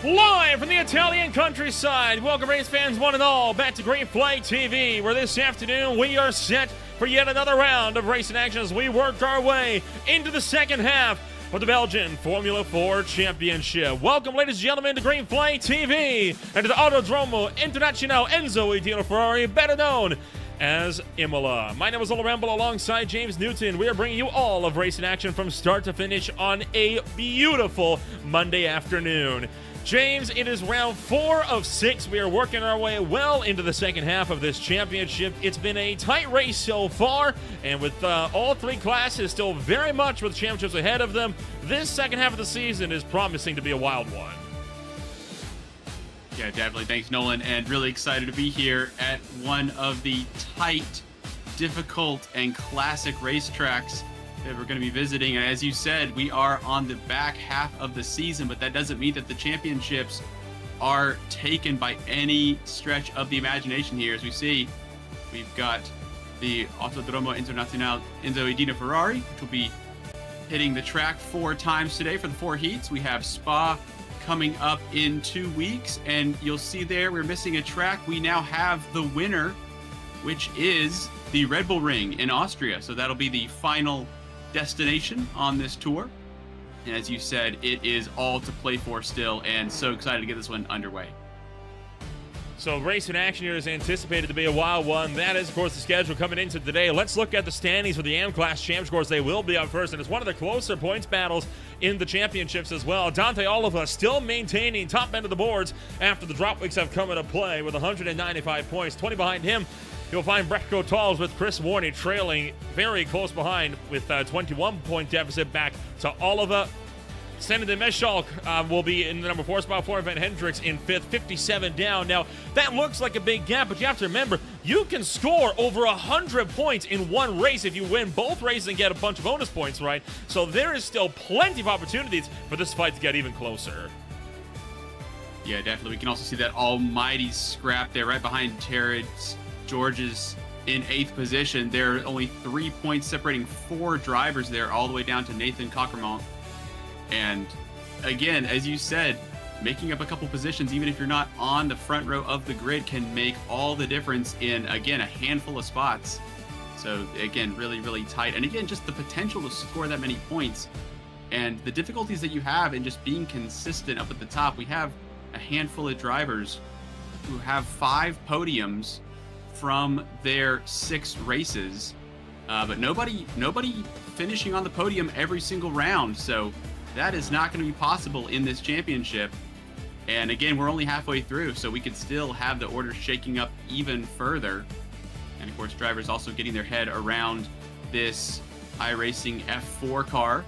Live from the Italian countryside, welcome race fans one and all back to Green Flag TV, where this afternoon we are set for yet another round of racing action as we work our way into the second half of the Belgian Formula 4 Championship. Welcome, ladies and gentlemen, to Green Flag TV and to the Autodromo Internazionale Enzo Di Ferrari, better known as Imola. My name is Ola Ramble alongside James Newton. We are bringing you all of racing action from start to finish on a beautiful Monday afternoon. James, it is round 4 of 6. We are working our way well into the second half of this championship. It's been a tight race so far, and with all three classes still very much with championships ahead of them, this second half of the season is promising to be a wild one. Yeah, definitely. Thanks, Nolan, and really excited to be here at one of the tight, difficult, and classic racetracks that we're going to be visiting. And as you said, we are on the back half of the season, but that doesn't mean that the championships are taken by any stretch of the imagination here. As we see, we've got the Autodromo Internazionale Enzo Di Ferrari, which will be hitting the track 4 times today for the 4 heats. We have Spa coming up in 2 weeks, and you'll see there we're missing a track. We now have the winner, which is the Red Bull Ring in Austria. So that'll be the final destination on this tour. And as you said, it is all to play for still, and so excited to get this one underway. So race in action here is anticipated to be a wild one. That is, of course, the schedule coming into today. Let's look at the standings for the AM-Class Champs. Of course, they will be up first, and it's one of the closer points battles in the championships as well. Dante Oliva still maintaining top end of the boards after the drop weeks have come into play with 195 points. 20 behind him, you'll find Brecko Tals with Chris Warney trailing very close behind with a 21-point deficit back to Oliva. Senator Meschalk will be in the number 4 spot for Van Hendricks in 5th, 57 down. Now, that looks like a big gap, but you have to remember, you can score over 100 points in one race if you win both races and get a bunch of bonus points, right? So there is still plenty of opportunities for this fight to get even closer. Yeah, definitely. We can also see that almighty scrap there right behind Terrence George's in 8th position. There are only 3 points separating 4 drivers there, all the way down to Nathan Cockermont. And again, as you said, making up a couple positions, even if you're not on the front row of the grid, can make all the difference in, again, a handful of spots. So again, really, really tight. And again, just the potential to score that many points and the difficulties that you have in just being consistent up at the top. We have a handful of drivers who have 5 podiums from their 6 races, but nobody finishing on the podium every single round. So that is not going to be possible in this championship. And again, we're only halfway through, so we could still have the order shaking up even further. And of course, drivers also getting their head around this iRacing F4 car,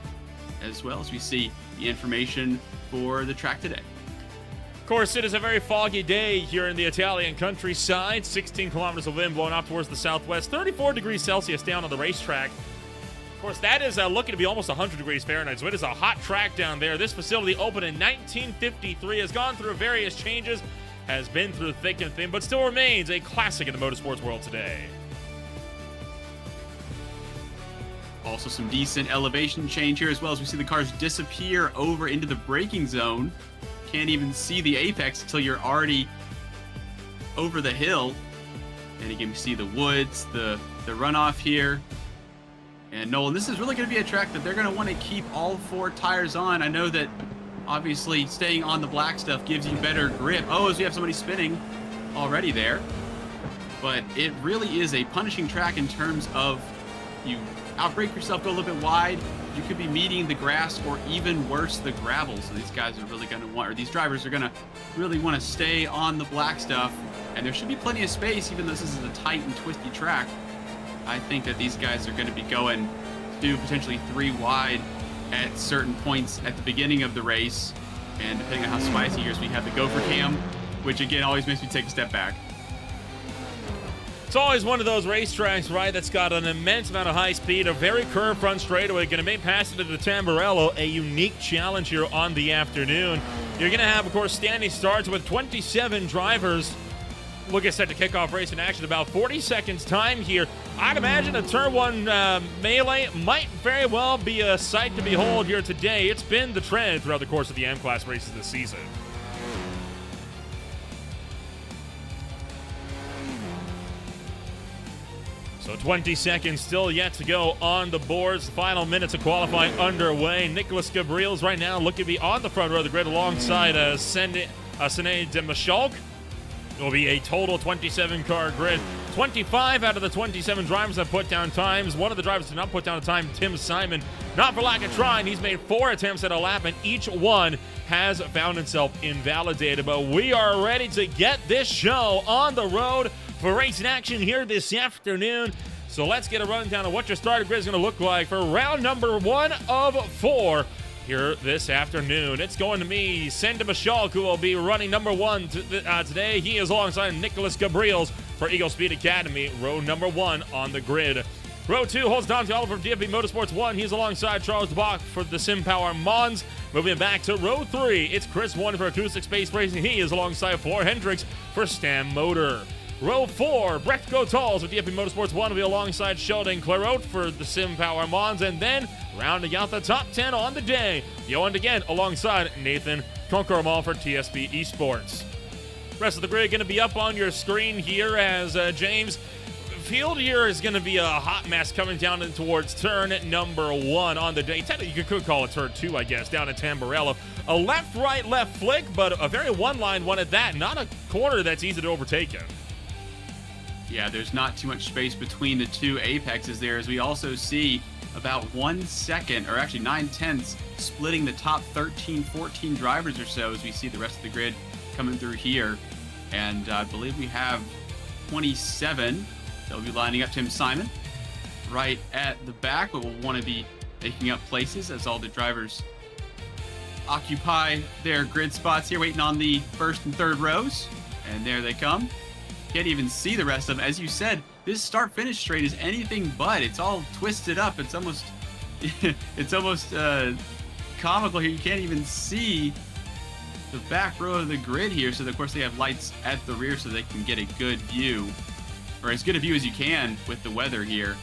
as well as we see the information for the track today. Of course, it is a very foggy day here in the Italian countryside. 16 kilometers of wind blowing off towards the southwest. 34 degrees Celsius down on the racetrack. Of course, that is looking to be almost 100 degrees Fahrenheit, so it is a hot track down there. This facility opened in 1953, has gone through various changes, has been through thick and thin, but still remains a classic in the motorsports world today. Also some decent elevation change here, as well as we see the cars disappear over into the braking zone. Can't even see the apex until you're already over the hill. And again, we see the woods, the runoff here. And Nolan, this is really going to be a track that they're going to want to keep all 4 tires on. I know that obviously staying on the black stuff gives you better grip. Oh, as we have somebody spinning already there. But it really is a punishing track in terms of you outbrake yourself, go a little bit wide. You could be meeting the grass or even worse, the gravel. So these guys are really going to want, or these drivers are going to really want to stay on the black stuff. And there should be plenty of space, even though this is a tight and twisty track. I think that these guys are going to be going 2, potentially 3 wide at certain points at the beginning of the race. And depending on how spicy here is, we have the gopher cam, which again always makes me take a step back. It's always one of those racetracks, right, that's got an immense amount of high speed, a very curved front straightaway, going to make passing to the Tamburello a unique challenge here on the afternoon. You're going to have, of course, standing starts with 27 drivers. We'll get set to kick off race in action about 40 seconds time here. I'd imagine a turn 1 melee might very well be a sight to behold here today. It's been the trend throughout the course of the M-Class races this season. So 20 seconds still yet to go on the boards. The final minutes of qualifying underway. Nicholas Gabriels right now looking to be on the front row of the grid alongside Sene de Machalk. It will be a total 27-car grid. 25 out of the 27 drivers have put down times. One of the drivers did not put down a time, Tim Simon. Not for lack of trying. He's made 4 attempts at a lap, and each one has found himself invalidated. But we are ready to get this show on the road for racing action here this afternoon. So let's get a rundown of what your starter grid is going to look like for round number 1 of 4 here this afternoon. It's going to be Sende Machalk, who will be running number 1 today. He is alongside Nicholas Gabriels for Eagle Speed Academy, row number 1 on the grid. Row 2 holds Dante Oliver for DFB Motorsports 1. He's alongside Charles DeBach for the SimPower Mons. Moving back to row 3, it's Chris Warner for Acoustic Space Racing. He is alongside Floor Hendricks for Stam Motor. Row 4, Brecht Gotals with DFB Motorsports 1 will be alongside Sheldon Clairot for the SimPower Mons. And then rounding out the top 10 on the day, Johan again alongside Nathan Concormal for TSB Esports. Rest of the grid going to be up on your screen here as James. Field here is going to be a hot mess coming down in towards turn number 1 on the day. Technically, you could call it turn 2, I guess, down at Tamburello. A left-right, left flick, but a very one-line one at that. Not a corner that's easy to overtake in. Yeah, there's not too much space between the two apexes there, as we also see about 1 second, or actually 9/10, splitting the top 13, 14 drivers or so as we see the rest of the grid coming through here. And I believe we have 27. They'll be lining up Tim Simon right at the back, but will want to be taking up places as all the drivers occupy their grid spots here, waiting on the first and third rows. And there they come. Can't even see the rest of them. As you said, this start-finish straight is anything but. It's all twisted up. It's almost comical here. You can't even see the back row of the grid here. So of course they have lights at the rear so they can get a good view, or as good a view as you can with the weather here.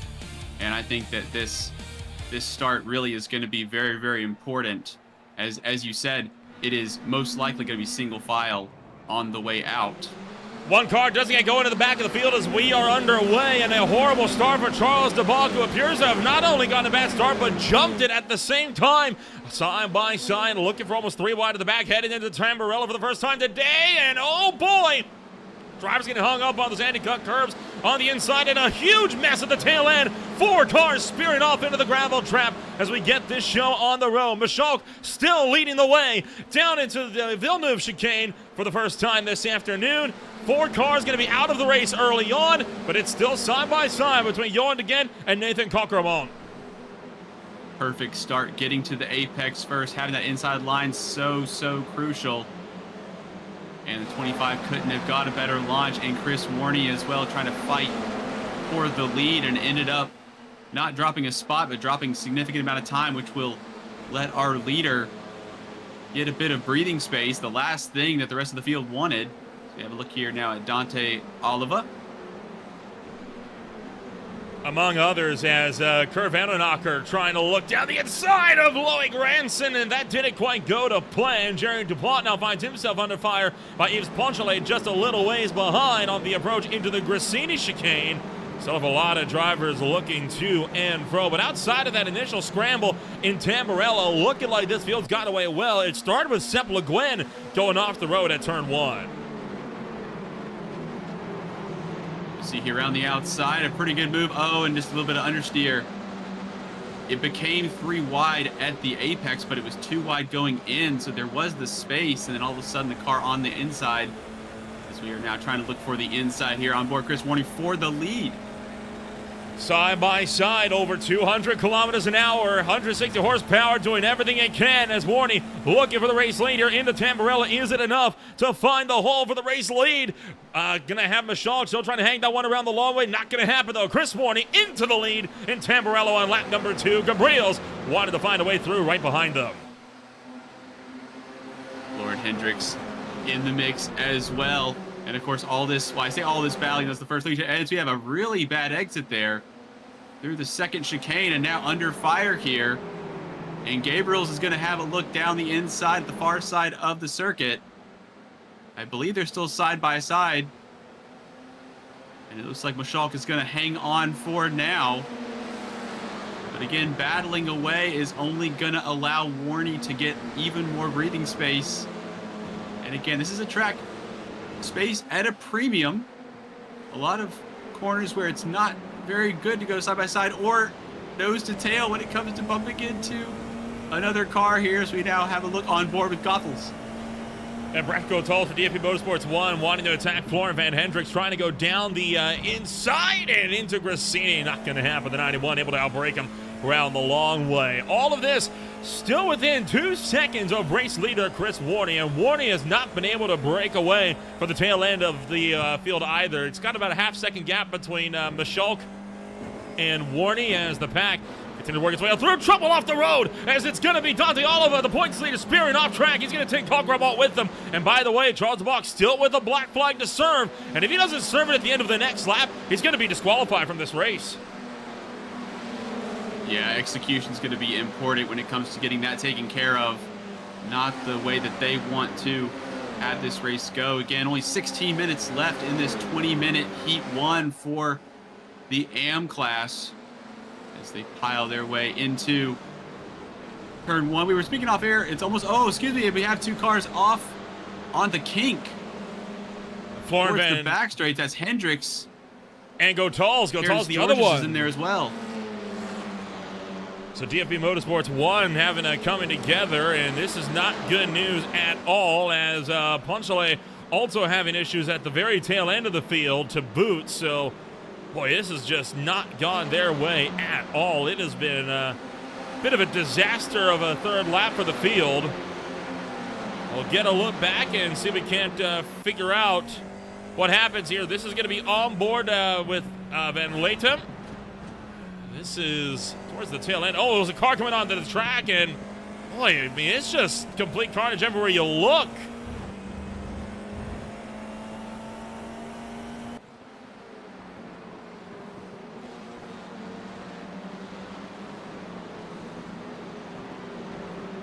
And I think that this start really is going to be very, very important. As you said, it is most likely going to be single file on the way out. One car doesn't get going to the back of the field as we are underway, and a horrible start for Charles DeBach, who appears to have not only gotten a bad start, but jumped it at the same time. Side by side, looking for almost 3 wide of the back, heading into Tamburello for the first time today, and oh boy! Drivers getting hung up on those anti-cut curves on the inside, and a huge mess at the tail end. 4 cars spearing off into the gravel trap as we get this show on the road. Machalk still leading the way down into the Villeneuve chicane for the first time this afternoon. 4 cars going to be out of the race early on, but it's still side by side between Johan again and Nathan Coquermont. Perfect start, getting to the apex first, having that inside line so crucial. And the 25 couldn't have got a better launch, and Chris Warney as well trying to fight for the lead and ended up not dropping a spot, but dropping a significant amount of time, which will let our leader get a bit of breathing space, the last thing that the rest of the field wanted. So we have a look here now at Dante Oliva. Among others, as Kurt Vandenacker trying to look down the inside of Loic Ranson, and that didn't quite go to plan. Jerry Dupont now finds himself under fire by Yves Ponchelet just a little ways behind on the approach into the Grassini chicane. Still have a lot of drivers looking to and fro, but outside of that initial scramble in Tamburello, looking like this field's got away well. It started with Sepp Le Guin going off the road at turn 1. See here around the outside, a pretty good move. Oh, and just a little bit of understeer. It became 3 wide at the apex, but it was 2 wide going in, so there was the space, and then all of a sudden the car on the inside, as we are now trying to look for the inside here on board Chris Warney for the lead. Side by side, over 200 kilometers an hour, 160 horsepower, doing everything it can as Warney looking for the race lead here into Tamburello. Is it enough to find the hole for the race lead? Gonna have Machalk still trying to hang that one around the long way. Not gonna happen though. Chris Warney into the lead in Tamburello on lap number 2. Gabriels wanted to find a way through right behind them. Lord Hendricks in the mix as well. And of course, all this, well, I say all this battling, that's the first thing. As we have a really bad exit there through the second chicane and now under fire here. And Gabriels is going to have a look down the inside, the far side of the circuit. I believe they're still side by side. And it looks like Mashalk is going to hang on for now. But again, battling away is only going to allow Warney to get even more breathing space. And again, this is a track space at a premium. A lot of corners where it's not very good to go side by side or nose to tail when it comes to bumping into another car here. So we now have a look on board with Gothels. And Brefco Toll for DFB Motorsports 1, wanting to attack Florian Van Hendricks, trying to go down the inside and into Grassini. Not going to happen. The 91 able to outbrake him around the long way. All of this still within 2 seconds of race leader Chris Warney, and Warney has not been able to break away for the tail end of the field either. It's got about a half-second gap between Mashalk and Warney as the pack continue to work its way out through trouble off the road, as it's going to be Dante Oliver, the points leader, spearing off track. He's going to take Cockramont with them. And by the way, Charles DeBach still with a black flag to serve, and if he doesn't serve it at the end of the next lap, he's going to be disqualified from this race. Yeah, execution's going to be important when it comes to getting that taken care of. Not the way that they want to have this race go. Again, only 16 minutes left in this 20-minute Heat 1 for the AM class as they pile their way into turn 1. We were speaking off air. It's almost, excuse me, we have 2 cars off on the kink. Florian Van the back straight. That's Hendricks. And Gotals. Gotals the other Georges one. is in there as well. So DFB Motorsports 1 having a coming together, and this is not good news at all, as Ponchale also having issues at the very tail end of the field to boot. So, boy, this has just not gone their way at all. It has been a bit of a disaster of a third lap for the field. We'll get a look back and see if we can't figure out what happens here. This is going to be on board with Van Letem. This is towards the tail end. Oh, there's a car coming onto the track, and boy, I mean, it's just complete carnage everywhere you look.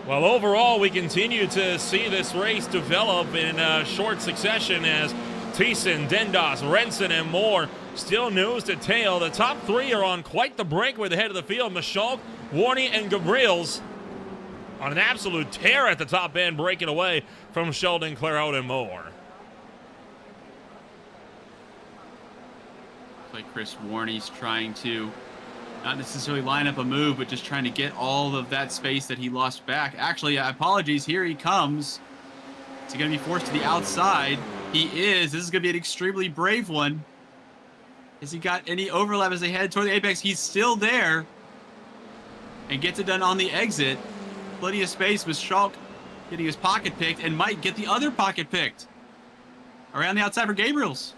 Well, overall, we continue to see this race develop in short succession as Thiessen, Dendos, Renson, and more still nose to tail. The top 3 are on quite the break with the head of the field. Mashalk, Warney, and Gabriels on an absolute tear at the top end, breaking away from Sheldon, Clairhout, and more. Like Chris Warney's trying to not necessarily line up a move, but just trying to get all of that space that he lost back. Actually, apologies. Here he comes. Is he going to be forced to the outside? He is. This is going to be an extremely brave one. Has he got any overlap as they head toward the apex? He's still there and gets it done on the exit. Plenty of space with Schalk getting his pocket picked and might get the other pocket picked around the outside for Gabriels.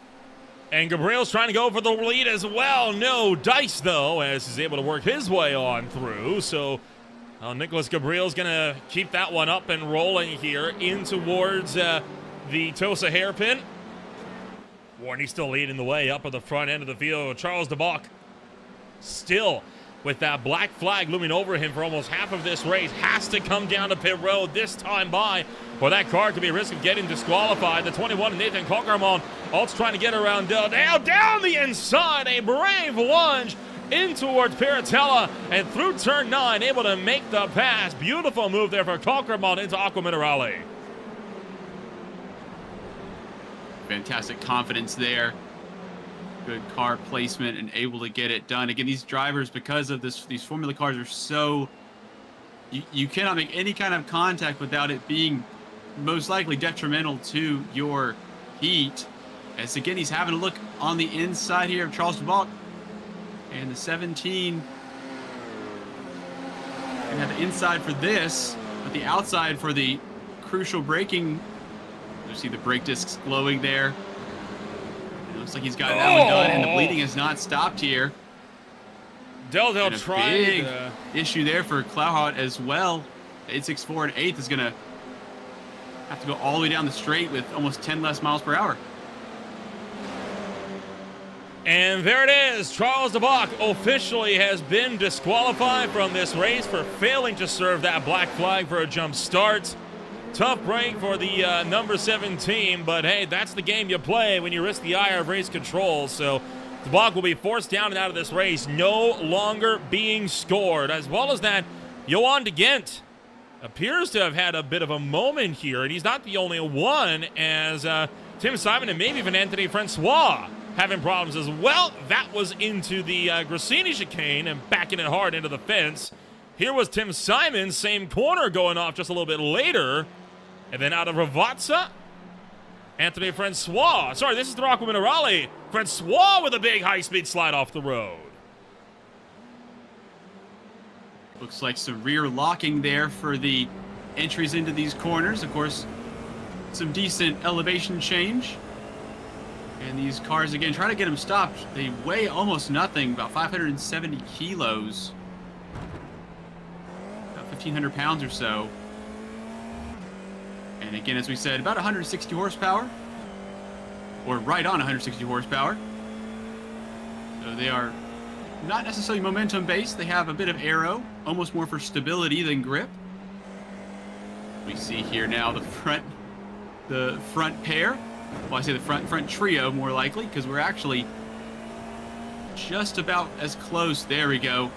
And Gabriel's trying to go for the lead as well. No dice, though, as he's able to work his way on through. So Nicholas Gabriel's going to keep that one up and rolling here in towards the Tosa hairpin. Warney still leading the way up at the front end of the field. Charles DeBach still with that black flag looming over him for almost half of this race. Has to come down to pit road this time by, or that car could be a risk of getting disqualified. The 21, Nathan Cockramon, also trying to get around Dell. Now down the inside, a brave lunge in towards Piratella and through turn 9, able to make the pass. Beautiful move there for Cockramon into Aqua Minerale. Fantastic confidence there. Good car placement and able to get it done. Again, these drivers, because of these Formula cars are so... You cannot make any kind of contact without it being most likely detrimental to your heat. As again, he's having a look on the inside here of Charles DeBach. And the 17 and have the inside for this, but the outside for the crucial braking. You see the brake discs glowing there. It looks like he's got that one done, and the bleeding has not stopped here. Del tried. Big issue there for Clairhout as well. 864 and 8th is going to have to go all the way down the straight with almost 10 less miles per hour. And there it is. Charles DeBach officially has been disqualified from this race for failing to serve that black flag for a jump start. Tough break for the number 7 team, but hey, that's the game you play when you risk the ire of race control. So The block will be forced down and out of this race, no longer being scored. As well as that, Johan de Gent appears to have had a bit of a moment here, and he's not the only one, as Tim Simon and maybe even Anthony Francois having problems as well. That was into the Grassini chicane and backing it hard into the fence. Here was Tim Simon, same corner going off just a little bit later. And then out of Ravazza, Anthony Francois. Sorry, this is the Rocco Minerale. Francois with a big high-speed slide off the road. Looks like some rear locking there for the entries into these corners. Of course, some decent elevation change. And these cars, again, trying to get them stopped. They weigh almost nothing, about 570 kilos. About 1,500 pounds or so. And again, as we said, about 160 horsepower. Or right on 160 horsepower. So they are not necessarily momentum based. They have a bit of aero, almost more for stability than grip. We see here now the front pair. Well, I say the front trio more likely, because we're actually just about as close. There we go.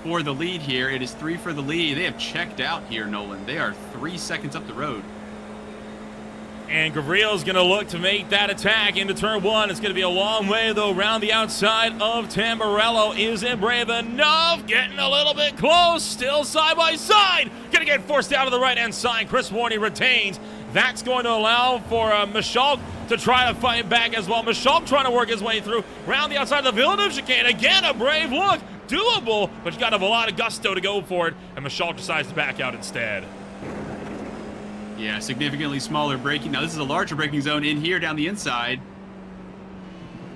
For the lead here, it is 3 for the lead. They have checked out here, Nolan. They are 3 seconds up the road. And Gavrielo's going to look to make that attack into turn 1. It's going to be a long way, though, around the outside of Tamburello. Is it brave enough? Getting a little bit close. Still side by side. Going to get forced down to the right-hand side. Chris Warney retains. That's going to allow for Michaud to try to fight back as well. Michaud trying to work his way through. Around the outside of the Villeneuve chicane. Again, a brave look. Doable, but you got to have a lot of gusto to go for it. And Michaud decides to back out instead. Yeah, significantly smaller braking. Now, this is a larger braking zone in here down the inside.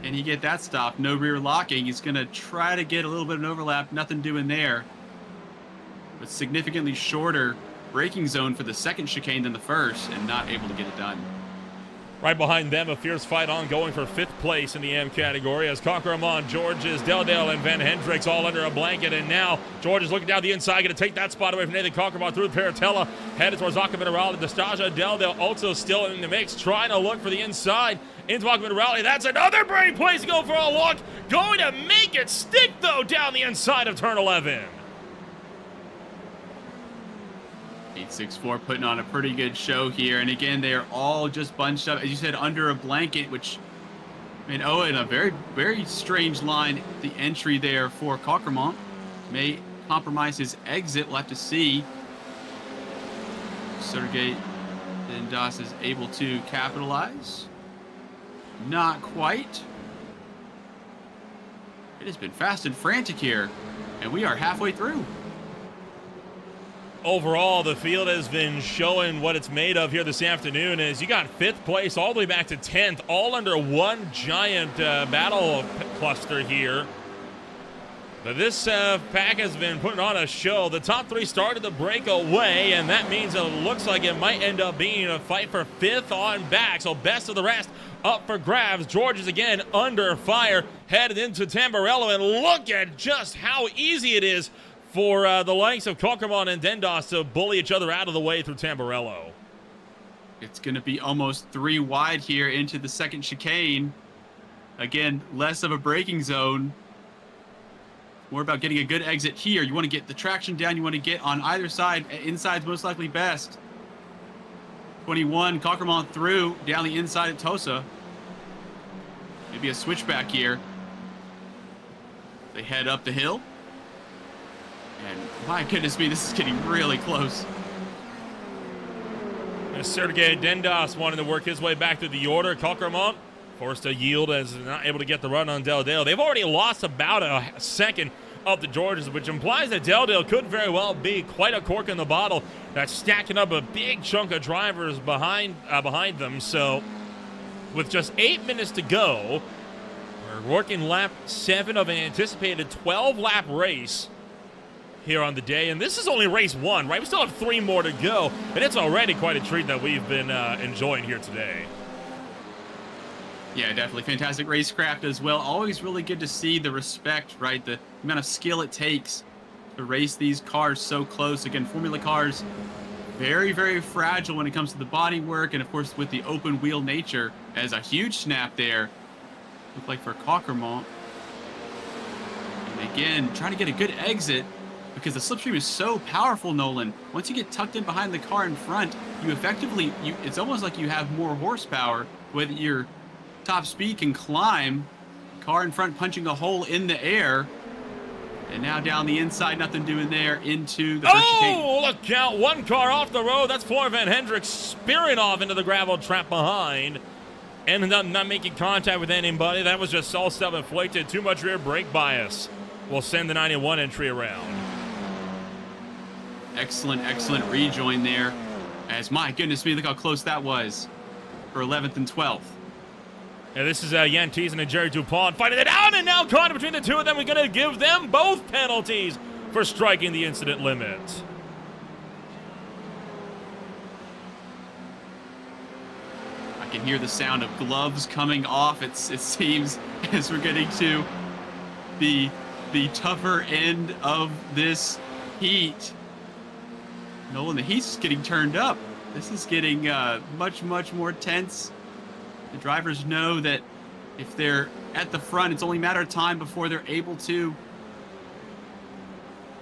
And you get that stop. No rear locking. He's going to try to get a little bit of an overlap. Nothing doing there. But significantly shorter braking zone for the second chicane than the first, and not able to get it done. Right behind them, a fierce fight ongoing for 5th place in the M category as Coquermont, Georges, Deldale, and Van Hendricks all under a blanket. And now George is looking down the inside, going to take that spot away from Nathan Coquermont through the Paratella, headed towards Rocco Minerale. Destaja Deldale also still in the mix, trying to look for the inside into Rocco Minerale. That's another brave place to go for a look. Going to make it stick, though, down the inside of turn 11. 864 putting on a pretty good show here. And again, they are all just bunched up, as you said, under a blanket, which, I mean, oh, in a very, very strange line. The entry there for Coquermont may compromise his exit. We'll have to see. Sergei Dendas is able to capitalize. Not quite. It has been fast and frantic here, and we are halfway through. Overall, the field has been showing what it's made of here this afternoon as you got 5th place all the way back to 10th, all under one giant battle cluster here. But this pack has been putting on a show. The top 3 started to break away, and that means it looks like it might end up being a fight for 5th on back. So best of the rest up for grabs. George is again under fire, headed into Tamburello, and look at just how easy it is for the likes of Coquermont and Dendas to bully each other out of the way through Tamburello. It's going to be almost 3 wide here into the second chicane. Again, less of a braking zone. More about getting a good exit here. You want to get the traction down. You want to get on either side. Inside's most likely best. 21, Coquermont through down the inside at Tosa. Maybe a switchback here. They head up the hill. And my goodness me, this is getting really close. Sergei Dendas wanted to work his way back through the order. Coquermont forced to yield as not able to get the run on Deldale. They've already lost about a second of the Georges, which implies that Deldale could very well be quite a cork in the bottle. That's stacking up a big chunk of drivers behind them. So with just 8 minutes to go, we're working lap 7 of an anticipated 12-lap race here on the day, and this is only race 1, right? We still have 3 more to go, and it's already quite a treat that we've been enjoying here today. Yeah, definitely fantastic racecraft as well. Always really good to see the respect, right? The amount of skill it takes to race these cars so close. Again, Formula cars, very, very fragile when it comes to the body work, and of course with the open wheel nature, as a huge snap there look like for Cockermont. And again, trying to get a good exit because the slipstream is so powerful, Nolan. Once you get tucked in behind the car in front, you effectively, it's almost like you have more horsepower with your top speed can climb. Car in front punching a hole in the air. And now down the inside, nothing doing there into the first chicane. Oh, look out. One car off the road. That's Floor Van Hendricks spearing off into the gravel trap behind. Ended up not making contact with anybody. That was just all self-inflicted. Too much rear brake bias. Will send the 91 entry around. Excellent, excellent rejoin there. As, my goodness me, look how close that was for 11th and 12th. Yeah, this is Jan Thiessen and Jerry Dupont fighting it out, and now caught between the two of them. We're going to give them both penalties for striking the incident limit. I can hear the sound of gloves coming off, it seems, as we're getting to the tougher end of this heat. Nolan, the heat's getting turned up. This is getting much, much more tense. The drivers know that if they're at the front, it's only a matter of time before they're able to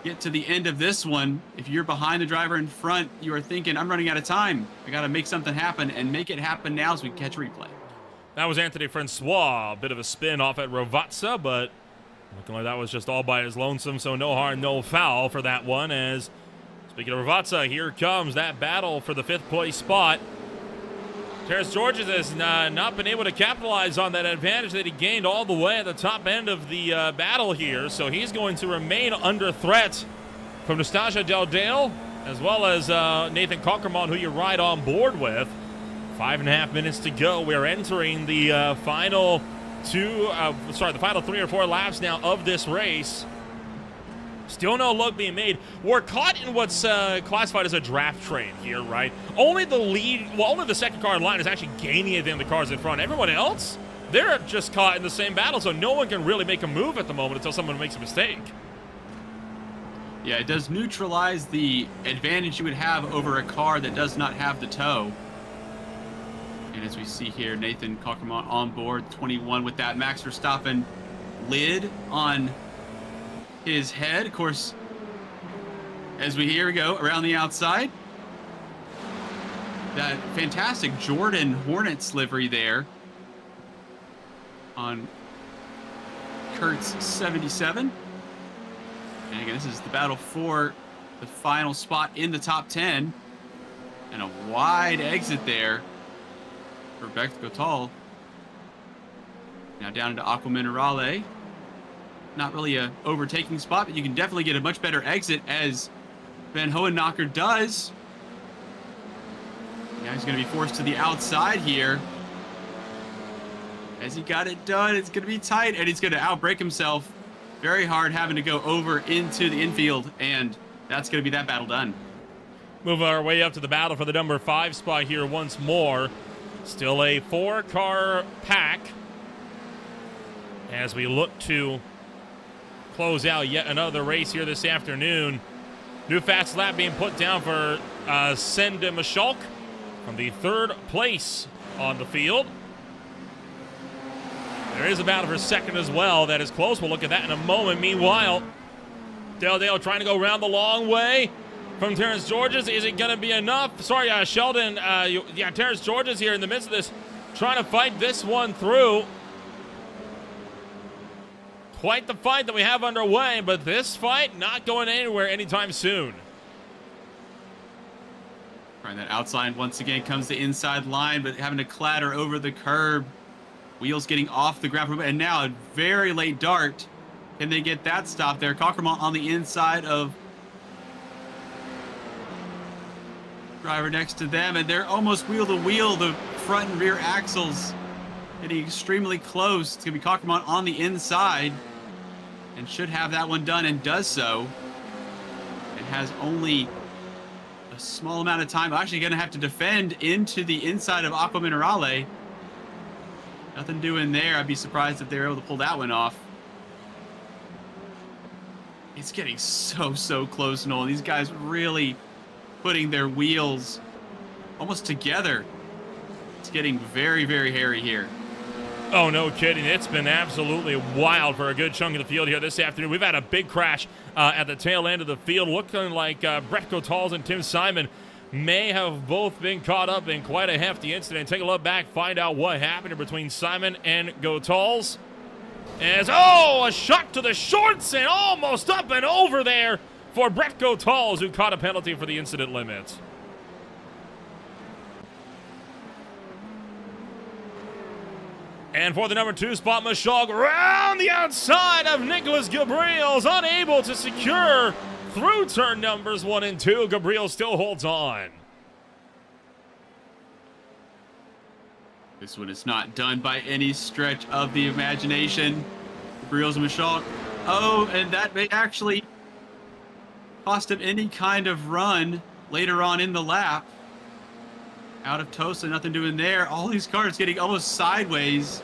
get to the end of this one. If you're behind the driver in front, you are thinking, I'm running out of time. I got to make something happen, and make it happen now so we can catch a replay. That was Anthony Francois. A bit of a spin off at Rovazza, but looking like that was just all by his lonesome, so no harm, no foul for that one. As, speaking of Rovazza, here comes that battle for the 5th place spot. Terrace Georges has not been able to capitalize on that advantage that he gained all the way at the top end of the battle here, so he's going to remain under threat from Nastasia Del Dale, as well as Nathan Cockermont, who you're right on board with. 5.5 minutes to go. We're entering the final the final 3 or 4 laps now of this race. Still no luck being made. We're caught in what's classified as a draft train here, right? Only the second car in line is actually gaining it than the cars in front. Everyone else, they're just caught in the same battle, so no one can really make a move at the moment until someone makes a mistake. Yeah, it does neutralize the advantage you would have over a car that does not have the tow. And as we see here, Nathan Cockermont on board, 21 with that Max Verstappen lid on his head. Of course, as here we go around the outside, that fantastic Jordan Hornets livery there on Kurt's 77. And again, this is the battle for the final spot in the top 10, and a wide exit there for Beck Gotal. Now down into Aqua Minerale. Not really a overtaking spot, but you can definitely get a much better exit, as Van Hohennacher does. Now he's going to be forced to the outside here. As he got it done, it's going to be tight, and he's going to outbrake himself very hard, having to go over into the infield, and that's going to be that battle done. Moving our way up to the battle for the number 5 spot here once more. Still a 4-car pack as we look to close out yet another race here this afternoon. New fast lap being put down for Sende Michalk from the 3rd place on the field. There is a battle for 2nd as well. That is close. We'll look at that in a moment. Meanwhile, Del Dale trying to go around the long way from Terrence Georges. Is it going to be enough? Sorry, Sheldon. Terrence Georges here in the midst of this, trying to fight this one through. Quite the fight that we have underway, but this fight not going anywhere anytime soon. Right, that outside once again comes the inside line, but having to clatter over the curb. Wheels getting off the ground, and now a very late dart. Can they get that stop there? Cockermont on the inside of driver next to them, and they're almost wheel to wheel. The front and rear axles getting extremely close. It's going to be Cockermont on the inside, and should have that one done, and does so. It has only a small amount of time. Actually going to have to defend into the inside of Aqua Minerale. Nothing doing there. I'd be surprised if they were able to pull that one off. It's getting so close, Nolan. These guys really putting their wheels almost together. It's getting very hairy here. Oh, no kidding. It's been absolutely wild for a good chunk of the field here this afternoon. We've had a big crash at the tail end of the field, looking like Brett Gotals and Tim Simon may have both been caught up in quite a hefty incident. Take a look back, find out what happened between Simon and Gotals. As, a shot to the shorts and almost up and over there for Brett Gotals, who caught a penalty for the incident limit. And for the number 2 spot, Mashog around the outside of Nicholas Gabriels, unable to secure through turn numbers 1 and 2. Gabriel still holds on. This one is not done by any stretch of the imagination. Gabriels and Mashog. Oh, and that may actually cost him any kind of run later on in the lap. Out of Tosa, nothing doing there. All these cars getting almost sideways.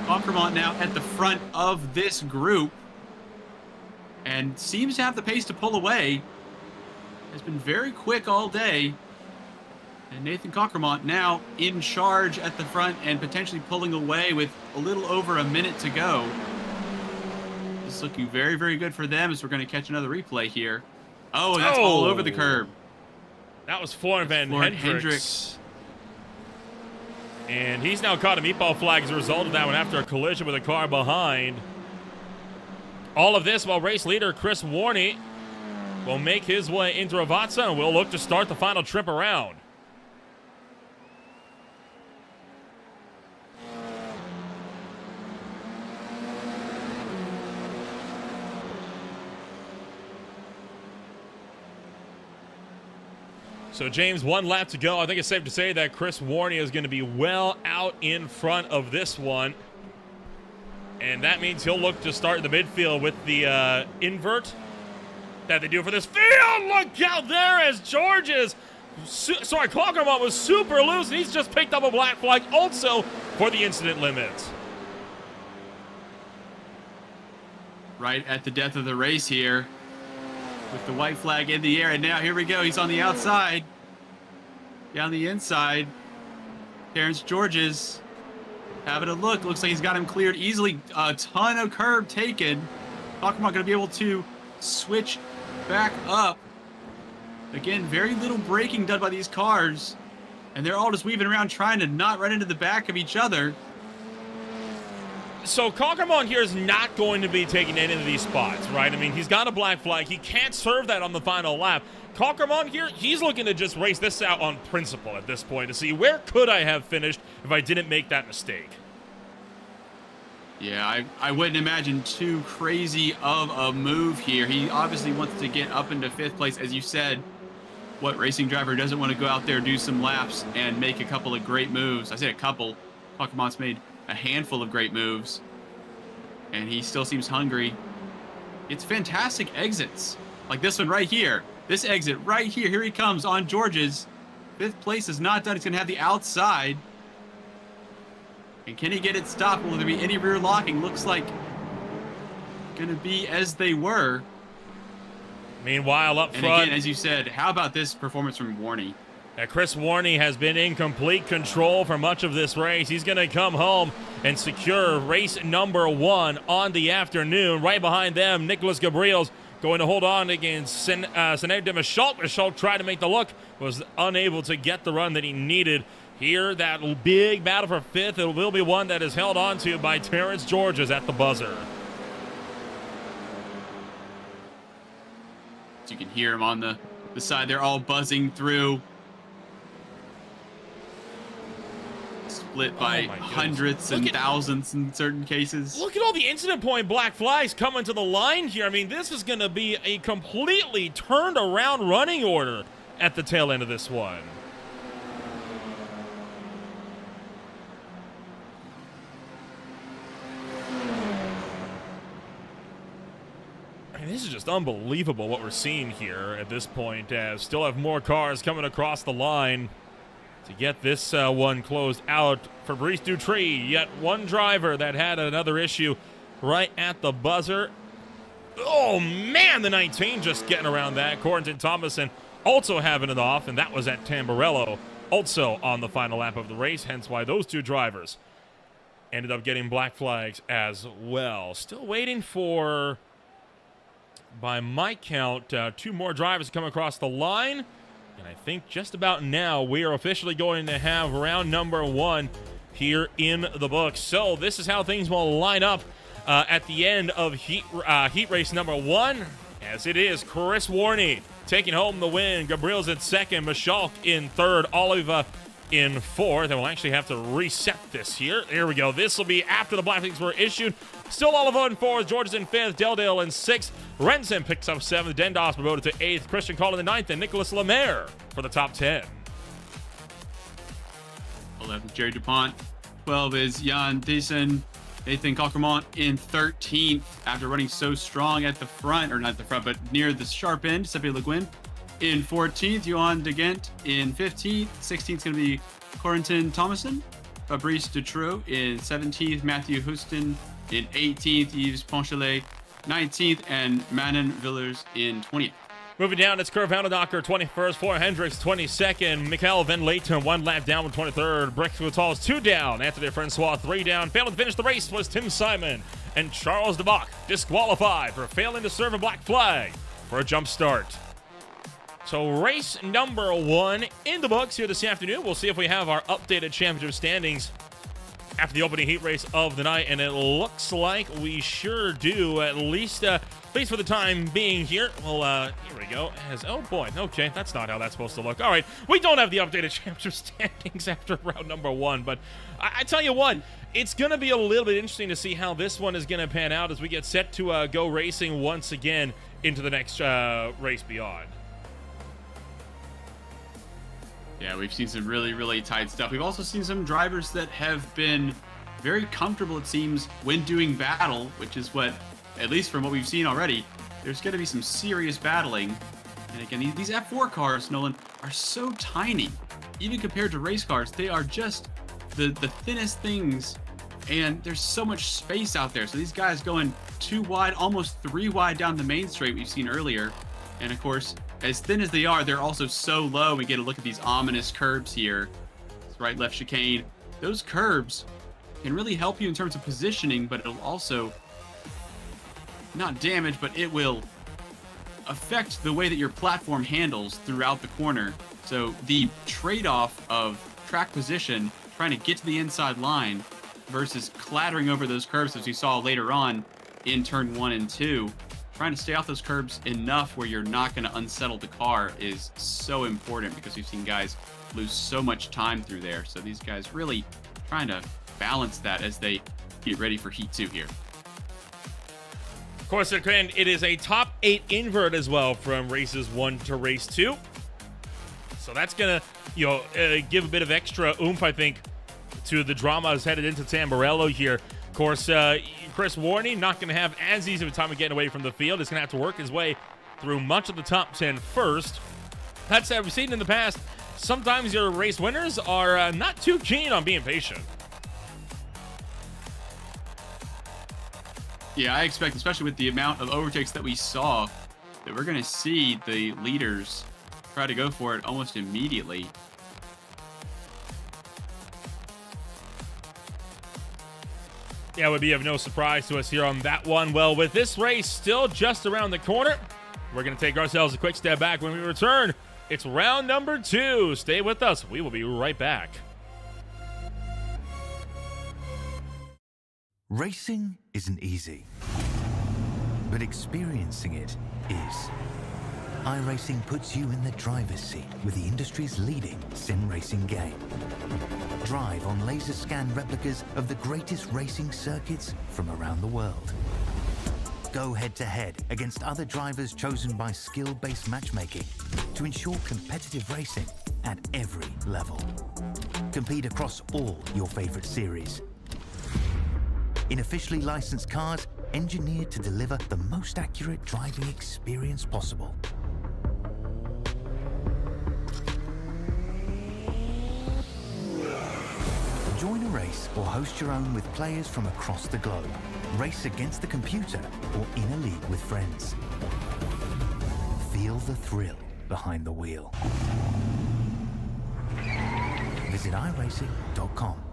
Concremont now at the front of this group and seems to have the pace to pull away. Has been very quick all day. And Nathan Concremont now in charge at the front and potentially pulling away with a little over a minute to go. It's looking very, very good for them as we're going to catch another replay here. Oh, and that's all over the curb. That was Florian Van Hendricks. And he's now caught a meatball flag as a result of that one after a collision with a car behind. All of this while race leader Chris Warney will make his way into Ravazza and will look to start the final trip around. So, James, 1 lap to go. I think it's safe to say that Chris Warney is going to be well out in front of this one. And that means he'll look to start in the midfield with the invert that they do for this field. Look out there as George's, Concremont was super loose, and he's just picked up a black flag also for the incident limit. Right at the death of the race here. With the white flag in the air, and now here we go. He's on the outside. Down the inside. Terrence Georges having a look. Looks like he's got him cleared easily. A ton of curb taken. Concremont going to be able to switch back up. Again, very little braking done by these cars. And they're all just weaving around trying to not run into the back of each other. So Concremont here is not going to be taking any of these spots, right? I mean, he's got a black flag. He can't serve that on the final lap. Concremont here, he's looking to just race this out on principle at this point to see where could I have finished if I didn't make that mistake. Yeah, I wouldn't imagine too crazy of a move here. He obviously wants to get up into 5th place. As you said, what racing driver doesn't want to go out there, do some laps, and make a couple of great moves? I say a couple. Concremont's made a handful of great moves, and he still seems hungry. It's fantastic exits, like this one right here. This exit right here, here he comes on George's. 5th place is not done. He's going to have the outside. And can he get it stopped? Will there be any rear locking? Looks like going to be as they were. Meanwhile, up front. And again, as you said, how about this performance from Warney? Chris Warney has been in complete control for much of this race. He's going to come home and secure race number 1 on the afternoon. Right behind them, Nicholas Gabriels going to hold on against Sinead de Michaud. Michaud tried to make the look, was unable to get the run that he needed. Here, that big battle for 5th, it will be one that is held on to by Terrence Georges at the buzzer. So you can hear him on the side. They're all buzzing through. Split by hundredths and thousands in certain cases. Look at all the incident point black flags coming to the line here. I mean, this is going to be a completely turned around running order at the tail end of this one. I mean, this is just unbelievable what we're seeing here at this point. Still have more cars coming across the line to get this one closed out. Fabrice Dutry, yet one driver that had another issue right at the buzzer. Oh, man, the 19 just getting around that. Corrington Thomason also having it off, and that was at Tamburello, also on the final lap of the race, hence why those two drivers ended up getting black flags as well. Still waiting for, by my count, 2 more drivers to come across the line. And I think just about now we are officially going to have round number 1 here in the books. So this is how things will line up at the end of heat race number 1. As it is, Chris Warney taking home the win. Gabriel's in second. Michalk in third. Oliva in fourth. And we'll actually have to reset this here. There we go. This will be after the black flags were issued. Still Oliva in fourth. George is in fifth. Deldale in sixth. Renson picks up seventh. Dendos promoted to eighth. Christian Call in the ninth. And Nicholas Lemaire for the top 10. 11th, Jerry DuPont. 12 is Jan Thiessen. Nathan Calcremont in 13th after running so strong at the front, or not at the front, but near the sharp end. Seppi Le Guin in 14th. Johan De Gent in 15th. 16th is going to be Corentin Thomason. Fabrice Dutroux in 17th. Matthew Houston in 18th. Yves Ponchelet 19th. And Manon Villers in 20th. Moving down, it's Kurt Vanderdocker, 21st. Floor Hendricks, 22nd. Mikael Van Layton, 1 lap down with 23rd. Breck Vitals, 2 down. Anthony Francois, 3 down. Failing to finish the race was Tim Simon. And Charles de Bach disqualified for failing to serve a black flag for a jump start. So race number 1 in the books here this afternoon. We'll see if we have our updated championship standings after the opening heat race of the night, and it looks like we sure do, at least for the time being here. Well, here we go. Oh boy, okay, that's not how that's supposed to look. All right, we don't have the updated championship standings after round number 1, but I tell you what, it's going to be a little bit interesting to see how this one is going to pan out as we get set to go racing once again into the next race beyond. Yeah, we've seen some really, really tight stuff. We've also seen some drivers that have been very comfortable, it seems, when doing battle, which is what, at least from what we've seen already, there's going to be some serious battling. And again, these F4 cars, Nolan, are so tiny. Even compared to race cars, they are just the thinnest things, and there's so much space out there. So these guys going 2 wide, almost 3 wide down the main straight we've seen earlier. And of course, as thin as they are, they're also so low. We get a look at these ominous curbs here. It's right, left chicane. Those curbs can really help you in terms of positioning, but it'll also not damage, but it will affect the way that your platform handles throughout the corner. So the trade-off of track position, trying to get to the inside line versus clattering over those curbs, as we saw later on in turn 1 and 2, trying to stay off those curbs enough where you're not going to unsettle the car is so important, because we've seen guys lose so much time through there. So these guys really trying to balance that as they get ready for Heat 2 here. Of course, it is a top 8 invert as well from races 1 to race 2. So that's going to, give a bit of extra oomph, I think, to the dramas headed into Tamburello here. Of course, Chris Warney not going to have as easy of a time of getting away from the field. He's going to have to work his way through much of the top 10 first. That said, we've seen in the past, sometimes your race winners are not too keen on being patient. Yeah, I expect, especially with the amount of overtakes that we saw, that we're going to see the leaders try to go for it almost immediately. Yeah, it would be of no surprise to us here on that one. Well, with this race still just around the corner, we're going to take ourselves a quick step back. When we return, it's round number 2. Stay with us. We will be right back. Racing isn't easy, but experiencing it is. iRacing puts you in the driver's seat with the industry's leading sim racing game. Drive on laser scan replicas of the greatest racing circuits from around the world. Go head-to-head against other drivers chosen by skill-based matchmaking to ensure competitive racing at every level. Compete across all your favorite series. In officially licensed cars, engineered to deliver the most accurate driving experience possible. Join a race or host your own with players from across the globe. Race against the computer or in a league with friends. Feel the thrill behind the wheel. Visit iRacing.com.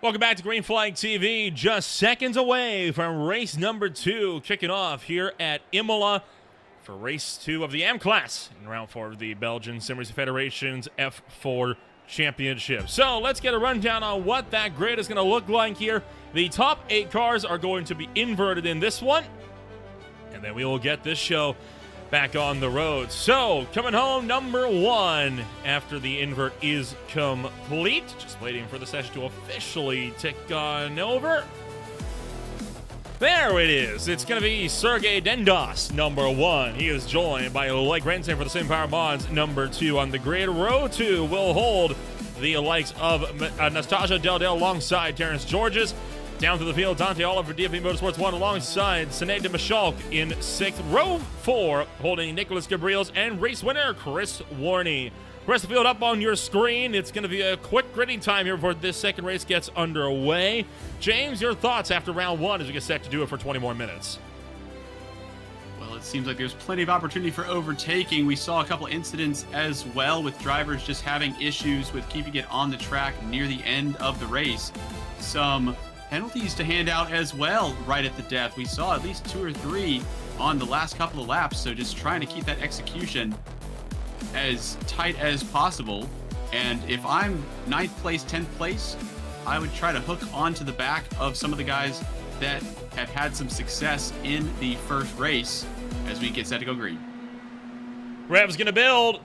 Welcome back to Green Flag TV. Just seconds away from race number 2 kicking off here at Imola for race 2 of the M class in round 4 of the Belgian Sim Racing Federation's F4 Championship. So let's get a rundown on what that grid is going to look like here. The top 8 cars are going to be inverted in this one, and then we will get this show back on the road. So, coming home, number 1 after the invert is complete. Just waiting for the session to officially tick on over. There it is. It's going to be Sergey Dendos, number 1. He is joined by Oleg Rensen for the SimPower Mods, number 2 on the grid. Row 2 will hold the likes of Nastasia Deldel alongside Terrence Georges. Down to the field, Dante Oliver, DFB Motorsports 1 alongside Sinead Demishalk in 6th. Row 4 holding Nicholas Gabriels and race winner Chris Warney. The rest of the field up on your screen. It's going to be a quick gridding time here before this second race gets underway. James, your thoughts after round 1 as we get set to do it for 20 more minutes? Well, it seems like there's plenty of opportunity for overtaking. We saw a couple incidents as well with drivers just having issues with keeping it on the track near the end of the race. Some penalties to hand out as well right at the death. We saw at least 2 or 3 on the last couple of laps, so just trying to keep that execution as tight as possible. And if I'm 9th place, 10th place, I would try to hook onto the back of some of the guys that have had some success in the first race as we get set to go green. Rev's gonna build.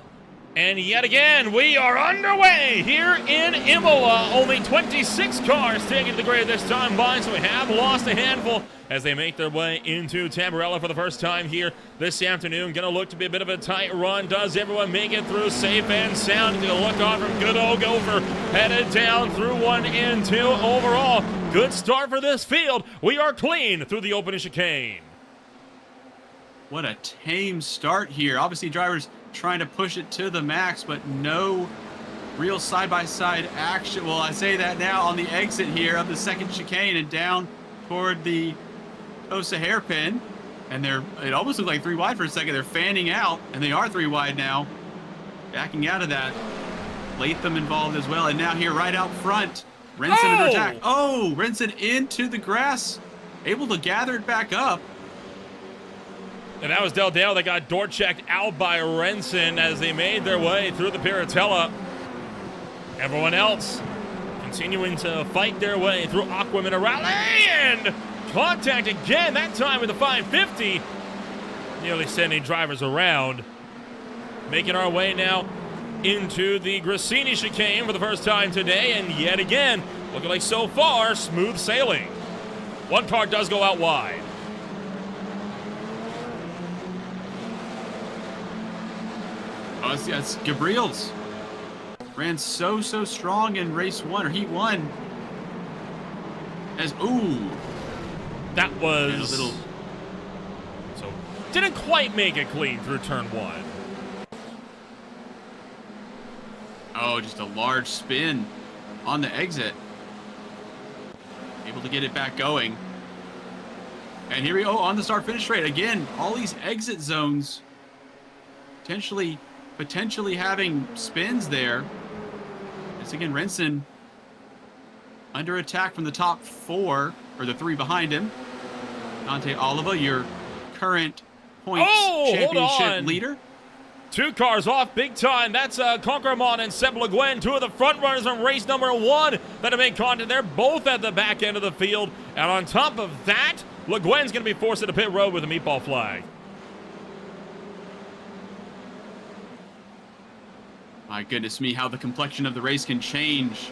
And yet again, we are underway here in Imola. Only 26 cars taking the grid this time by, so we have lost a handful as they make their way into Tamburello for the first time here this afternoon. Gonna look to be a bit of a tight run. Does everyone make it through safe and sound? Gonna look on from good old Gopher, headed down through 1 and 2 overall. Good start for this field. We are clean through the opening chicane. What a tame start here. Obviously, drivers trying to push it to the max, but no real side-by-side action. Well, I say that now on the exit here of the second chicane and down toward the Osa hairpin. And it almost looked like 3 wide for a second. They're fanning out, and they are 3 wide now. Backing out of that. Latham involved as well. And now here right out front, Rensen under attack. Oh, Rensen into the grass, able to gather it back up. And that was Del Dale that got door checked out by Rensen as they made their way through the Piratella. Everyone else continuing to fight their way through Aqua Minerale, and contact again, that time with the 550. Nearly sending drivers around. Making our way now into the Grassini chicane for the first time today, and yet again, looking like so far, smooth sailing. One car does go out wide. Oh, that's Gabriels. Ran so strong in race 1, or heat 1. That was a little. So didn't quite make it clean through turn 1. Oh, just a large spin on the exit. Able to get it back going. And here we go on the start finish straight. Again, all these exit zones potentially having spins there. It's again Rensen under attack from the top 4, or the 3 behind him. Dante Oliva, your current points championship leader. 2 cars off big time. That's Conquermont and Seb Le Guin, 2 of the front runners from race number 1 that have made contact. They're both at the back end of the field. And on top of that, Le Guin's going to be forced into pit road with a meatball flag. My goodness me, how the complexion of the race can change.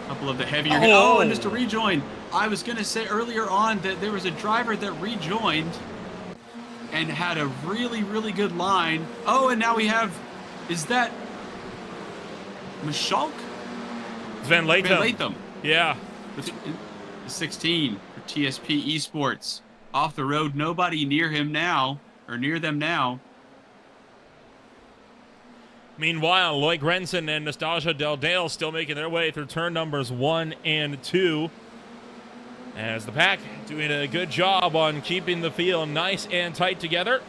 A couple of the heavier... and just a rejoin. I was going to say earlier on that there was a driver that rejoined and had a really good line. Oh, and now we have... Is that... Mishalk? Van Latham. Yeah. The 16 for TSP Esports. Off the road, nobody near him now, or near them now. Meanwhile, Loic Rensen and Nastasia Del Dale still making their way through turn numbers 1 and 2. As the pack doing a good job on keeping the field nice and tight together.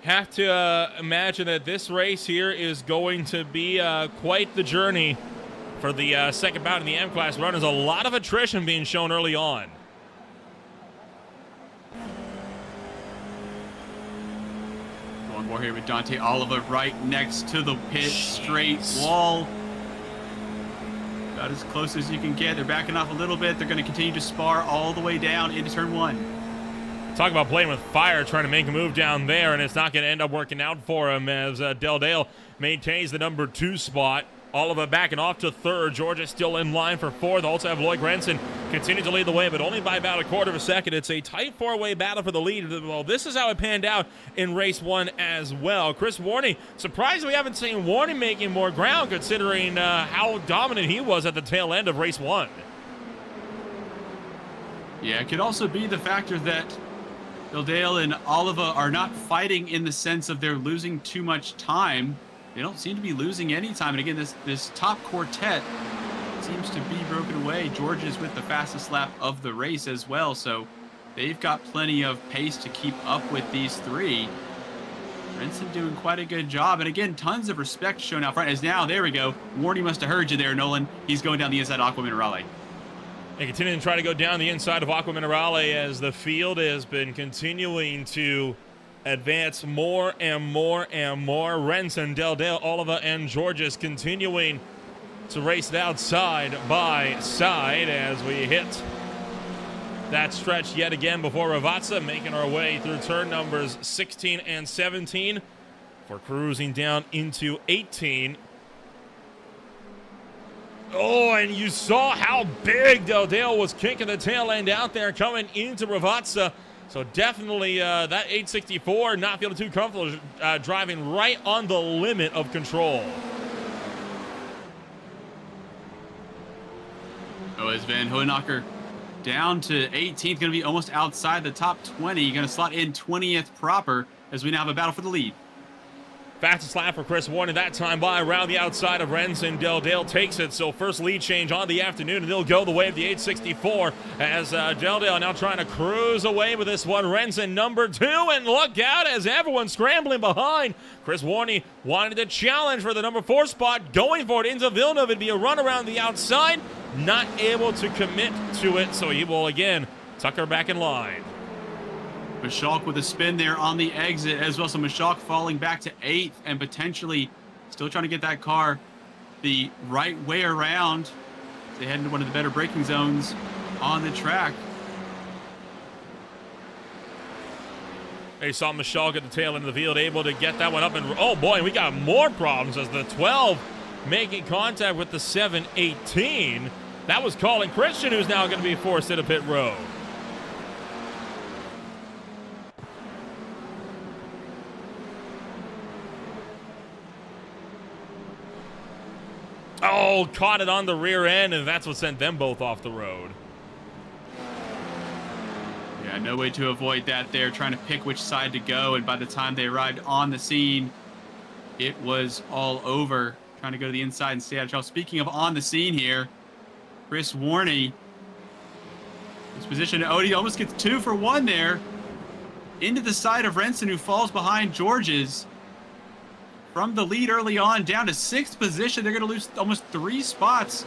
Have to imagine that this race here is going to be quite the journey for the second bout in the M-Class run. There's a lot of attrition being shown early on. One more here with Dante Oliva right next to the pit straight wall. About as close as you can get. They're backing off a little bit. They're going to continue to spar all the way down into turn 1. Talk about playing with fire, trying to make a move down there, and it's not going to end up working out for him as Del Dale maintains the number 2 spot. Oliva backing off to 3rd. Georgia still in line for 4th. Also have Lloyd Grenson continue to lead the way, but only by about a quarter of a second. It's a tight 4-way battle for the lead. Well, this is how it panned out in race 1 as well. Chris Warney, surprised we haven't seen Warney making more ground considering how dominant he was at the tail end of race 1. Yeah, it could also be the factor that Del Dale and Oliva are not fighting in the sense of they're losing too much time. They don't seem to be losing any time. And again, this top quartet seems to be broken away. George is with the fastest lap of the race as well. So they've got plenty of pace to keep up with these 3. Renson doing quite a good job. And again, tons of respect shown out front. As now, there we go. Warney must have heard you there, Nolan. He's going down the inside of Aqua Minerale. And continuing to try to go down the inside of Aqua Minerale as the field has been continuing to advance more and more and more. Renson, Del Dale, Oliva, and Georges continuing to race it out side by side as we hit that stretch yet again before Ravazza, making our way through turn numbers 16 and 17 for cruising down into 18. Oh, and you saw how big Del Dale was kicking the tail end out there coming into Ravazza. So definitely that 864 not feeling too comfortable driving right on the limit of control. Oh, as Van Hoenacker down to 18th, going to be almost outside the top 20. Going to slot in 20th proper as we now have a battle for the lead. Fastest lap for Chris Warney that time by around the outside of Renson. Del Dale takes it, so first lead change on the afternoon, and they'll go the way of the 864 as Del Dale now trying to cruise away with this one. Renson number 2, and look out as everyone's scrambling behind. Chris Warney wanted to challenge for the number 4 spot, going for it into Villeneuve. It'd be a run around the outside, not able to commit to it, so he will again tuck her back in line. Michalk with a spin there on the exit as well. So Michalk falling back to 8th and potentially still trying to get that car the right way around. They head into one of the better braking zones on the track. They saw Michalk at the tail end of the field, able to get that one up. And oh boy, we got more problems as the 12 making contact with the 718. That was Colin Christian, who's now going to be forced into pit road. Oh, caught it on the rear end, and that's what sent them both off the road. Yeah, no way to avoid that there, trying to pick which side to go, and by the time they arrived on the scene, it was all over. Trying to go to the inside and stay out of trouble. Speaking of on the scene here, Chris Warney, his position, oh, he almost gets 2 for 1 there. Into the side of Renson, who falls behind Georges. From the lead early on, down to 6th position. They're going to lose almost 3 spots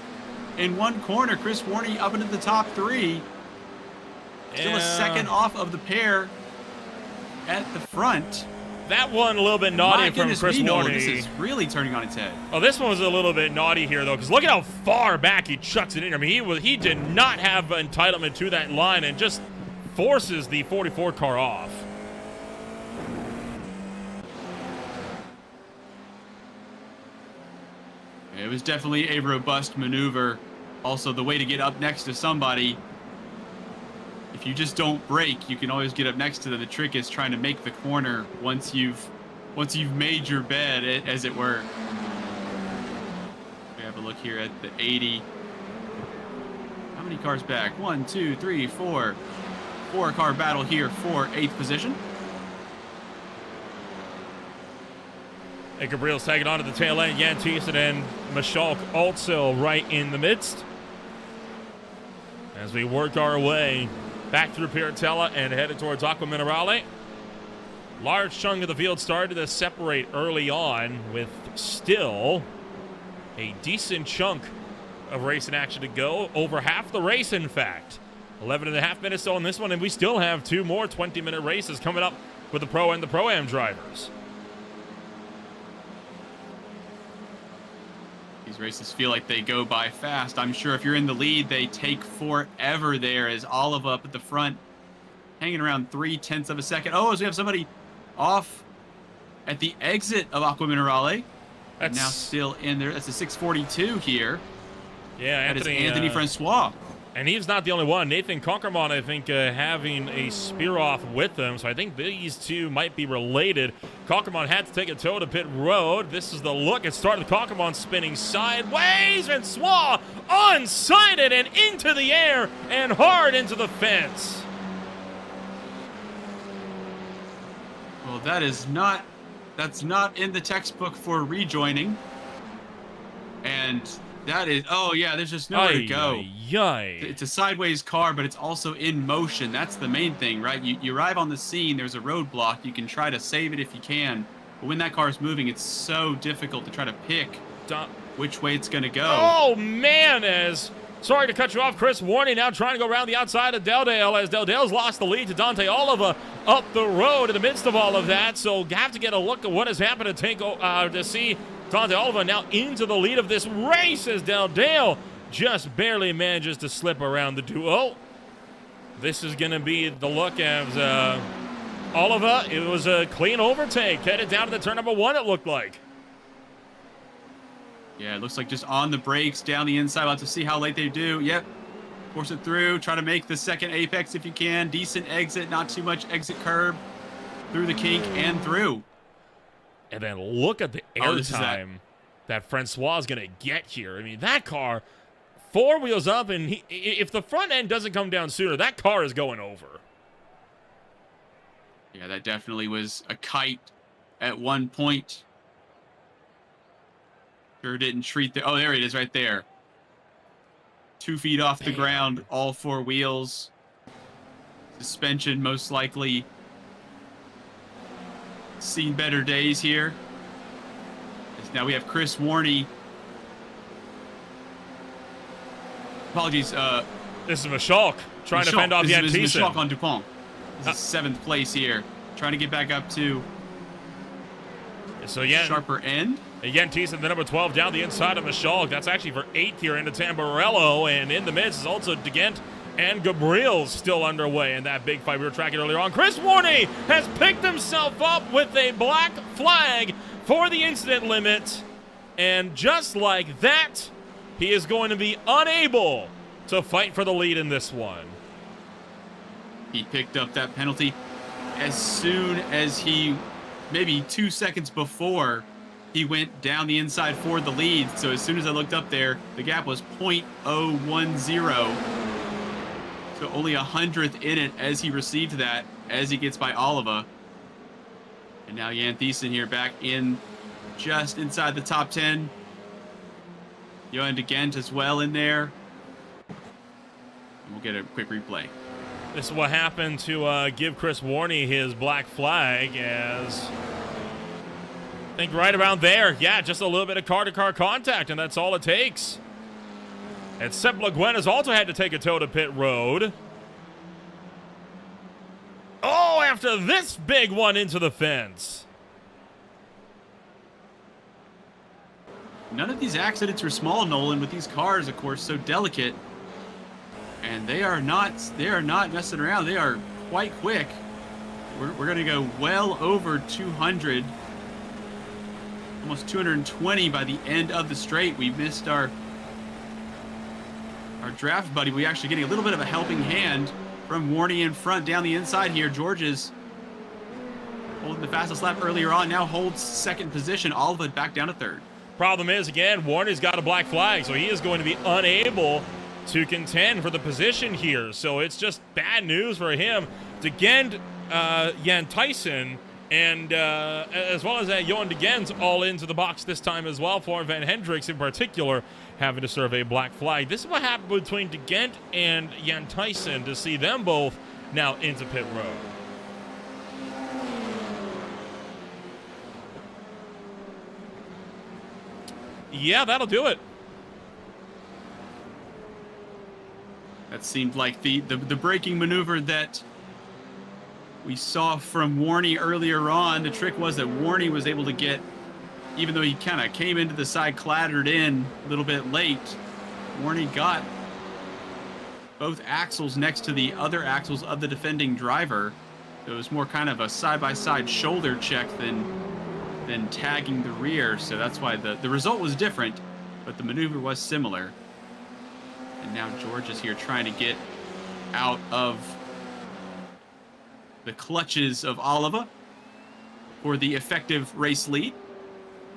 in one corner. Chris Warney up into the top 3. Still a second off of the pair at the front. That one a little bit naughty from Chris Warney. This is really turning on its head. Oh, this one was a little bit naughty here, though, because look at how far back he chucks it in. I mean, he did not have entitlement to that line and just forces the 44 car off. It was definitely a robust maneuver. Also, the way to get up next to somebody, if you just don't brake, you can always get up next to them. The trick is trying to make the corner once you've made your bed, as it were. We have a look here at the 80. How many cars back? 1, 2, 3, 4. 4-car battle here for 8th position. And Gabriel's tagging onto the tail end. Jan Thiessen and Michalk also right in the midst. As we work our way back through Piratella and headed towards Aqua Minerale. Large chunk of the field started to separate early on, with still a decent chunk of racing action to go. Over half the race, in fact. 11.5 minutes on this one, and we still have 2 more 20-minute races coming up with the Pro and the Pro-Am drivers. These races feel like they go by fast. I'm sure if you're in the lead, they take forever there, as Olive up at the front, hanging around 0.3 of a second. Oh, as we have somebody off at the exit of Aqua Minerale. That's now still in there. That's a 642 here. Yeah, that is Anthony Francois. And he's not the only one. Nathan Conkermont, I think, having a spear off with them. So I think these two might be related. Conkermont had to take a toe to pit road. This is the look. It started Conkermont spinning sideways. Francois unsighted and into the air and hard into the fence. Well, that's not in the textbook for rejoining. And that is, oh yeah, there's just nowhere to go. It's a sideways car, but it's also in motion. That's the main thing, right? You arrive on the scene, there's a roadblock. You can try to save it if you can. But when that car is moving, it's so difficult to try to pick which way it's going to go. Oh, man, sorry to cut you off, Chris Warney now trying to go around the outside of Deldale, as Deldale's lost the lead to Dante Oliva up the road in the midst of all of that. So have to get a look at what has happened to see Dante Oliva now into the lead of this race, as Deldale just barely manages to slip around the duo. This is going to be the look as Oliva. It was a clean overtake, headed down to the turn number 1, it looked like. Yeah, it looks like just on the brakes, down the inside. We'll have to see how late they do. Yep. Force it through. Try to make the second apex if you can. Decent exit, not too much exit curb. Through the kink and through. And then look at the air time that Francois is going to get here. I mean, that car, 4 wheels up, and if the front end doesn't come down sooner, that car is going over. Yeah, that definitely was a kite at one point. Sure didn't treat the... Oh, there it is right there. 2 feet off the ground, all 4 wheels. Suspension most likely seen better days here. Now we have Chris Warney. Apologies. This is Michalk trying to fend off Jan This is Thiessen. Michalk on Dupont. This is 7th place here. Trying to get back up to sharper end. Jan Thiessen, the number 12, down the inside of Michalk. That's actually for 8th here into Tamburello. And in the midst is also DeGent and Gabriel's still underway in that big fight we were tracking earlier on. Chris Warney has picked himself up with a black flag for the incident limit. And just like that, he is going to be unable to fight for the lead in this one. He picked up that penalty as soon as maybe 2 seconds before he went down the inside for the lead. So as soon as I looked up there, the gap was 0.010. So only 100th in it as he received that, as he gets by Oliva. And now Jan Thiessen here back in just inside the top 10. Johan DeGent as well in there. And we'll get a quick replay. This is what happened to give Chris Warney his black flag, as I think right around there. Yeah, just a little bit of car-to-car contact, and that's all it takes. And Seb Le Guin has also had to take a toe to pit road. Oh, after this big one into the fence. None of these accidents are small, Nolan, with these cars, of course, so delicate. And they are not messing around. They are quite quick. We're going to go well over 200. Almost 220 by the end of the straight. We missed our draft buddy. We actually getting a little bit of a helping hand from Warney in front down the inside here. George's holding the fastest lap earlier on, now holds second position. Oliva back down to third. Problem is, again, Warney's got a black flag, so he is going to be unable to contend for the position here. So it's just bad news for him. DeGent, Jan Thiessen, and as well as Johan DeGent's all into the box this time as well, for Van Hendricks in particular having to serve a black flag. This is what happened between DeGent and Jan Thiessen to see them both now into pit road. Yeah, that'll do it. That seemed like the braking maneuver that we saw from Warney earlier on. The trick was that Warney was able to get, even though he kind of came into the side, clattered in a little bit late, Warney got both axles next to the other axles of the defending driver. It was more kind of a side-by-side shoulder check than tagging the rear, so that's why the result was different, but the maneuver was similar. And now George is here trying to get out of the clutches of Oliva for the effective race lead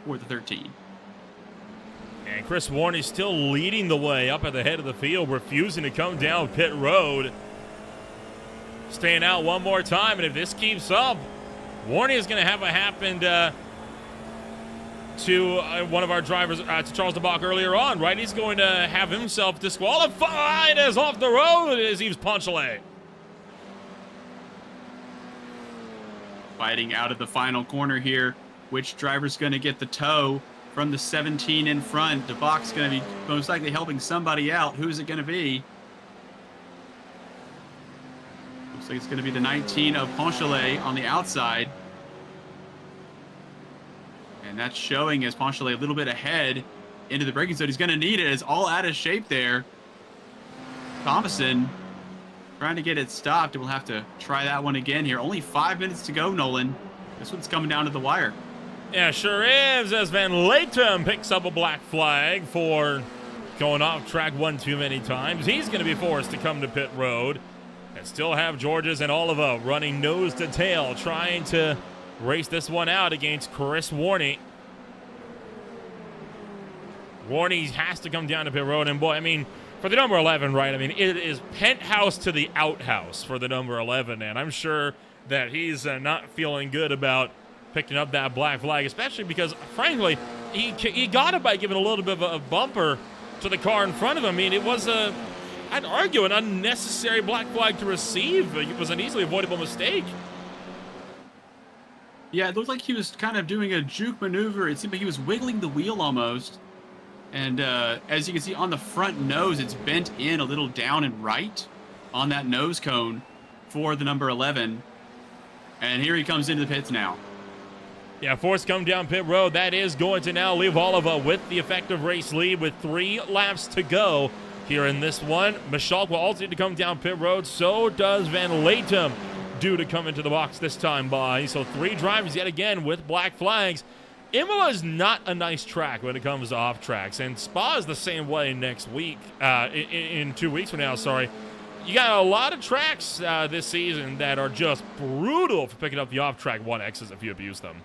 for the 13. And Chris Warney still leading the way up at the head of the field, refusing to come down pit road. Staying out one more time, and if this keeps up, Warney is going to have what happened to one of our drivers, to Charles DeBach earlier on, right? He's going to have himself disqualified as off the road as Yves Ponchelet. Fighting out of the final corner here. Which driver's going to get the tow from the 17 in front? DeBach's going to be most likely helping somebody out. Who's it going to be? Looks like it's going to be the 19 of Ponchelet on the outside. And that's showing as Ponchelet a little bit ahead into the braking zone. He's going to need it. It's all out of shape there. Thomason trying to get it stopped. And we'll have to try that one again here. Only 5 minutes to go, Nolan. This one's coming down to the wire. Yeah, sure is, as Van Latham picks up a black flag for going off track one too many times. He's going to be forced to come to pit road. And still have Georges and Oliva running nose to tail, trying to race this one out against Chris Warney. Warney has to come down to pit road, and boy, I mean, for the number 11, right, I mean, it is penthouse to the outhouse for the number 11, and I'm sure that he's not feeling good about picking up that black flag, especially because, frankly, he got it by giving a little bit of a bumper to the car in front of him. I mean, it was I'd argue, an unnecessary black flag to receive. It was an easily avoidable mistake. Yeah, it looked like he was kind of doing a juke maneuver. It seemed like he was wiggling the wheel almost. And as you can see on the front nose, it's bent in a little down and right on that nose cone for the number 11. And here he comes into the pits now. Yeah, forced come down pit road. That is going to now leave Oliva with the effective race lead with 3 laps to go here in this one. Michal will also need to come down pit road. So does Van Latham, due to come into the box this time by. So 3 drivers yet again with black flags. Imola is not a nice track when it comes to off tracks, and Spa is the same way next week, in 2 weeks from now, sorry. You got a lot of tracks this season that are just brutal for picking up the off-track 1Xs if you abuse them.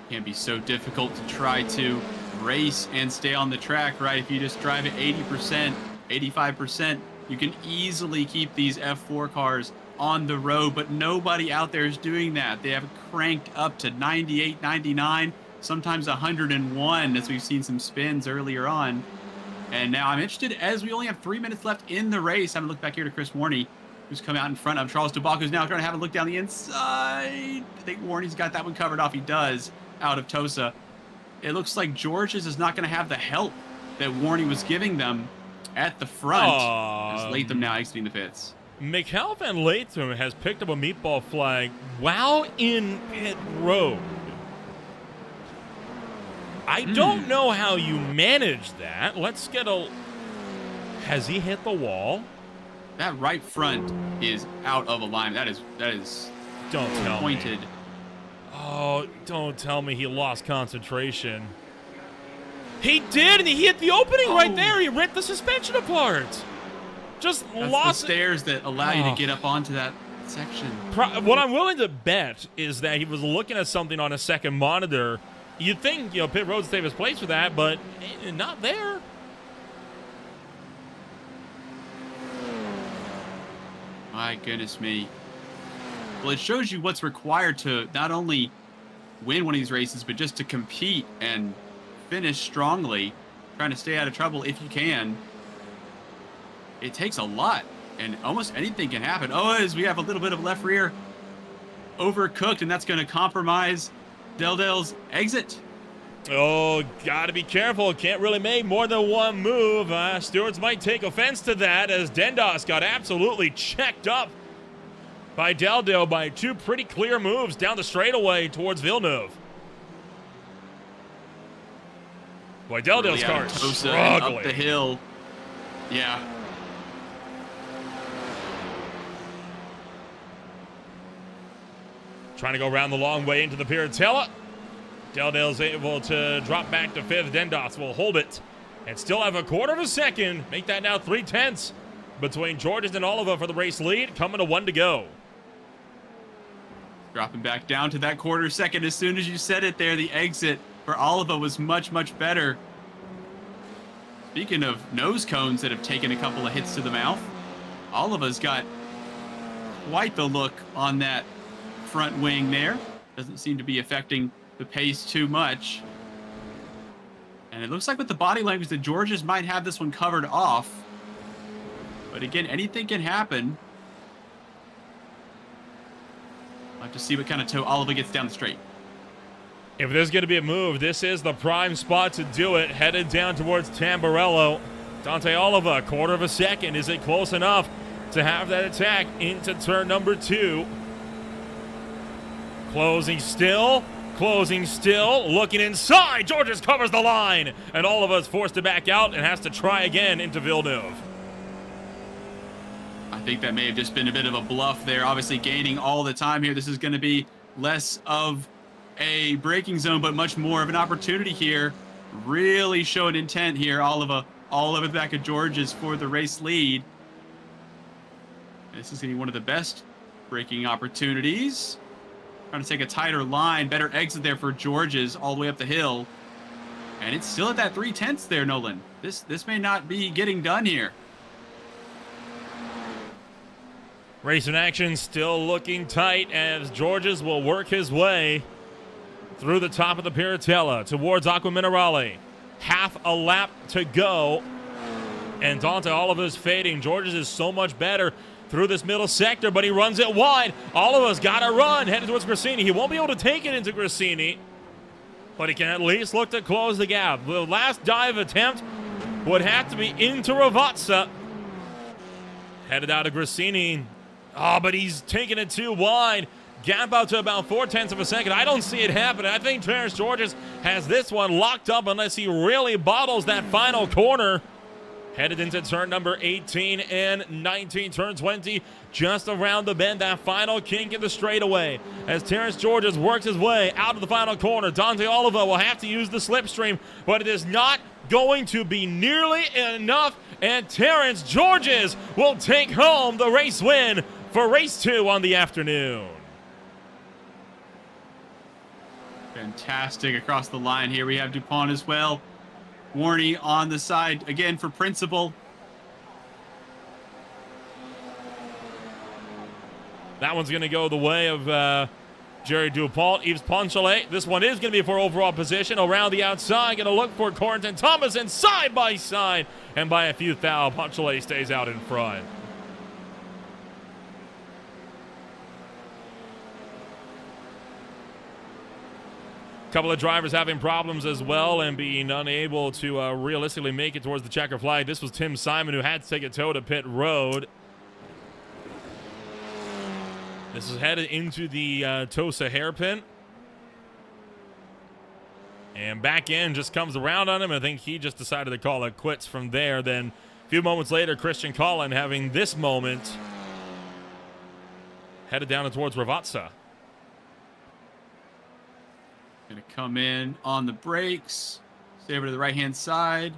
Can be so difficult to try to race and stay on the track, right? If you just drive at 80%, 85%, you can easily keep these F4 cars on the road, but nobody out there is doing that. They have cranked up to 98, 99, sometimes 101, as we've seen some spins earlier on. And now I'm interested, as we only have 3 minutes left in the race, I'm going to look back here to Chris Warney, who's come out in front of Charles DeBach, who's now trying to have a look down the inside. I think Warney's got that one covered off. He does, out of Tosa. It looks like Georges is not going to have the help that Warney was giving them at the front. As Latham now exiting the pits. Michael Van Latham has picked up a meatball flag while in pit road. I don't know how you manage that. Let's get a... Has he hit the wall? That right front is out of alignment. That is Don't tell pointed. me. Oh, don't tell me he lost concentration. He did, and he hit the opening right there. He ripped the suspension apart. Just That's lost the stairs that allow you to get up onto that section. What I'm willing to bet is that he was looking at something on a second monitor. You'd think, pit road save his place for that, but not there. My goodness me. Well, it shows you what's required to not only win one of these races, but just to compete and finish strongly, trying to stay out of trouble if you can. It takes a lot, and almost anything can happen. Oh, as we have a little bit of left rear overcooked, and that's going to compromise Dell's exit. Oh, got to be careful. Can't really make more than one move. Stewards might take offense to that as Dendos got absolutely checked up by Dell by two pretty clear moves down the straightaway towards Villeneuve. Boy, Dell's Really car out of Tosa and struggling. up the hill. Yeah. Trying to go around the long way into the Piratella. Dell's able to drop back to fifth. Dendos will hold it and still have a quarter of a second. Make that now 3/10 between Georges and Oliva for the race lead. Coming to 1 to go. Dropping back down to that quarter second. As soon as you said it there, the exit for Oliva was much, much better. Speaking of nose cones that have taken a couple of hits to the mouth, Oliva's got quite the look on that front wing there. Doesn't seem to be affecting the pace too much. And it looks like with the body language that Georges might have this one covered off. But again, anything can happen. We'll have to see what kind of toe Oliva gets down the straight. If there's going to be a move, this is the prime spot to do it. Headed down towards Tamburello. Dante Oliva, quarter of a second. Is it close enough to have that attack into turn number 2? Closing still, looking inside. Georges covers the line, and Oliva's forced to back out and has to try again into Villeneuve. I think that may have just been a bit of a bluff there. Obviously gaining all the time here. This is going to be less of a braking zone, but much more of an opportunity here. Really showing intent here. Oliva all over the back of Georges for the race lead. This is going to be one of the best braking opportunities. Trying to take a tighter line. Better exit there for Georges all the way up the hill. And it's still at that 3/10 there, Nolan. This may not be getting done here. Race in action still looking tight as Georges will work his way through the top of the Piratella towards Aqua Minerale. Half a lap to go. And Dante Oliva's fading. Georges is so much better through this middle sector, but he runs it wide. Oliva's got to run, headed towards Grassini. He won't be able to take it into Grassini, but he can at least look to close the gap. The last dive attempt would have to be into Ravazza. Headed out of Grassini. Oh, but he's taking it too wide. Gap out to about 0.4 of a second. I don't see it happening. I think Terrence Georges has this one locked up unless he really bottles that final corner. Headed into turn number 18 and 19, turn 20, just around the bend, that final kink in the straightaway. As Terrence Georges works his way out of the final corner, Dante Oliva will have to use the slipstream, but it is not going to be nearly enough, and Terrence Georges will take home the race win for race 2 on the afternoon. Fantastic across the line here. We have DuPont as well. Warney on the side again for principal. That one's going to go the way of Jerry DuPont. Yves Poncelet. This one is going to be for overall position. Around the outside, going to look for Corentin Thomas, and side by side. And by a few thou, Poncelet stays out in front. Couple of drivers having problems as well and being unable to realistically make it towards the checker flag. This was Tim Simon, who had to take a tow to pit road. This is headed into the Tosa hairpin. And back in just comes around on him. I think he just decided to call it quits from there. Then a few moments later, Christian Collin having this moment. Headed down towards Ravazza. Going to come in on the brakes. Stay over to the right-hand side.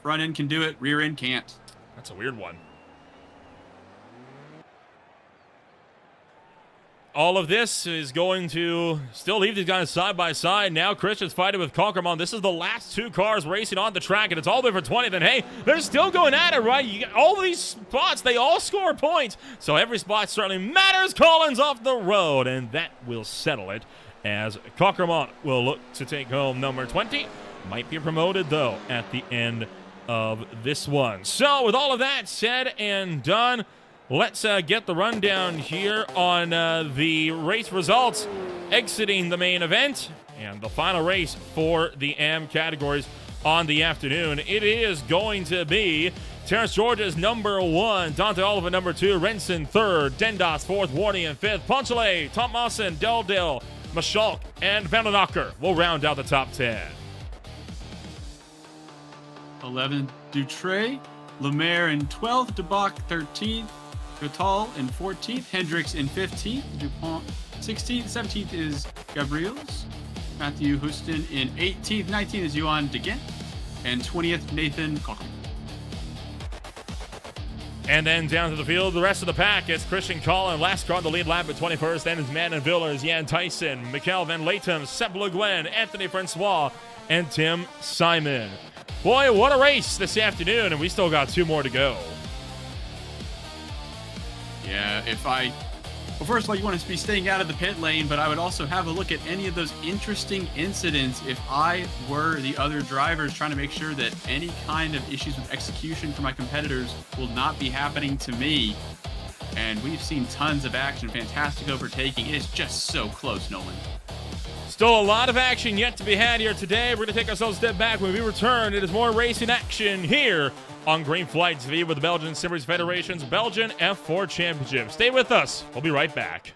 Front end can do it. Rear end can't. That's a weird one. All of this is going to still leave these guys side by side. Now Christian's fighting with Conkerman. This is the last 2 cars racing on the track, and it's all the way for 20. Then, hey, they're still going at it, right? You get all these spots, they all score points. So every spot certainly matters. Collins off the road, and that will settle it, as Cockermont will look to take home number 20. Might be promoted, though, at the end of this one. So with all of that said and done, let's get the rundown here on the race results exiting the main event and the final race for the AM categories on the afternoon. It is going to be Terrace George's number 1, Dante Oliver number 2, Renson 3rd, Dendas 4th, Warney in 5th, Ponchele, Thomason, Deldil, Maschalk, and Vandenacker will round out the top 10. 11th, Dutre, Lemaire in 12th, DeBach 13th, Gatal in 14th, Hendricks in 15th, Dupont 16th, 17th is Gabriels, Matthew Houston in 18th, 19th is Johan de Gent, and 20th, Nathan Cochran. And then down to the field, the rest of the pack, it's Christian Collin, Lascar on the lead lap at 21st, then it's Manon Villers, Jan Tyson, Mikkel Van Latham, Seb Le Guin, Anthony Francois, and Tim Simon. Boy, what a race this afternoon, and we still got 2 more to go. Yeah, well, first of all, you want to be staying out of the pit lane, but I would also have a look at any of those interesting incidents if I were the other drivers, trying to make sure that any kind of issues with execution for my competitors will not be happening to me. And we've seen tons of action, fantastic overtaking. It is just so close, Nolan. Still a lot of action yet to be had here today. We're going to take ourselves a step back. When we return, it is more racing action here on Green Flight TV with the Belgian Sim Race Federation's Belgian F4 Championship. Stay with us. We'll be right back.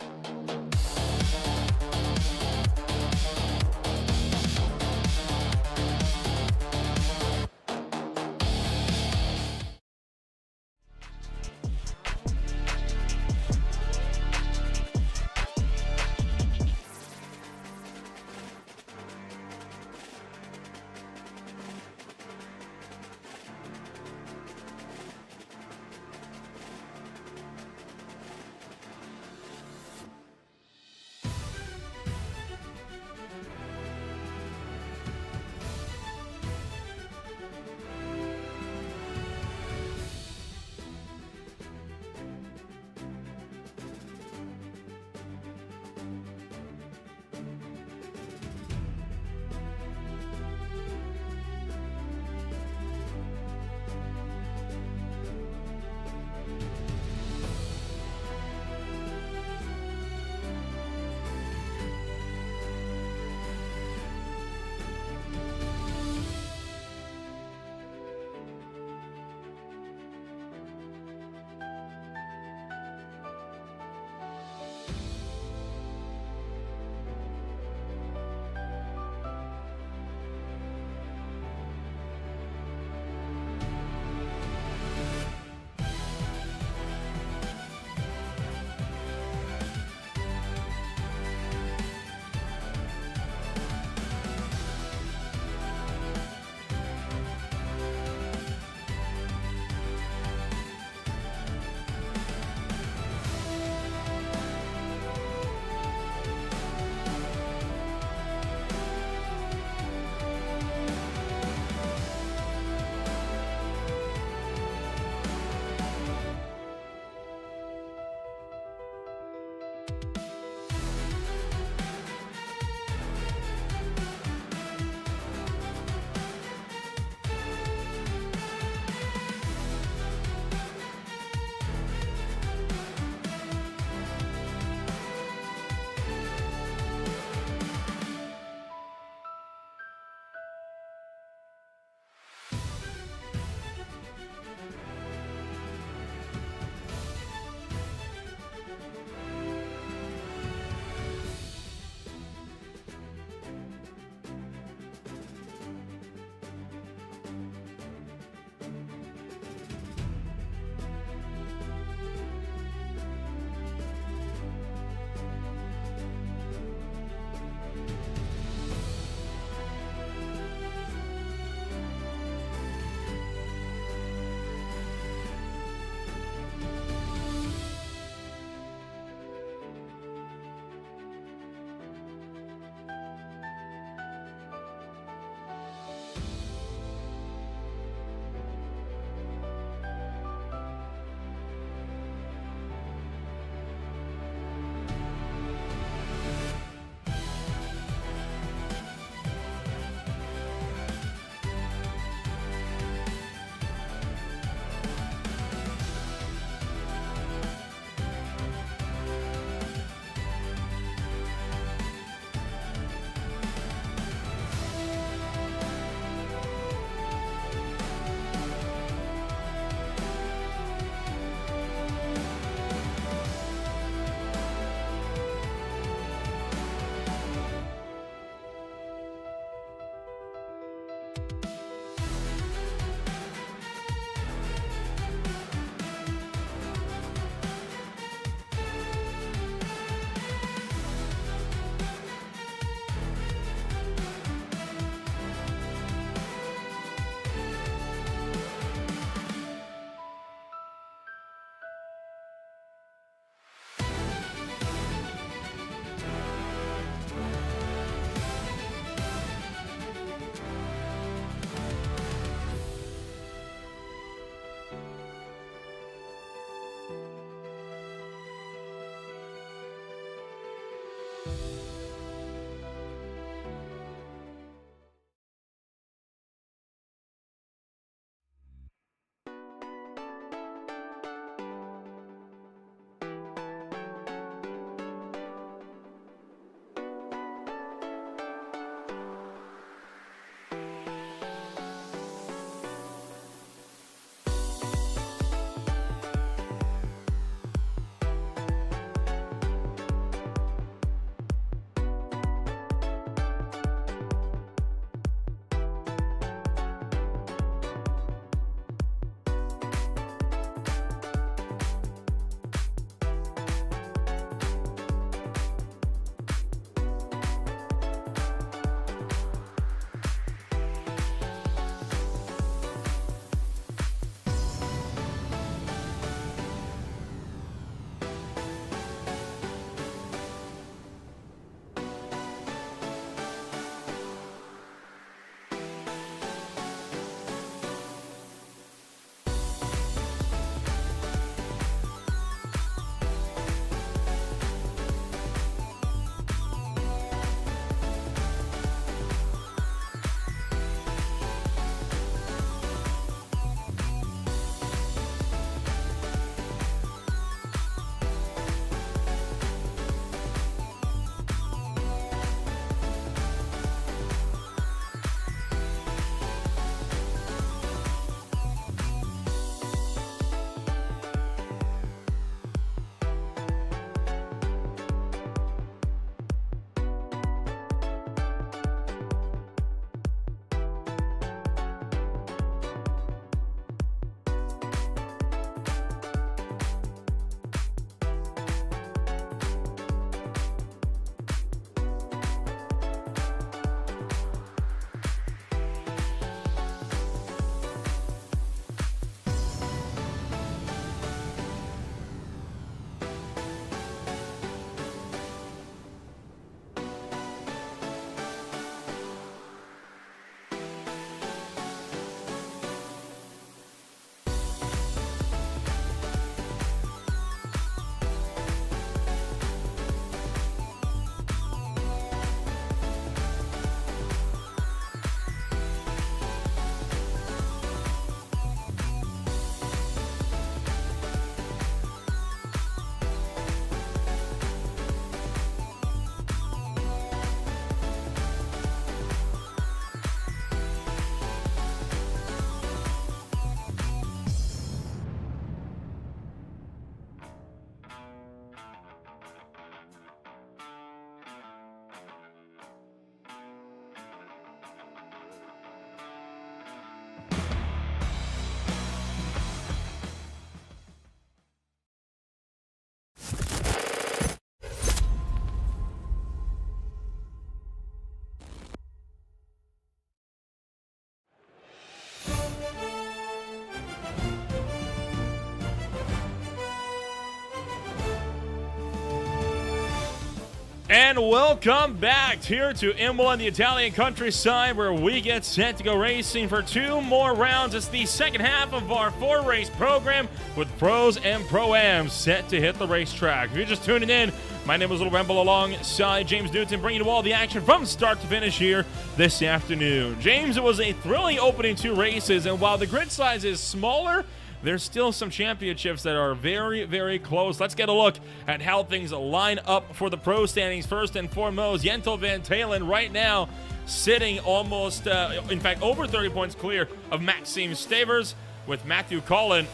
And welcome back here to Imola in the Italian countryside, where we get set to go racing for 2 more rounds. It's the second half of our 4-race program with pros and pro-ams set to hit the racetrack. If you're just tuning in, my name is Little Ramble alongside James Newton, bringing you all the action from start to finish here this afternoon. James, it was a thrilling opening 2 races, and while the grid size is smaller, there's still some championships that are very, very close. Let's get a look at how things line up for the pro standings. First and foremost, Jentel Van Talen right now sitting almost, in fact, over 30 points clear of Maxime Stavers, with Matthew Collin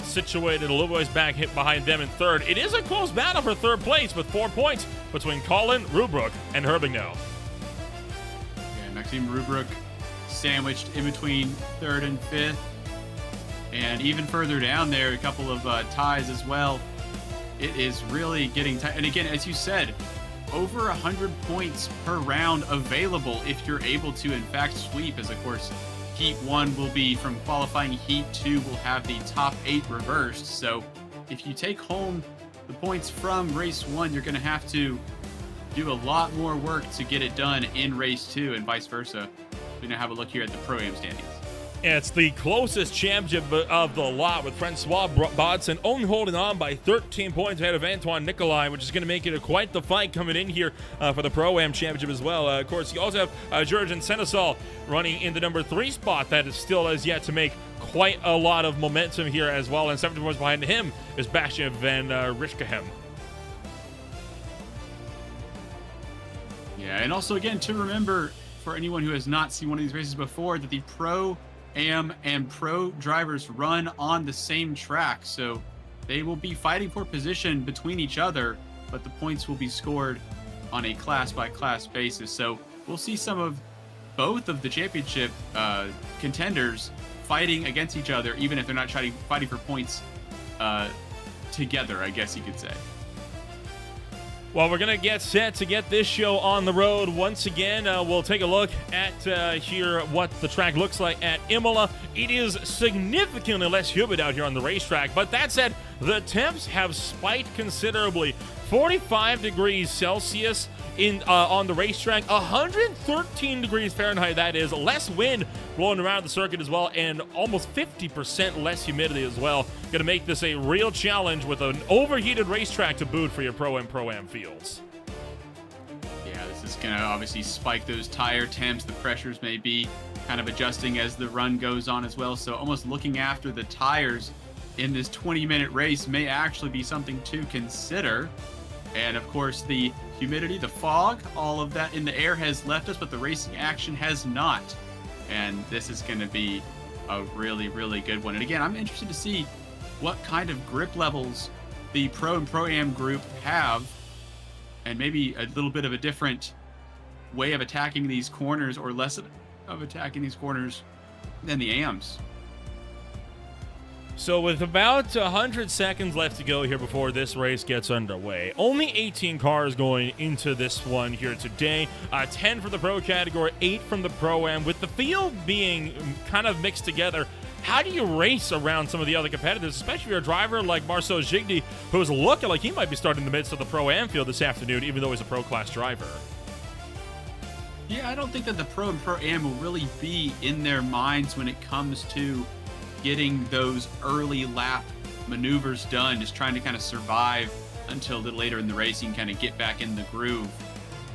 situated a little ways back, hit behind them in third. It is a close battle for third place with 4 points between Collin, Rubrook, and Herbigno. Yeah, Maxime Rubrook sandwiched in between third and fifth. And even further down there, a couple of ties as well. It is really getting tight. And again, as you said, over 100 points per round available if you're able to, in fact, sweep. As, of course, Heat 1 will be from qualifying. Heat 2 will have the top 8 reversed. So if you take home the points from race 1, you're going to have to do a lot more work to get it done in race 2 and vice versa. We're going to have a look here at the Pro-Am standings. It's the closest championship of the lot, with Francois Bodson only holding on by 13 points ahead of Antoine Nicolai, which is going to make it quite the fight coming in here for the Pro-Am Championship as well. Of course, you also have Jurgen Seneschal running in the number 3 spot that is still has yet to make quite a lot of momentum here as well, and 70 points behind him is Bastian van Richtgehem. Yeah, and also, again, to remember, for anyone who has not seen one of these races before, that the Pro-Am and pro drivers run on the same track, so they will be fighting for position between each other, but the points will be scored on a class-by-class basis. So we'll see some of both of the championship contenders fighting against each other, even if they're not fighting for points together, I guess you could say. Well, we're going to get set to get this show on the road once again. We'll take a look at here what the track looks like at Imola. It is significantly less humid out here on the racetrack, but that said, the temps have spiked considerably. 45 degrees Celsius on the racetrack, 113 degrees Fahrenheit, that is. Less wind blowing around the circuit as well, and almost 50% less humidity as well. Going to make this a real challenge with an overheated racetrack to boot for your Pro and Pro-Am fields. Yeah, this is going to obviously spike those tire temps. The pressures may be kind of adjusting as the run goes on as well. So almost looking after the tires in this 20-minute race may actually be something to consider. And of course, the humidity, the fog, all of that in the air has left us, but the racing action has not. And this is going to be a really, really good one. And again, I'm interested to see what kind of grip levels the Pro and Pro-Am group have, and maybe a little bit of a different way of attacking these corners, or less of attacking these corners than the AMs. So with about 100 seconds left to go here before this race gets underway, only 18 cars going into this one here today. 10 from the Pro category, 8 from the Pro-Am. With the field being kind of mixed together, how do you race around some of the other competitors, especially if you're a driver like Marcel Gigdy, who's looking like he might be starting in the midst of the Pro-Am field this afternoon, even though he's a Pro-class driver? Yeah, I don't think that the Pro and Pro-Am will really be in their minds when it comes to getting those early lap maneuvers done, just trying to kind of survive until a little later in the race and kind of get back in the groove.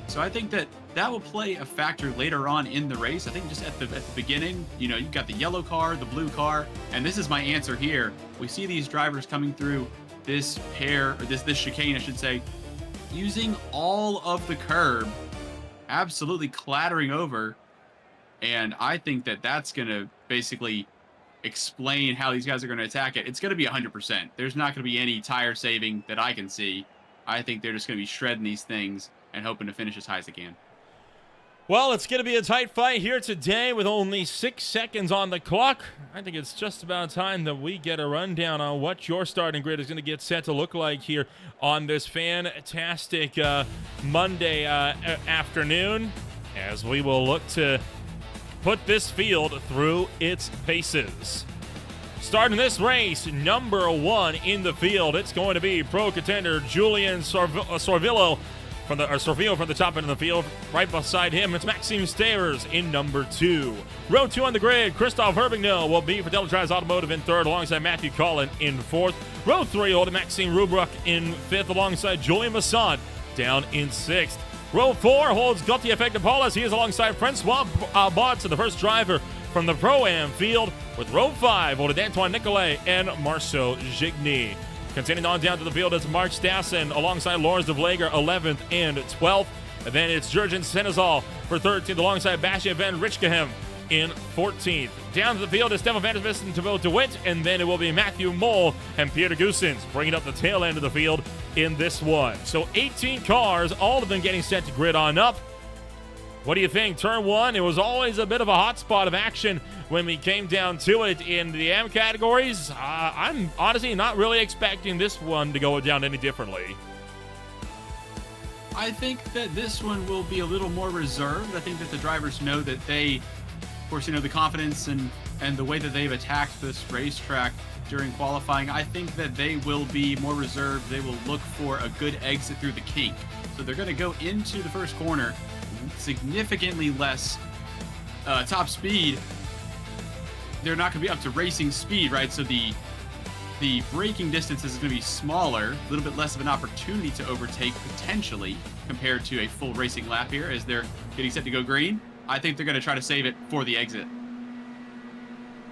So I think that that will play a factor later on in the race. I think just at the beginning, you know, you've got the yellow car, the blue car, and this is my answer here. We see these drivers coming through this pair, or this chicane, I should say, using all of the curb, absolutely clattering over. And I think that that's going to basically explain how these guys are going to attack it. It's going to be 100%. There's not going to be any tire saving that I can see. I think they're just going to be shredding these things and hoping to finish as high as they can. Well, it's going to be a tight fight here today with only 6 seconds on the clock. I think it's just about time that we get a rundown on what your starting grid is going to get set to look like here on this fantastic Monday afternoon, as we will look to put this field through its paces. Starting this race, number 1 in the field, it's going to be pro contender Julian Sorvillo Sorvio from the top end of the field. Right beside him, it's Maxime Steyrs in number 2. Row 2 on the grid, Christoph Herbigno will be for Delatraz Automotive in 3rd, alongside Matthew Collin in 4th. Row 3 holding Maxime Rubruck in 5th, alongside Julian Masson down in 6th. Row 4 holds Gauthier Fektepolis. He is alongside Francois Botts, the first driver from the Pro-Am field, with row 5 holding Antoine Nicolet and Marceau Gigny. Continuing on down to the field is Mark Stassen alongside Lawrence de Vleger, 11th and 12th. And then it's Jurgen Senezal for 13th alongside Bastien van Richkehem in 14th. Down to the field is Stefan van der Vis and Thibaut de Witt, and then it will be Matthew Mole and Peter Goossens bringing up the tail end of the field in this one. So 18 cars, all of them getting set to grid on up. What do you think? Turn 1, it was always a bit of a hot spot of action when we came down to it in the AM categories. I'm honestly not really expecting this one to go down any differently. I think that this one will be a little more reserved. I think that the drivers know that they, of course, the confidence and the way that they've attacked this racetrack during qualifying, I think that they will be more reserved. They will look for a good exit through the kink. So they're going to go into the first corner significantly less top speed. They're not going to be up to racing speed, right? So the braking distance is going to be smaller, a little bit less of an opportunity to overtake potentially compared to a full racing lap here as they're getting set to go green. I think they're going to try to save it for the exit.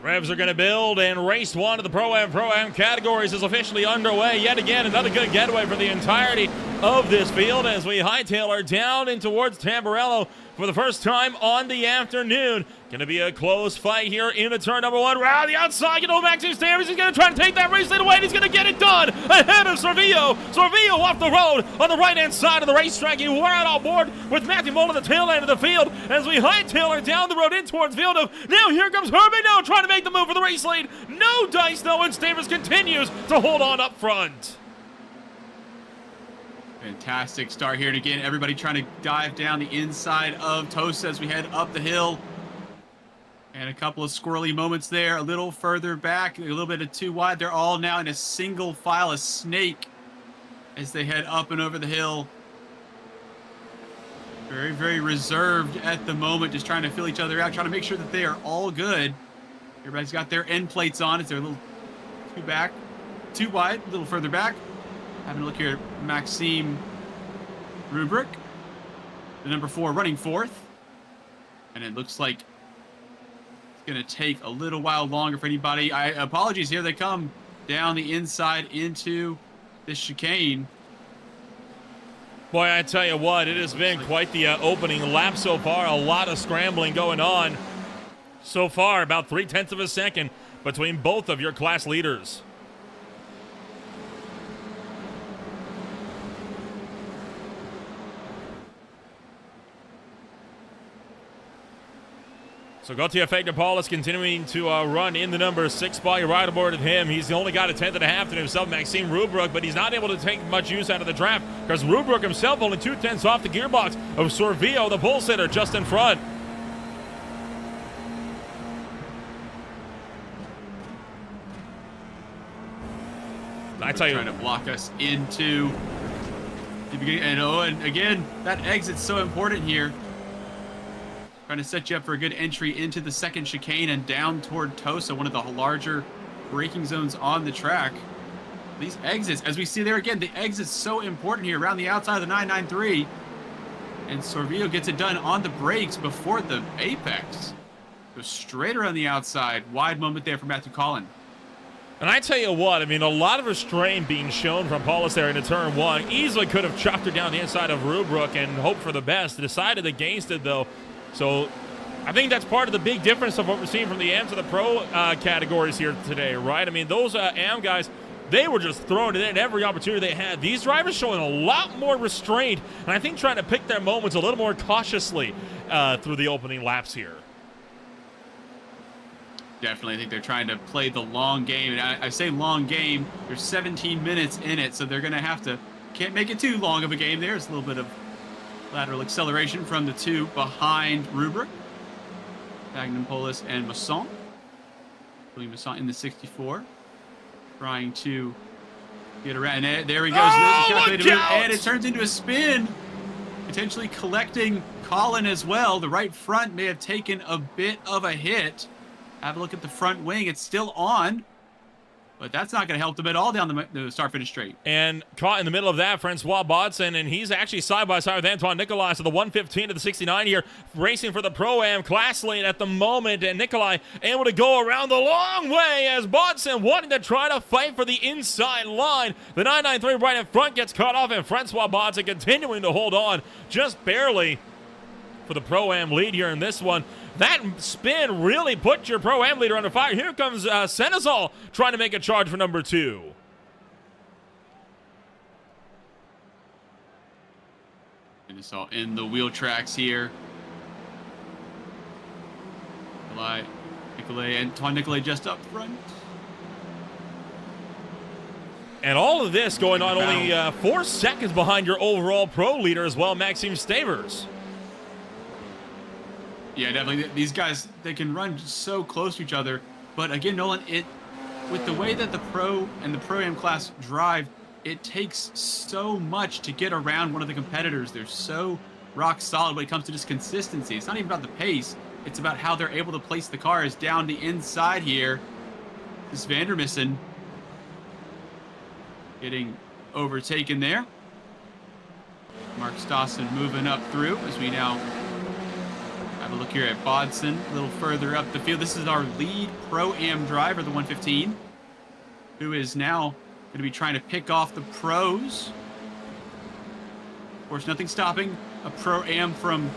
Revs are going to build, and race 1 of the Pro-Am categories is officially underway. Yet again, another good getaway for the entirety of this field as we hightail down in towards Tamburello for the first time on the afternoon. Going to be a close fight here into turn number 1. Round the outside, Maxime Steyrs is going to try to take that race lead away, and he's going to get it done ahead of Sorvio. Sorvio off the road on the right-hand side of the racetrack. He wore out on board with Matthew Mole at the tail end of the field as we hightail down the road in towards Villeneuve. Now here comes Herbigno trying to make the move for the race lead. No dice, though, and Steyrs continues to hold on up front. Fantastic start here. And again, everybody trying to dive down the inside of Tosa as we head up the hill. And a couple of squirrely moments there. A little further back, a little bit of too wide. They're all now in a single file, a snake, as they head up and over the hill. Very, very reserved at the moment, just trying to fill each other out, trying to make sure that they are all good. Everybody's got their end plates on. It's a little too wide, a little further back. Having a look here at Maxime Rubruck, the number 4, running 4th. And it looks like it's going to take a little while longer for anybody. Apologies, here they come down the inside into this chicane. Boy, I tell you what, it has been quite the opening lap so far. A lot of scrambling going on so far, about 0.3 of a second between both of your class leaders. So Gauthier Fektepolis continuing to run in the number 6 spot. You're right aboard of him. He's only got a 10th and a half to himself, Maxime Rubruck, but he's not able to take much use out of the draft because Rubruck himself only 0.2 off the gearbox of Sorvio, the pole sitter, just in front. I tell you, trying to block us into the beginning. And again, that exit's so important here. Trying to set you up for a good entry into the second chicane and down toward Tosa, one of the larger braking zones on the track. These exits, as we see there again, the exit's so important here around the outside of the 993. And Sorvio gets it done on the brakes before the apex. Goes straight around the outside. Wide moment there for Matthew Collin. And I tell you what, I mean, a lot of restraint being shown from Paulus there into turn 1. Easily could have chopped her down the inside of Rubruck and hoped for the best. Decided against it, though. So I think that's part of the big difference of what we're seeing from the AM to the Pro categories here today, right? I mean, those AM guys, they were just throwing it in every opportunity they had. These drivers showing a lot more restraint, and I think trying to pick their moments a little more cautiously through the opening laps here. Definitely, I think they're trying to play the long game. And I say long game, there's 17 minutes in it, so they're going to have to, can't make it too long of a game there. It's a little bit of lateral acceleration from the 2 behind Rubruck. Magnum Polis and Masson. William Masson in the 64. Trying to get around. And there he goes. Oh, There's a calculated move, and it turns into a spin. potentially collecting Colin as well. The right front may have taken a bit of a hit. Have a look at the front wing. It's still on, but that's not going to help them at all down the start-finish straight. And caught in the middle of that, Francois Bodson, and he's actually side-by-side with Antoine Nicolai. So the 115 to the 69 here, racing for the Pro-Am class lead at the moment. And Nicolai able to go around the long way as Bodson wanting to try to fight for the inside line. The 993 right in front gets cut off, and Francois Bodson continuing to hold on just barely for the Pro-Am lead here in this one. That spin really put your Pro-Am leader under fire. Here comes Senezal trying to make a charge for number 2. And it's all in the wheel tracks here. Antoine Nicolai just up front. And all of this going on only 4 seconds behind your overall pro leader as well, Maxime Stavers. Yeah, definitely. These guys, they can run so close to each other. But again, Nolan, with the way that the Pro and the Pro-Am class drive, it takes so much to get around one of the competitors. They're so rock solid when it comes to just consistency. It's not even about the pace. It's about how they're able to place the cars down the inside here. This Vandermissen getting overtaken there. Mark Stossen moving up through as we now have a look here at Bodson, a little further up the field. This is our lead Pro-Am driver, the 115, who is now going to be trying to pick off the pros. Of course, nothing stopping a Pro-Am from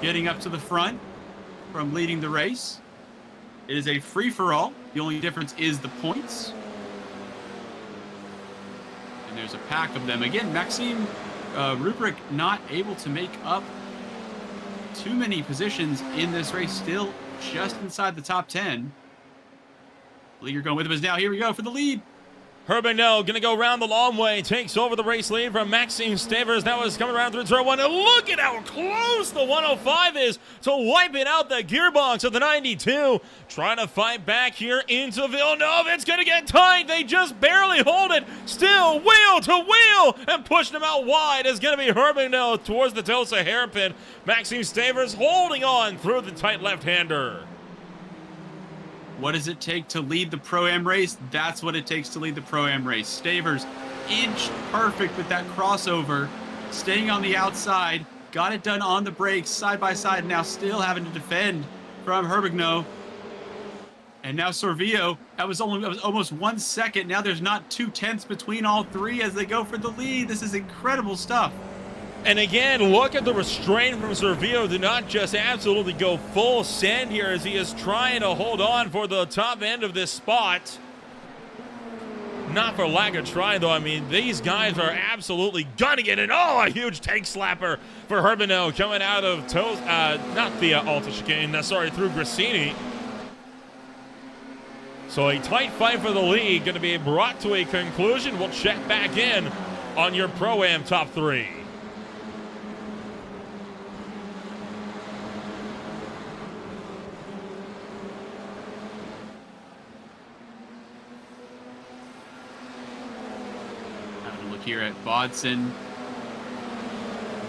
getting up to the front, from leading the race. It is a free-for-all. The only difference is the points. And there's a pack of them. Again, Maxime Rubric not able to make up too many positions in this race, still just inside the top 10. Leader going with him is now. Here we go for the lead. Herbigno going to go around the long way, takes over the race lead from Maxime Stavers. That was coming around through turn 1. And look at how close the 105 is to wiping out the gearbox of the 92. Trying to fight back here into Villeneuve. It's going to get tight. They just barely hold it. Still wheel to wheel and pushing them out wide is going to be Herbigno towards the Tosa hairpin. Maxime Stavers holding on through the tight left-hander. What does it take to lead the Pro-Am race? That's what it takes to lead the Pro-Am race. Stavers inch perfect with that crossover, staying on the outside, got it done on the brakes, side by side, now still having to defend from Herbigno. And now Sorvillo, that was almost 1 second. Now there's not 2/10 between all three as they go for the lead. This is incredible stuff. And again, look at the restraint from Sorvillo to not just absolutely go full send here as he is trying to hold on for the top end of this spot. Not for lack of trying, though. I mean, these guys are absolutely gunning it. And, oh, a huge tank slapper for Herbigno coming out of, not the Alta chicane, through Grassini. So a tight fight for the lead going to be brought to a conclusion. We'll check back in on your Pro-Am top 3. Here at Bodson,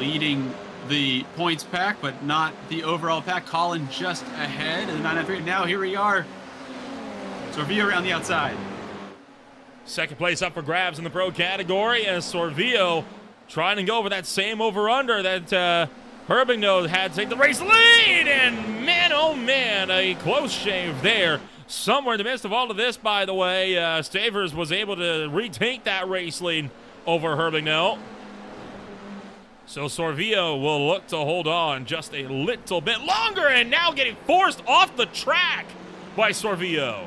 leading the points pack, but not the overall pack. Colin just ahead of the 993. Now here we are. Sorvillo around the outside. Second place up for grabs in the pro category as Sorvillo trying to go for that same over-under that Herbigno had to take the race lead. And man, oh man, a close shave there. Somewhere in the midst of all of this, by the way, Stavers was able to retake that race lead over Herbigno. So Sorvillo will look to hold on just a little bit longer, and now getting forced off the track by Sorvillo.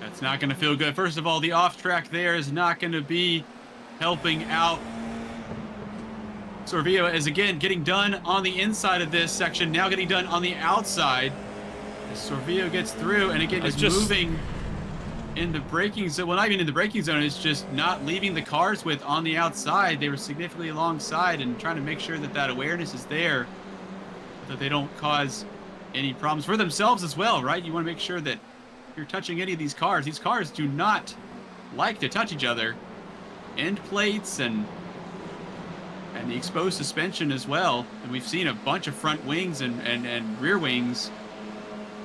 That's not going to feel good. First of all, the off track there is not going to be helping out. Sorvillo is again getting done on the inside of this section, now getting done on the outside. As Sorvillo gets through, and again, is moving in the braking zone. Well, not even in the braking zone, it's just not leaving the cars with on the outside. They were significantly alongside and trying to make sure that that awareness is there, that they don't cause any problems for themselves as well, right? You want to make sure that if you're touching any of these cars do not like to touch each other. End plates and and the exposed suspension as well. And we've seen a bunch of front wings and rear wings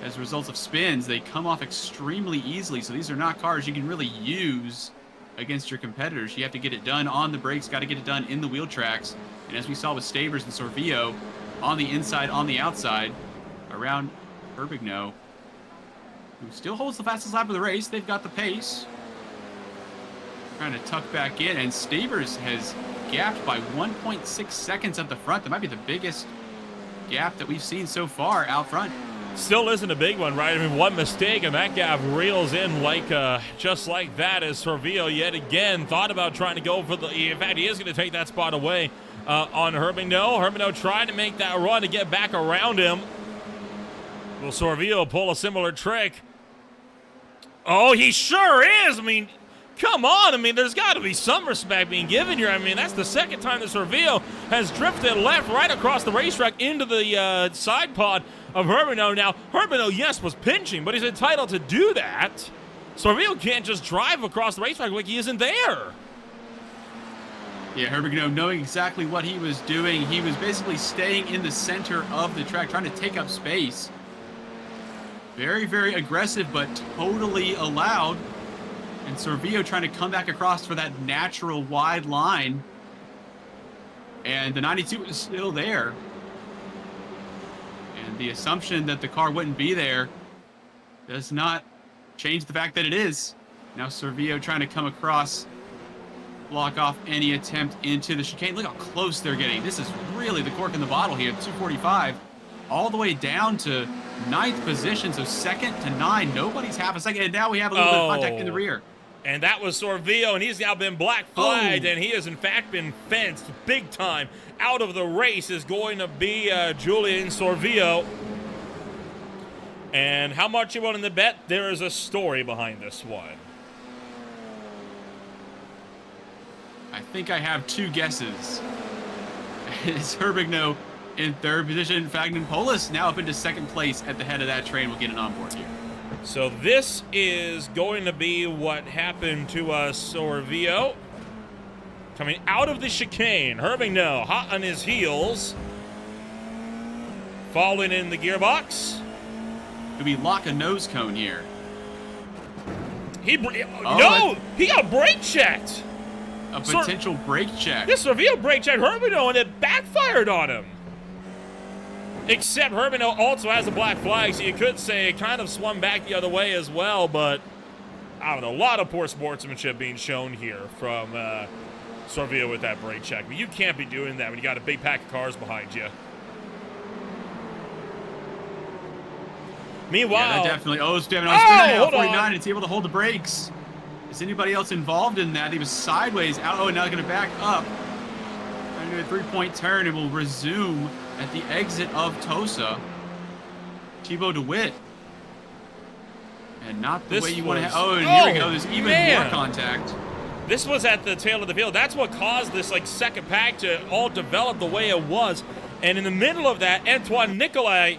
as a result of spins. They come off extremely easily, so these are not cars you can really use against your competitors. You have to get it done on the brakes, got to get it done in the wheel tracks. And as we saw with Stavers and Sorvio, on the inside, on the outside, around Herbigno, who still holds the fastest lap of the race. They've got the pace. Trying to tuck back in, and Stavers has gapped by 1.6 seconds at the front. That might be the biggest gap that we've seen so far out front. Still isn't a big one, right? I mean, one mistake and that gap reels in like just like that as Sorvio yet again thought about trying to go for the. In fact, he is going to take that spot away on Herbigno. Herbigno trying to make that run to get back around him. Will Sorvio pull a similar trick? Oh, he sure is. I mean, come on. I mean, there's got to be some respect being given here. I mean, that's the second time that Sorvio has drifted left right across the racetrack into the side pod of Herbigno. Now, Herbigno, yes, was pinching, but he's entitled to do that. Sorvio can't just drive across the racetrack like he isn't there. Yeah, Herbigno knowing exactly what he was doing. He was basically staying in the center of the track, trying to take up space. Very, very aggressive, but totally allowed. And Sorvio trying to come back across for that natural wide line. And the 92 is still there. And the assumption that the car wouldn't be there does not change the fact that it is. Now Sorvio trying to come across, block off any attempt into the chicane. Look how close they're getting. This is really the cork in the bottle here. 245 all the way down to 9th position. So 2nd to 9. Nobody's half a second. And now we have a little bit of contact in the rear. And that was Sorvio, and he's now been black flagged, and he has in fact been fenced big time. Out of the race is going to be Julian Sorvio. And how much you willing to bet? There is a story behind this one. I think I have 2 guesses. It's Herbigno in 3rd position. Fagnan Polis now up into 2nd place at the head of that train. We'll get it on board here. So this is going to be what happened to Sorvio. Coming out of the chicane. Herbigno hot on his heels. Falling in the gearbox. Do we lock a nose cone here? He got brake checked. A potential brake check. This Sorvio brake checked Herbigno, and it backfired on him. Except Herbigno also has a black flag, so you could say it kind of swung back the other way as well, but I don't know. A lot of poor sportsmanship being shown here from Sorvio with that brake check. But you can't be doing that when you got a big pack of cars behind you. Meanwhile, yeah, that definitely. Oh, it's spinning out 49. It's able to hold the brakes. Is anybody else involved in that? He was sideways out. Oh, and now going to back up. Going to do a 3-point turn and will resume at the exit of Tosa. Thibaut DeWitt. And not the way you want to have. Oh, and here we go. There's even more contact. This was at the tail of the field. That's what caused this second pack to all develop the way it was. And in the middle of that, Antoine Nicolai.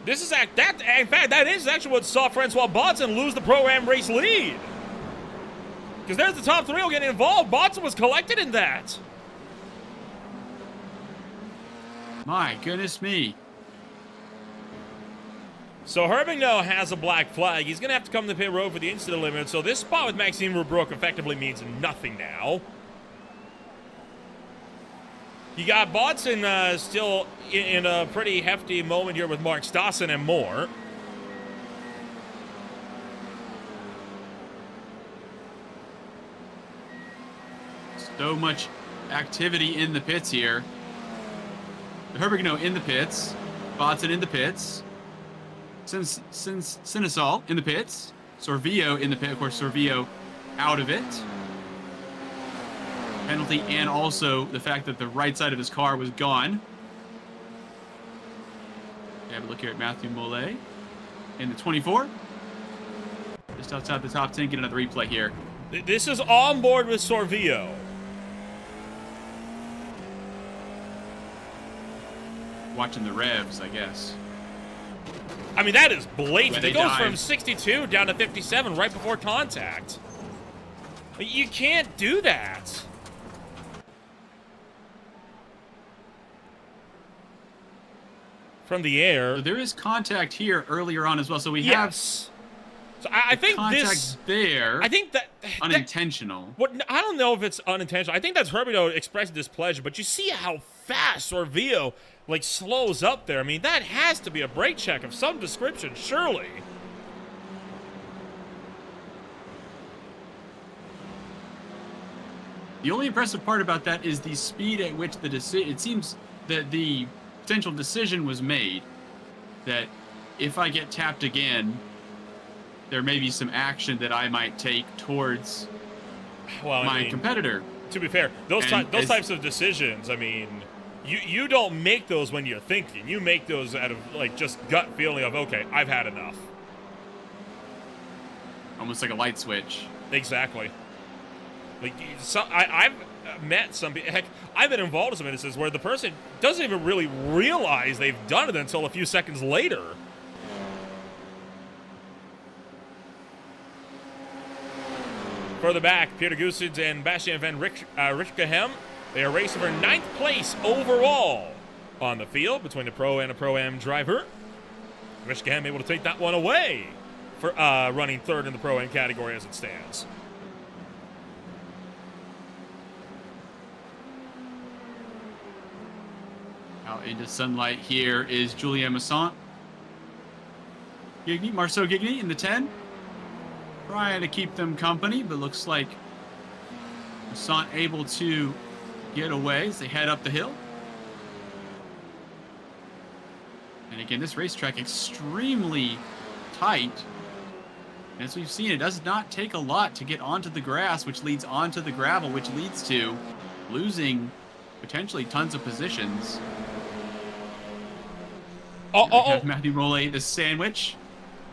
This is in fact, that is actually what saw Francois Bonson lose the Pro-Am race lead. Because there's the top 3 all getting involved. Bonson was collected in that. My goodness me. So Herbigno has a black flag. He's going to have to come to the pit road for the incident limit. So this spot with Maxime Rubrook effectively means nothing now. You got Bonson still in a pretty hefty moment here with Mark Stassen and more. So much activity in the pits here. Herbigno in the pits. Bonson in the pits. Sinesal in the pits. Sorvio in the pit. Of course, Sorvio out of it. Penalty, and also the fact that the right side of his car was gone. Have a look here at Matthew Mollet in the 24. Just outside the top 10. Get another replay here. This is on board with Sorvio. Watching the revs, I guess. I mean, that is blatant. Yeah, it goes from 62 down to 57 right before contact. You can't do that. from the air. So there is contact here earlier on as well. So we have Yes. So I think contact this there. I think that unintentional. I don't know if it's unintentional. I think that's Herbino expressing displeasure, but you see how fast Sorvio like slows up there. I mean, that has to be a brake check of some description, surely. The only impressive part about that is the speed at which it seems that the potential decision was made that if I get tapped again, there may be some action that I might take towards my competitor. To be fair, those types of decisions, I mean, you don't make those when you're thinking. You make those out of like just gut feeling of, okay, I've had enough. Almost like a light switch. Exactly. Like, I've met some people, heck, I've been involved in some instances where the person doesn't even really realize they've done it until a few seconds later. Further back, Peter Goossens and Bastian van Richtgehem, they are racing for 9th place overall on the field between the Pro and a Pro-Am driver. Richtgehem able to take that one away for running 3rd in the Pro-Am category as it stands. Out into sunlight here is Julien Masson. Marceau Gigny in the 10. Trying to keep them company, but looks like Masson able to get away as they head up the hill. And again, this racetrack extremely tight. And as we've seen, it does not take a lot to get onto the grass, which leads onto the gravel, which leads to losing potentially tons of positions. Have Matthew Mole the sandwich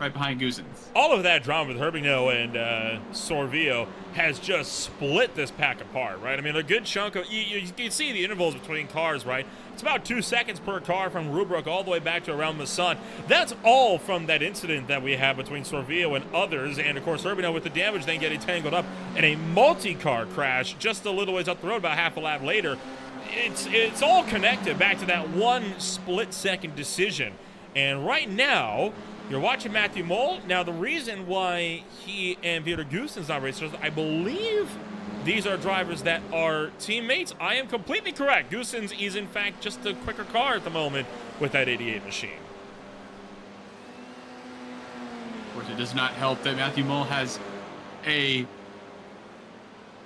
right behind Goossens. All of that drama with Herbino and Sorvio has just split this pack apart, right? I mean, a good chunk of you can see the intervals between cars, right? It's about 2 seconds per car from Rubruck all the way back to around the sun. That's all from that incident that we had between Sorvio and others, and of course Herbino with the damage then getting tangled up in a multi-car crash just a little ways up the road, about half a lap later. It's all connected back to that one split-second decision. And right now, you're watching Matthew Mole. Now, the reason why he and Peter Goossens not racers, I believe these are drivers that are teammates. I am completely correct. Goossens is, in fact, just a quicker car at the moment with that 88 machine. Of course, it does not help that Matthew Mole has trying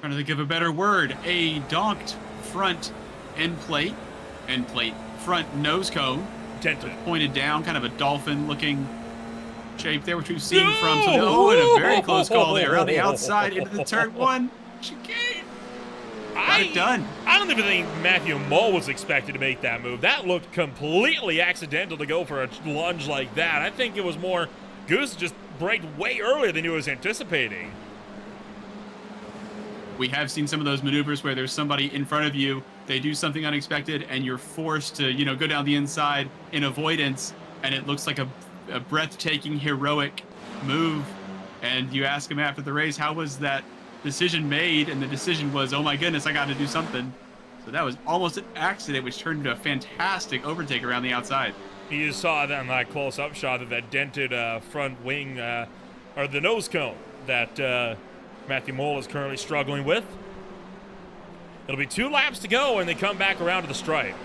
to think of a better word, a donked front front nose cone. Dented. Pointed down, kind of a dolphin-looking shape there, which we've seen from some. Oh, and a very close call there on the outside into the turn 1 chicane. Got it done. I don't even think Matthew Mole was expected to make that move. That looked completely accidental to go for a lunge like that. I think it was more Goose just braked way earlier than he was anticipating. We have seen some of those maneuvers where there's somebody in front of you, they do something unexpected, and you're forced to, go down the inside in avoidance, and it looks like a breathtaking, heroic move. And you ask him after the race, how was that decision made? And the decision was, oh my goodness, I got to do something. So that was almost an accident, which turned into a fantastic overtake around the outside. You saw that in that close-up shot of that dented front wing, or the nose cone that Matthew Mole is currently struggling with. It'll be 2 laps to go, and they come back around to the stripe.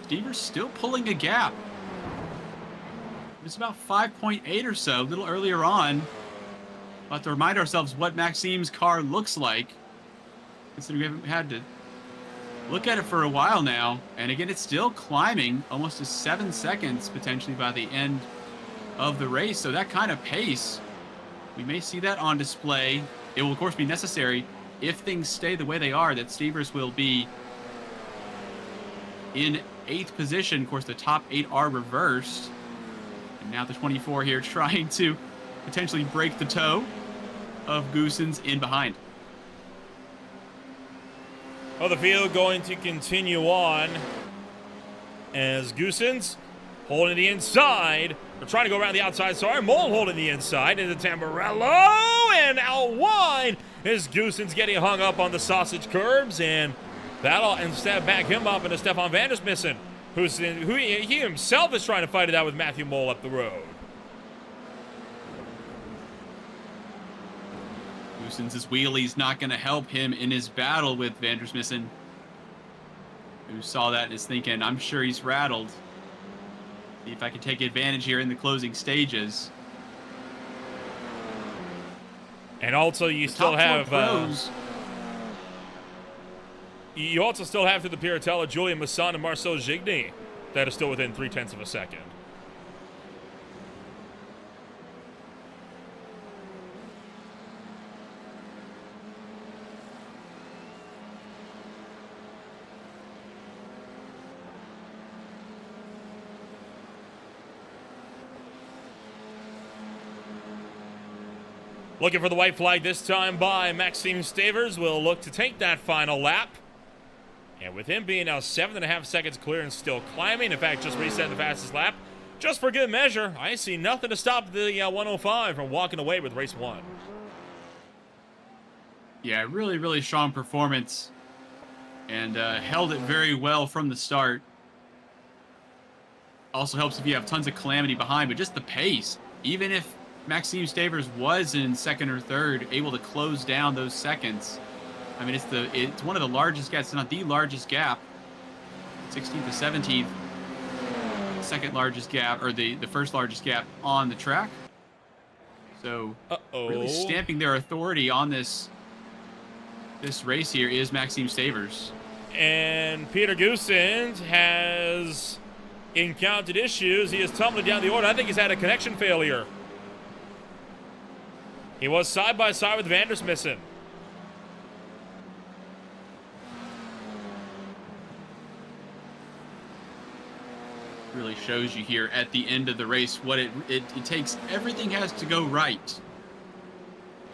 Stever's still pulling a gap. It's about 5.8 or so, a little earlier on. We'll have to remind ourselves what Maxime's car looks like, considering we haven't had to look at it for a while now. And again, it's still climbing almost to 7 seconds, potentially by the end of the race. So that kind of pace, we may see that on display. It will, of course, be necessary if things stay the way they are, that Stevers will be in 8th position. Of course, the top 8 are reversed. And now the 24 here trying to potentially break the toe of Goossens in behind. Well, the field going to continue on as Goossens holding the inside. They're trying to go around the outside. Sorry, Mole holding the inside into Tamburello, and out wide is Goossens getting hung up on the sausage curbs, and That'll instead back him up into Stefan Vandersmissen, who he himself is trying to fight it out with Matthew Mole up the road. Goossens' wheelie's not going to help him in his battle with Vandersmissen, who saw that and is thinking, I'm sure he's rattled. See if I can take advantage here in the closing stages. And also, you still have you also still have through the Piratella, Julian Masson and Marcel Gigny that are still within 0.3 of a second. Looking for the white flag this time by Maxime Stavers. Will look to take that final lap. And with him being now 7.5 seconds clear and still climbing, in fact, just reset the fastest lap, just for good measure, I see nothing to stop the 105 from walking away with race 1. Yeah, really, really strong performance. And held it very well from the start. Also helps if you have tons of calamity behind, but just the pace. Even if Maxime Stavers was in second or third, able to close down those seconds. I mean, it's one of the largest gaps, if not the largest gap. 16th to 17th, second largest gap, or the first largest gap on the track. So really stamping their authority on this race here is Maxime Stavers. And Peter Goossens has encountered issues. He is tumbling down the order. I think he's had a connection failure. He was side by side with Vandersmissen. Really shows you here at the end of the race what it takes. Everything has to go right,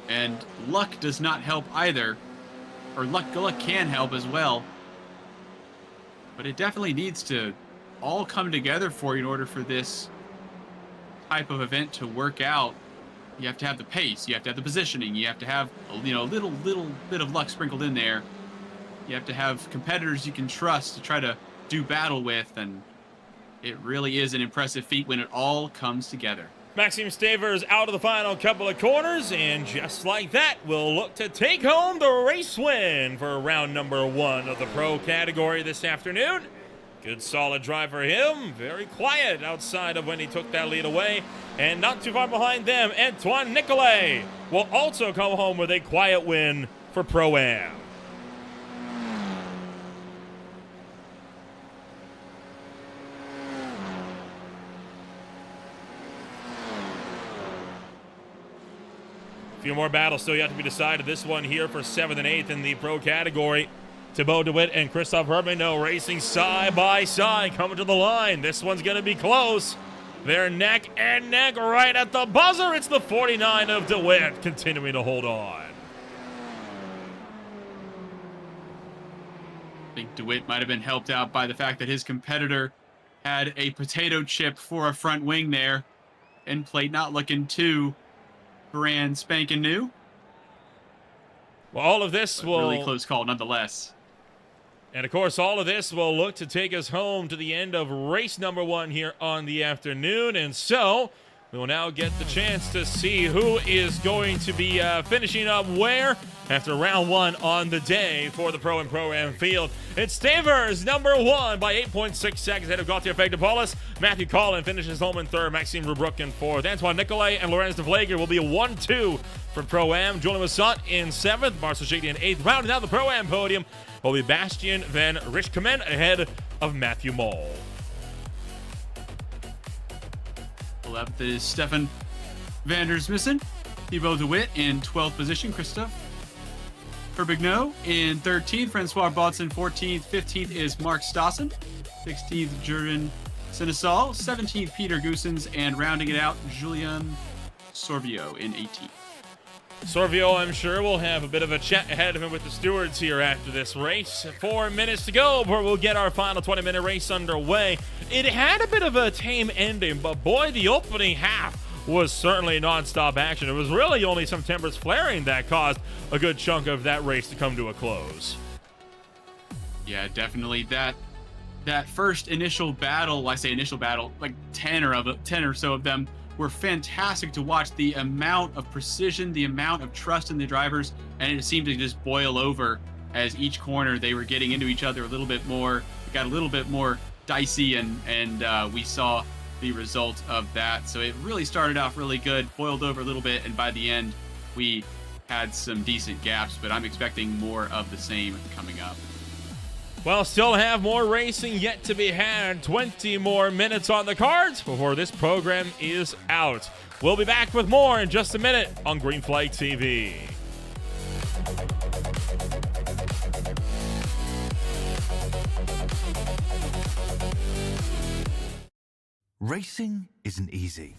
and luck does not help either, or luck can help as well, but it definitely needs to all come together for you in order for this type of event to work out. You have to have the pace, you have to have the positioning, you have to have a little bit of luck sprinkled in there. You have to have competitors you can trust to try to do battle with, and it really is an impressive feat when it all comes together. Maxime Stavers out of the final couple of corners, and just like that, we'll look to take home the race win for round number 1 of the Pro category this afternoon. Good solid drive for him. Very quiet outside of when he took that lead away. And not too far behind them, Antoine Nicolay will also come home with a quiet win for Pro-Am. A few more battles still yet to be decided. This one here for 7th and 8th in the Pro category. Thibaut DeWitt and Christophe Herbino racing side by side, coming to the line. This one's going to be close. They're neck and neck right at the buzzer. It's the 49 of DeWitt continuing to hold on. I think DeWitt might have been helped out by the fact that his competitor had a potato chip for a front wing there. End plate not looking too brand spanking new. Well, all of this will... really close call nonetheless. And, of course, all of this will look to take us home to the end of race number 1 here on the afternoon. And so we will now get the chance to see who is going to be finishing up where after round 1 on the day for the Pro and Pro-Am field. It's Stavers, number 1 by 8.6 seconds ahead of Gauthier Fegdepolis. Matthew Collin finishes home in 3rd. Maxime Rubruck in 4th. Antoine Nicolay and Lorenz de Vleger will be a 1-2 for Pro-Am. Julian Massant in 7th. Marcel Gigny in 8th. Rounding out the Pro-Am podium will be Bastien van Richtkemen ahead of Matthew Mole. 11th is Stefan Vandersmissen. Thibaut DeWitt in 12th position. Christophe Herbigno in 13th. Francois Bodson 14th. 15th is Mark Stassen. 16th, Jurin Seneschal. 17th, Peter Goossens. And rounding it out, Julien Sorvio in 18th. Sorvio, I'm sure, will have a bit of a chat ahead of him with the stewards here after this race. 4 minutes to go before we'll get our final 20-minute race underway. It had a bit of a tame ending, but boy, the opening half was certainly non-stop action. It was really only some timbers flaring that caused a good chunk of that race to come to a close. Yeah, definitely. That first initial battle, I say initial battle, like 10 or so of them were fantastic to watch. The amount of precision, the amount of trust in the drivers, and it seemed to just boil over as each corner they were getting into each other a little bit more. It got a little bit more dicey, and we saw the result of that. So it really started off really good, boiled over a little bit, and by the end we had some decent gaps, but I'm expecting more of the same coming up. Well, still have more racing yet to be had. 20 more minutes on the cards before this program is out. We'll be back with more in just a minute on Green Flag TV. Racing isn't easy,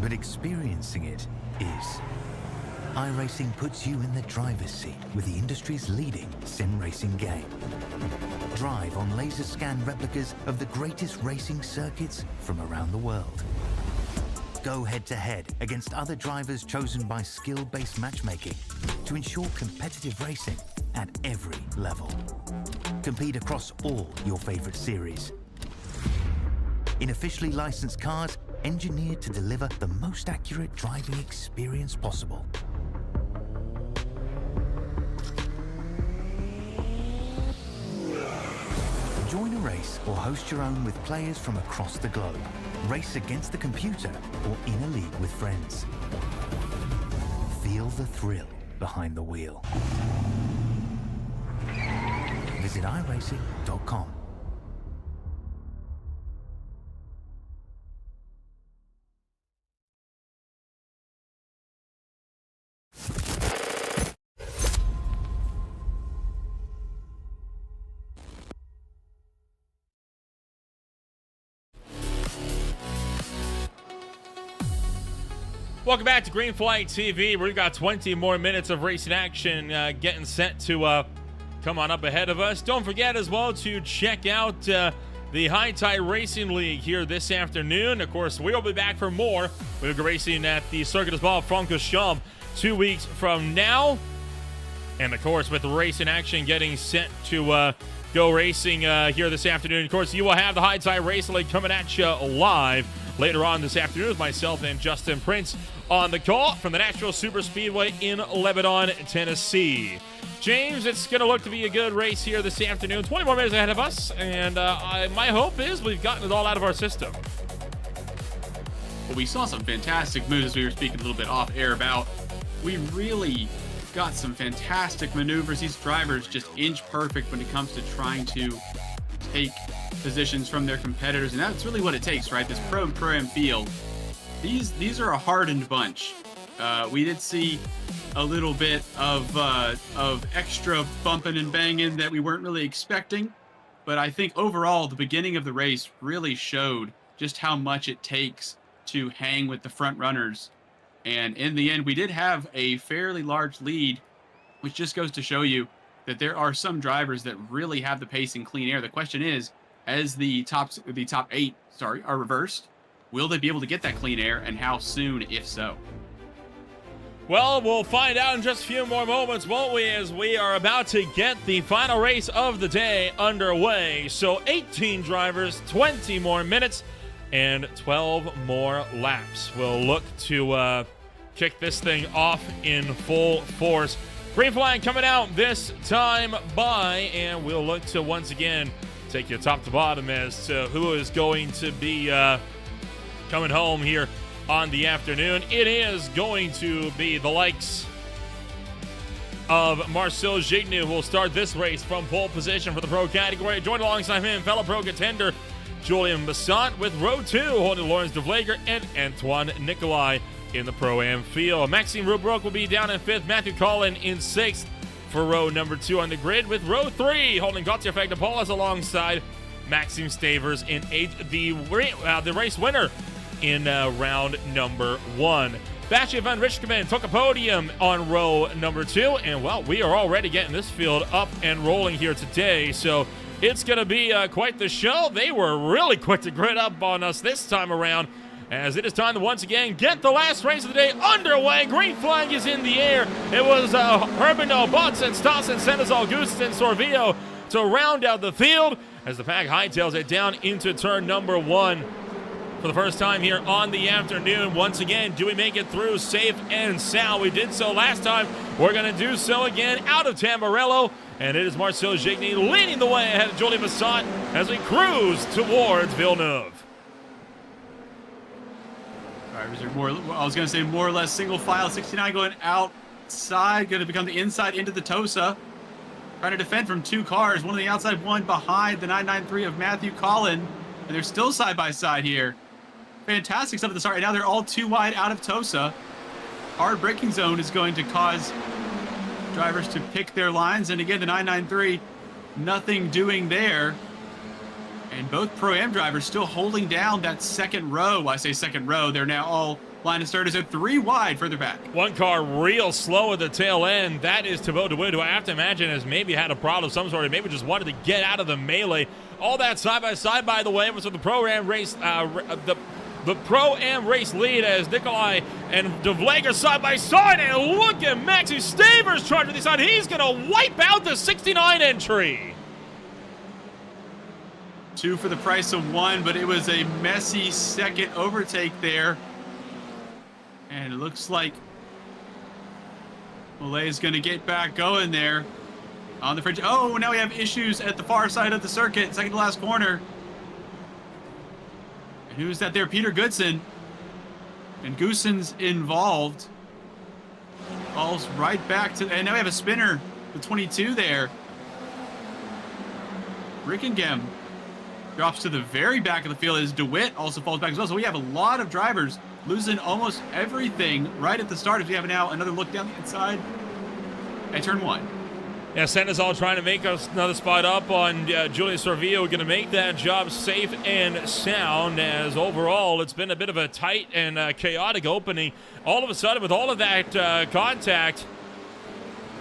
but experiencing it is. iRacing puts you in the driver's seat with the industry's leading sim racing game. Drive on laser scan replicas of the greatest racing circuits from around the world. Go head-to-head against other drivers chosen by skill-based matchmaking to ensure competitive racing at every level. Compete across all your favorite series. In officially licensed cars, engineered to deliver the most accurate driving experience possible. Join a race or host your own with players from across the globe. Race against the computer or in a league with friends. Feel the thrill behind the wheel. Visit iRacing.com. Welcome back to Green Flag TV. We've got 20 more minutes of racing action getting set to come on up ahead of us. Don't forget as well to check out the High Tide Racing League here this afternoon. Of course, we'll be back for more. We'll be racing at the Circuit des Francorchamps 2 weeks from now. And of course, with the racing action getting set to go racing here this afternoon, of course, you will have the High Tide Racing League coming at you live later on this afternoon with myself and Justin Prince on the call from the Nashville Super Speedway in Lebanon, Tennessee. James, it's going to look to be a good race here this afternoon. 20 more minutes ahead of us, and my hope is we've gotten it all out of our system. Well, we saw some fantastic moves as we were speaking a little bit off air about. We really got some fantastic maneuvers. These drivers just inch perfect when it comes to trying to take positions from their competitors, and that's really what it takes, right? This pro-am field. These are a hardened bunch. We did see a little bit of extra bumping and banging that we weren't really expecting, but I think overall the beginning of the race really showed just how much it takes to hang with the front runners. And in the end, we did have a fairly large lead, which just goes to show you that there are some drivers that really have the pace in clean air. The question is, as the top eight are reversed, will they be able to get that clean air, and how soon, if so? Well, we'll find out in just a few more moments, won't we, as we are about to get the final race of the day underway. So 18 drivers, 20 more minutes, and 12 more laps. We'll look to kick this thing off in full force. Green flag coming out this time by, and we'll look to once again take you top to bottom as to who is going to be coming home here on the afternoon. It is going to be the likes of Marcel Gignou, who will start this race from pole position for the pro category. Joined alongside him, fellow pro contender Julian Bassant, with row 2 holding Lawrence de Vleger and Antoine Nicolai in the pro-am field. Maxime Rubrock will be down in 5th, Matthew Collin in 6th for row number 2 on the grid, with row 3 holding Gauthier Fagnapolis alongside Maxime Stavers in 8th. The race winner in round number 1. Bastian van Richtkemen took a podium on row number 2, and well, we are already getting this field up and rolling here today, so it's going to be quite the show. They were really quick to grid up on us this time around, as it is time to once again get the last race of the day underway. Green flag is in the air. It was Herbino, Botson, Stassen, Senez, Augustin, Sorvio to round out the field as the pack hightails it down into turn number 1. For the first time here on the afternoon, once again, do we make it through safe and sound? We did so last time. We're going to do so again out of Tamburello. And it is Marcel Gigny leading the way ahead of Julie Massot as we cruise towards Villeneuve. Drivers are more or less single file. 69 going outside, going to become the inside into the Tosa. Trying to defend from 2 cars. One on the outside, one behind the 993 of Matthew Collin. And they're still side by side here. Fantastic stuff at the start. Right now they're all too wide out of Tosa. Hard braking zone is going to cause drivers to pick their lines. And again, the 993, nothing doing there. And both Pro-Am drivers still holding down that second row. Well, I say second row. They're now all line of starters at 3 wide further back. One car real slow at the tail end. That is Thibaut Dewitt, who I have to imagine has maybe had a problem of some sort. Or maybe just wanted to get out of the melee. All that side by side, by the way, was with the Pro-Am race, the Pro-Am race lead as Nikolai and De Vleger side by side. And look at Maxi Stavers charging the side. He's going to wipe out the 69 entry. 2 for the price of 1, but it was a messy second overtake there. And it looks like Malay is going to get back going there on the fridge. Oh, now we have issues at the far side of the circuit, second to last corner. And who's that there? Peter Goodson. And Goosen's involved. Falls right back to, and now we have a spinner, the 22 there. Rickingem drops to the very back of the field as DeWitt also falls back as well. So we have a lot of drivers losing almost everything right at the start as we have now another look down the inside at turn 1. Yeah, Sandoval trying to make us another spot up on Julius Sorvillo. Going to make that job safe and sound as overall it's been a bit of a tight and chaotic opening. All of a sudden with all of that contact,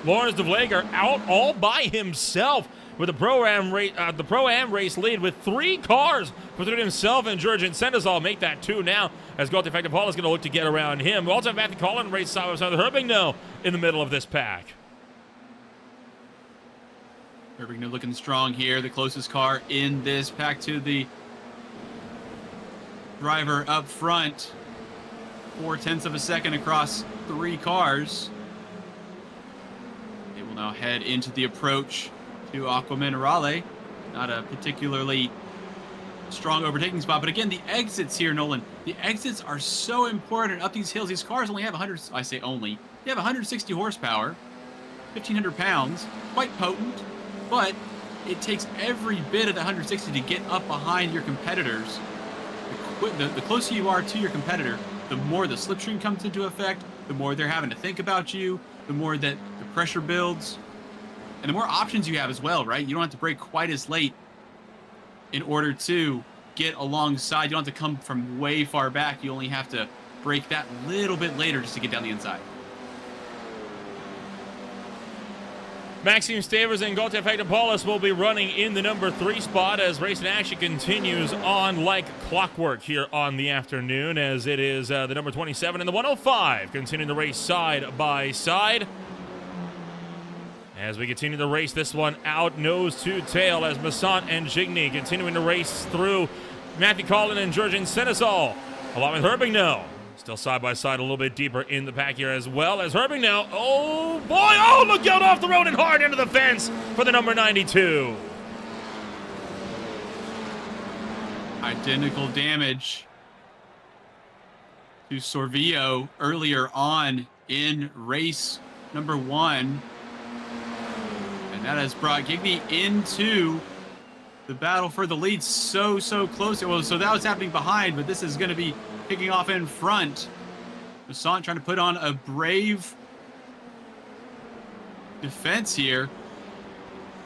Lawrence De Vleger out all by himself with the Pro-Am race lead with 3 cars between himself and Georgian Sendazal. Make that 2 now as Gautier Factor-Paul is going to look to get around him. We also have Matthew Collin race side by side with Herbigno in the middle of this pack. Herbigno looking strong here. The closest car in this pack to the driver up front. 0.4 of a second across 3 cars. They will now head into the approach to Aqua Minerale. Not a particularly strong overtaking spot, but again, the exits here, Nolan, the exits are so important up these hills. These cars only have 100, I say only, they have 160 horsepower, 1,500 pounds, quite potent, but it takes every bit of the 160 to get up behind your competitors. The closer you are to your competitor, the more the slipstream comes into effect, the more they're having to think about you, the more that the pressure builds, and the more options you have as well, right? You don't have to brake quite as late in order to get alongside. You don't have to come from way far back. You only have to brake that little bit later just to get down the inside. Maxime Stavers and Gautier Factor-Paulus will be running in the number 3 spot as Racing Action continues on like clockwork here on the afternoon, as it is the number 27 and the 105 continuing the race side by side. As we continue to race this one out nose to tail as Massant and Gigny continuing to race through Matthew Collin and Georgian Seneschal, along with Herbigno. Still side by side a little bit deeper in the pack here as well as Herbigno. Oh boy, oh look out off the road and hard into the fence for the number 92. Identical damage to Sorvillo earlier on in race number 1. And that has brought Gigny into the battle for the lead so close. Well, so that was happening behind, but this is going to be kicking off in front. Massant trying to put on a brave defense here.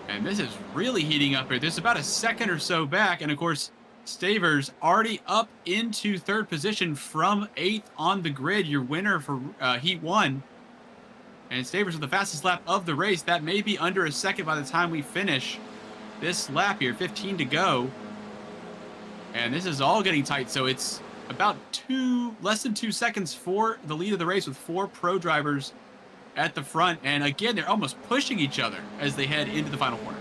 And this is really heating up here. There's about a second or so back. And of course, Stavers already up into 3rd position from 8th on the grid. Your winner for Heat 1. And Stavers with the fastest lap of the race. That may be under a second by the time we finish this lap here. 15 to go. And this is all getting tight. So it's about less than 2 seconds for the lead of the race with 4 pro drivers at the front. And again, they're almost pushing each other as they head into the final corner.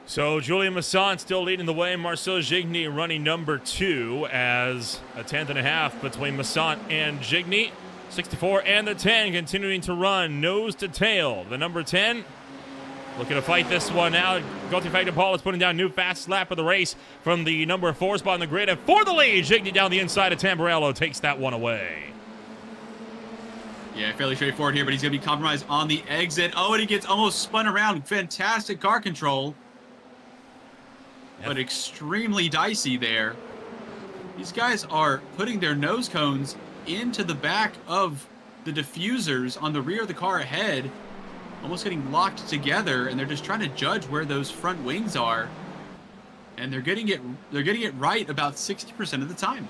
So Julian Masson still leading the way. Marcel Gigny running number 2 as a 10.5 between Masson and Gigny. 64 and the 10 continuing to run nose to tail. The number 10 looking to fight this one out. Gauthier Fagner-Paul is putting down new fastest lap of the race from the number 4 spot in the grid. And for the lead, Gigny down the inside of Tamburello takes that one away. Yeah, fairly straightforward here, but he's going to be compromised on the exit. Oh, and he gets almost spun around. Fantastic car control. But extremely dicey there. These guys are putting their nose cones into the back of the diffusers on the rear of the car ahead, almost getting locked together, and they're just trying to judge where those front wings are. And they're getting it right about 60% of the time.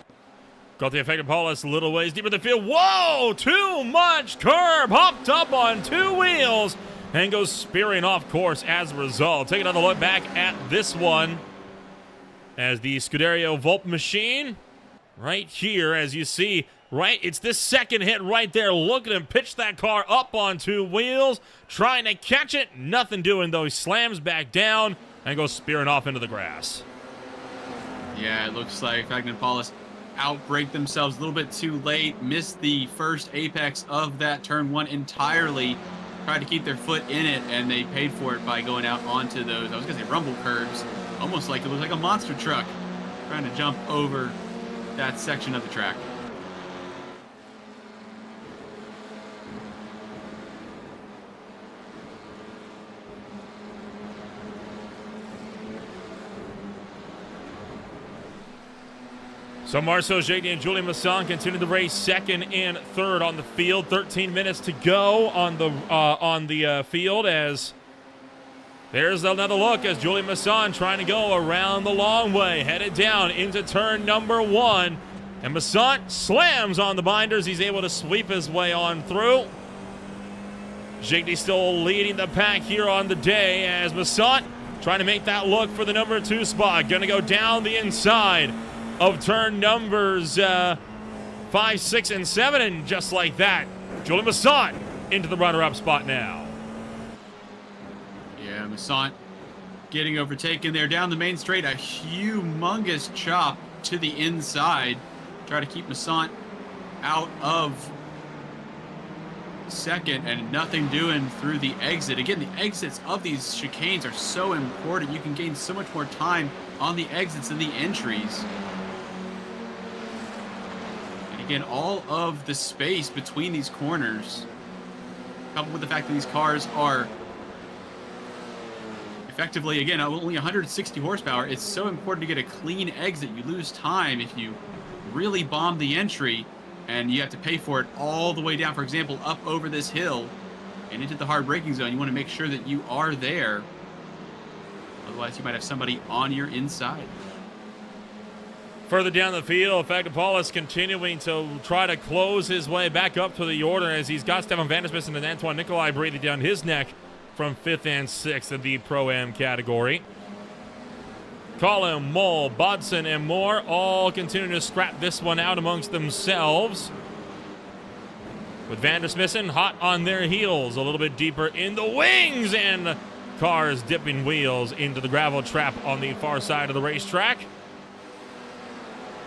Gauthier Fagner-Paul is a little ways deeper in the field. Whoa! Too much curb! Hopped up on 2 wheels and goes spearing off course as a result. Take another look back at this one as the Scuderia Volpe machine right here, as you see, right, it's this second hit right there, looking to pitch that car up on 2 wheels, trying to catch it, nothing doing though. He slams back down and goes spearing off into the grass. Yeah, it looks like Fagner-Paul outbrake themselves a little bit too late, missed the first apex of that turn 1 entirely, tried to keep their foot in it, and they paid for it by going out onto those, I was going to say rumble curbs, almost like it was like a monster truck trying to jump over that section of the track. So Marcel Gigny and Julian Masson continue the race second and third on the field. 13 minutes to go on the field as there's another look as Julian Masson trying to go around the long way, headed down into turn number 1. And Masson slams on the binders. He's able to sweep his way on through. Gigny still leading the pack here on the day as Masson trying to make that look for the number 2 spot. Going to go down the inside of turn numbers 5, 6, and 7. And just like that, Julian Masson into the runner-up spot now. Yeah, Masson getting overtaken there down the main straight. A humongous chop to the inside. Try to keep Masson out of second and nothing doing through the exit. Again, the exits of these chicanes are so important. You can gain so much more time on the exits than the entries. And again, all of the space between these corners, coupled with the fact that these cars are effectively, again, only 160 horsepower, it's so important to get a clean exit. You lose time if you really bomb the entry, and you have to pay for it all the way down, for example, up over this hill and into the hard braking zone. You want to make sure that you are there. Otherwise, you might have somebody on your inside. Further down the field, Fagner-Paul is continuing to try to close his way back up to the order as he's got Stefan Vandersmissen and Antoine Nicolai breathing down his neck from 5th and 6th in the Pro-Am category. Collin, Mole, Bodson, and more all continuing to scrap this one out amongst themselves. With Vandersmissen hot on their heels, a little bit deeper in the wings, and cars dipping wheels into the gravel trap on the far side of the racetrack.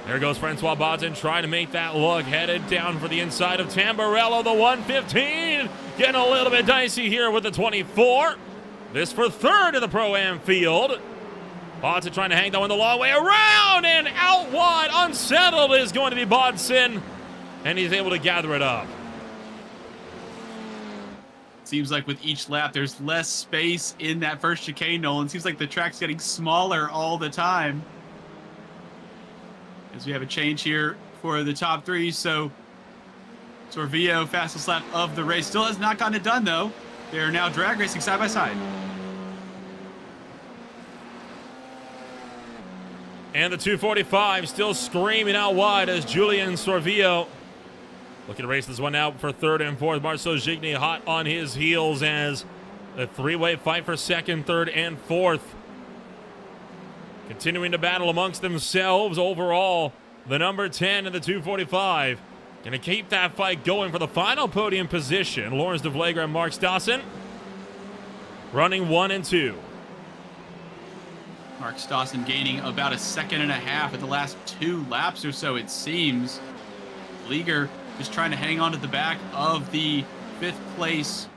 There goes Francois Bodson trying to make that look, headed down for the inside of Tamburello, the 115. Getting a little bit dicey here with the 24. This for third in the Pro-Am field. Bodson trying to hang that one the long way around, and out wide, unsettled is going to be Bodson, and he's able to gather it up. Seems like with each lap, there's less space in that first chicane, Nolan. Seems like the track's getting smaller all the time. As we have a change here for the top 3, so Sorvio, fastest lap of the race. Still has not gotten it done, though. They are now drag racing side by side. And the 245 still screaming out wide as Julian Sorvio looking to race this one out for third and fourth. Marcel Gigny hot on his heels as a 3-way fight for second, third, and fourth. Continuing to battle amongst themselves overall. The number 10 and the 245 going to keep that fight going for the final podium position. Lawrence DeVleger and Mark Stassen running 1 and 2. Mark Stossen gaining about 1.5 seconds in the last 2 laps or so, it seems. Vlieger just trying to hang on to the back of the 5th place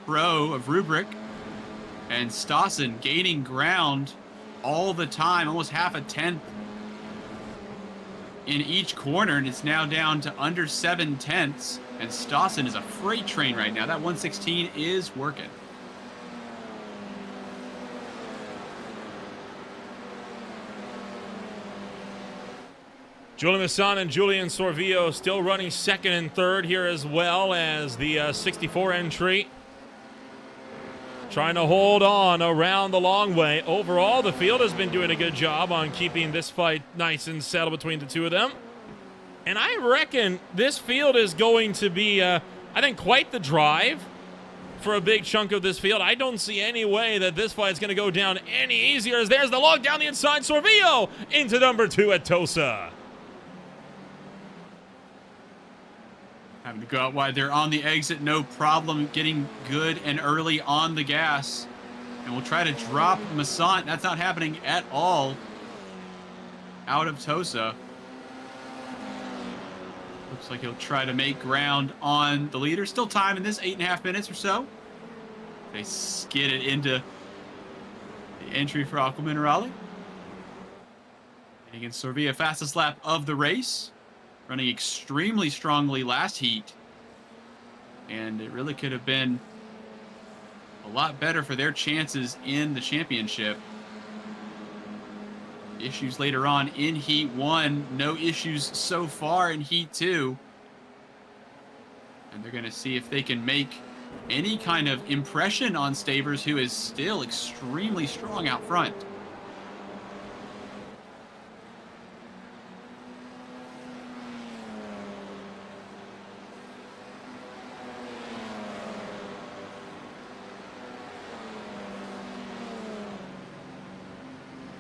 pro of Rubric. And Stossen gaining ground all the time, almost 0.5 tenth in each corner, and it's now down to under 7 tenths. And Stossen is a freight train right now. That 116 is working. Julian Masson and Julian Sorvillo still running 2nd and 3rd here, as well as the 64 entry. Trying to hold on around the long way. Overall, the field has been doing a good job on keeping this fight nice and settled between the two of them. And I reckon this field is going to be, I think, quite the drive for a big chunk of this field. I don't see any way that this fight's going to go down any easier, as there's the log down the inside. Sorvillo into number 2 at Tosa. Having to go out wide there on the exit, no problem. Getting good and early on the gas. And we'll try to drop Masson. That's not happening at all. Out of Tosa. Looks like he'll try to make ground on the leader. Still time in this 8.5 minutes or so. They skid it into the entry for Aqua Minerale. And against Sorvillo, fastest lap of the race. Running extremely strongly last heat. And it really could have been a lot better for their chances in the championship. Issues later on in Heat 1. No issues so far in Heat 2. And they're going to see if they can make any kind of impression on Stavers, who is still extremely strong out front.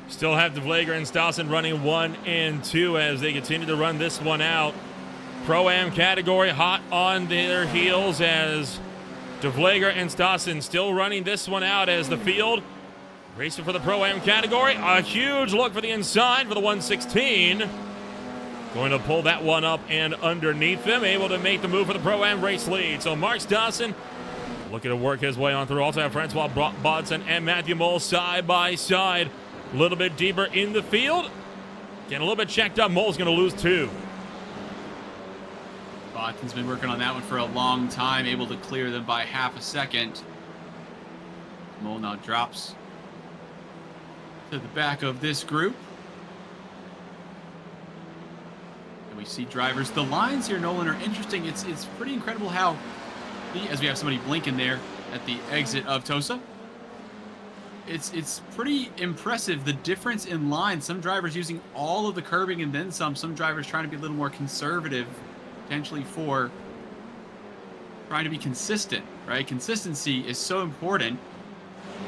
Still have DeVlager and Stossen running 1 and 2 as they continue to run this one out. Pro-Am category hot on their heels as DeVlager and Stossen still running this one out as the field racing for the Pro-Am category. A huge look for the inside for the 116. Going to pull that one up and underneath them, able to make the move for the Pro-Am race lead. So Mark Stossen looking to work his way on through. Also have Francois Bodson and Matthew Mole side by side. A little bit deeper in the field. Getting a little bit checked up. Mole's going to lose 2. Bodson's been working on that one for a long time, able to clear them by 0.5 second. Mole now drops to the back of this group. And we see drivers. The lines here, Nolan, are interesting. It's pretty incredible how, as we have somebody blinking there at the exit of Tosa. It's pretty impressive, the difference in line. Some drivers using all of the curbing and then some. Some drivers trying to be a little more conservative, potentially for trying to be consistent, right? Consistency is so important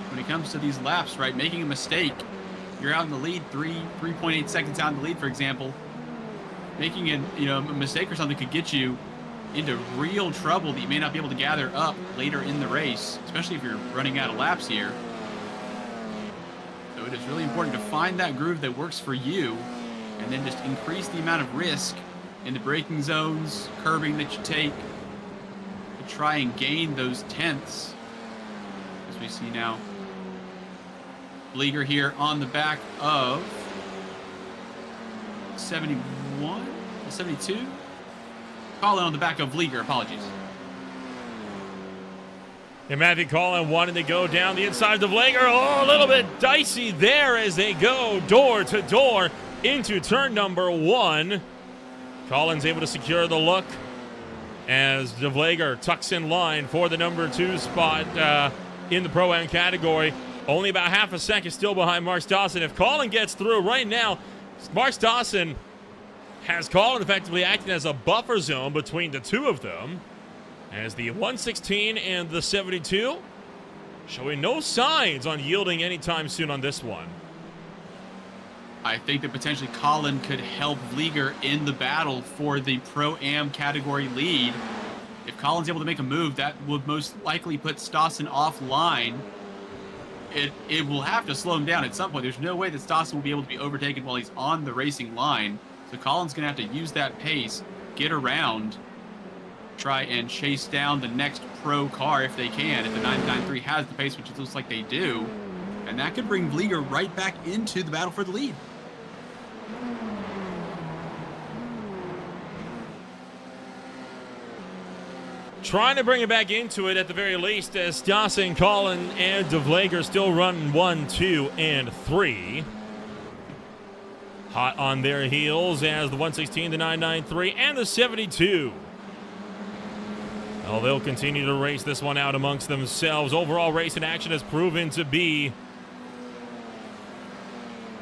when it comes to these laps, right? Making a mistake, you're out in the lead, 3.8 seconds out in the lead, for example. Making a mistake or something could get you into real trouble that you may not be able to gather up later in the race, especially if you're running out of laps here. So it is really important to find that groove that works for you and then just increase the amount of risk in the braking zones, curbing that you take to try and gain those tenths. As we see now, Vlieger here on the back of 71, 72. Colin on the back of Vlieger, apologies. And Matthew Collin wanting to go down the inside of Vlieger. Oh, a little bit dicey there as they go door to door into turn number 1. Collins able to secure the look as DeVlager tucks in line for the number 2 spot in the Pro-Am category. Only about 0.5 second still behind Mark Stossen. If Collin gets through right now, Mark Stossen has Collin effectively acting as a buffer zone between the two of them, as the 116 and the 72 showing no signs on yielding anytime soon on this one. I think that potentially Colin could help Vlieger in the battle for the Pro-Am category lead. If Colin's able to make a move, that would most likely put Stossen offline. it will have to slow him down at some point. There's no way that Stossen will be able to be overtaken while he's on the racing line. So Colin's going to have to use that pace, get around, try and chase down the next pro car if they can. If the 993 has the pace, which it looks like they do. And that could bring Vlieger right back into the battle for the lead. Trying to bring it back into it at the very least, as Stossen, Colin, and De Vlieger still running 1, 2, and 3. Hot on their heels as the 116, the 993, and the 72. Well, they'll continue to race this one out amongst themselves. Overall racing action has proven to be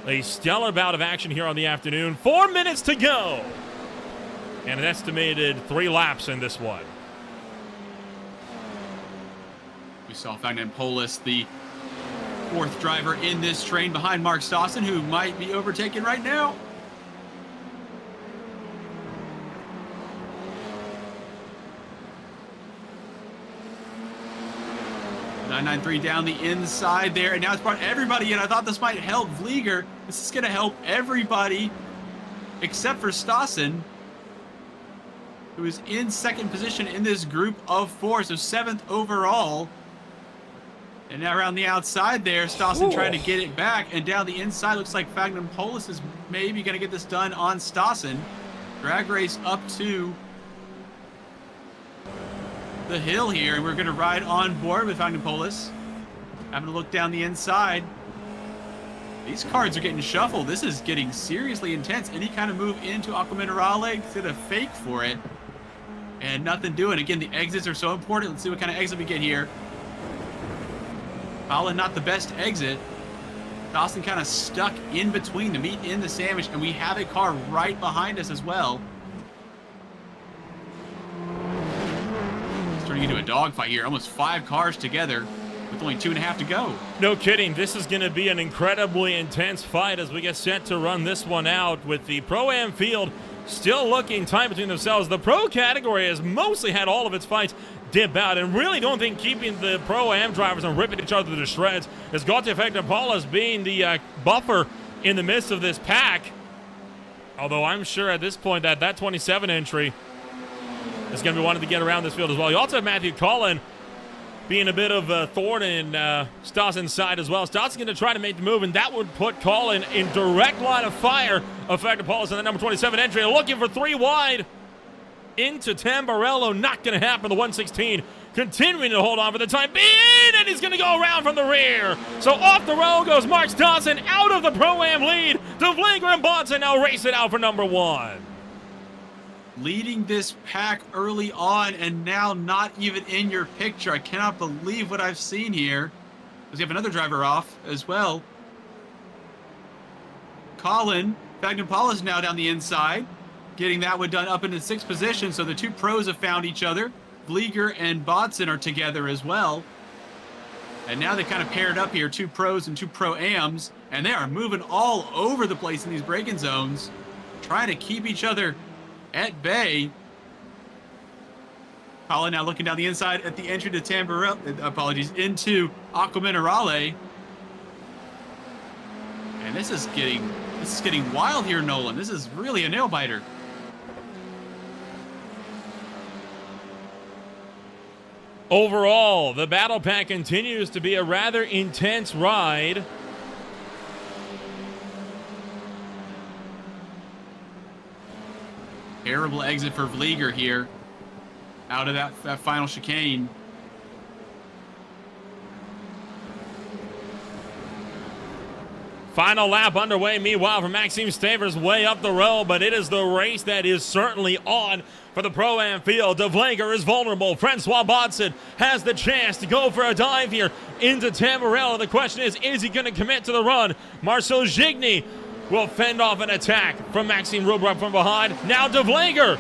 a stellar bout of action here on the afternoon. 4 minutes to go. And an estimated 3 laps in this one. We saw Fagnan Polis, the 4th driver in this train behind Mark Stossen, who might be overtaken right now. .993 down the inside there, and now it's brought everybody in. I thought this might help Vlieger. This is going to help everybody except for Stossen, who is in 2nd position in this group of 4, so 7th overall. And now around the outside there, Stossen trying to get it back, and down the inside looks like Fagnan Polis is maybe going to get this done on Stossen. Drag race up to the hill here, and we're going to ride on board with Fagnan Polis. Having a look down the inside. These cards are getting shuffled. This is getting seriously intense. Any kind of move into Aqua Minerale, did a fake for it, and nothing doing. Again, the exits are so important. Let's see what kind of exit we get here. Colin, not the best exit. Dawson kind of stuck in between the meat and the sandwich, and we have a car right behind us as well. It's turning into a dogfight here. Almost 5 cars together with only 2.5 to go. No kidding. This is going to be an incredibly intense fight as we get set to run this one out, with the Pro-Am field still looking tight between themselves. The Pro category has mostly had all of its fights dip out, and really don't think keeping the Pro-Am drivers and ripping each other to shreds has got the effect of Paul as being the buffer in the midst of this pack. Although I'm sure at this point that 27 entry is going to be wanting to get around this field as well. You also have Matthew Collin being a bit of a thorn in Stossen's side as well. Stossen's going to try to make the move, and that would put Collin in direct line of fire of Factor Paulus in the number 27 entry, looking for 3 wide into Tamburello. Not going to happen. The 116 continuing to hold on for the time being, and he's going to go around from the rear. So off the road goes Mark Stossen, out of the Pro-Am lead. De Vlieger and Bonson now race it out for number 1. Leading this pack early on, and now not even in your picture. I cannot believe what I've seen here. We have another driver off as well. Colin Fagnan Paulus now down the inside, getting that one done up into 6th position. So the 2 pros have found each other. Vlieger and Bodson are together as well. And now they kind of paired up here, 2 pros and 2 Pro-Ams, and they are moving all over the place in these braking zones, trying to keep each other at bay. Colin now looking down the inside at the entry to Tamburello, into Aqua Minerale. And this is getting wild here, Nolan. This is really a nail biter. Overall, the battle pack continues to be a rather intense ride. Terrible exit for Vlieger here out of that final chicane. Final lap underway, meanwhile, for Maxime Stavers way up the road, but it is the race that is certainly on for the Pro-Am field. De Vlieger is vulnerable. Francois Bodson has the chance to go for a dive here into Tamburello. The question is he going to commit to the run? Marcel Gigny will fend off an attack from Maxime Rubrup from behind. Now De Vlieger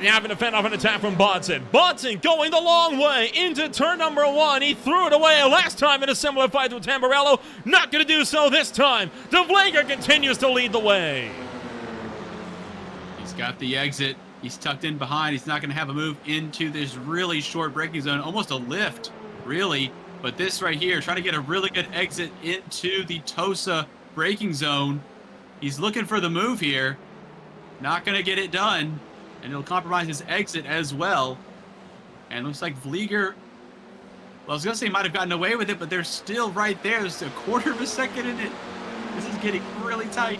having to fend off an attack from Bodson. Bodson going the long way into turn number 1. He threw it away last time in a similar fight with Tamburello. Not going to do so this time. De Vlieger continues to lead the way. He's got the exit. He's tucked in behind. He's not going to have a move into this really short braking zone. Almost a lift, really. But this right here, trying to get a really good exit into the Tosa braking zone. He's looking for the move here. Not going to get it done. And it'll compromise his exit as well. And looks like Vlieger, well, I was going to say might have gotten away with it, but they're still right there. There's a quarter of a second in it. This is getting really tight.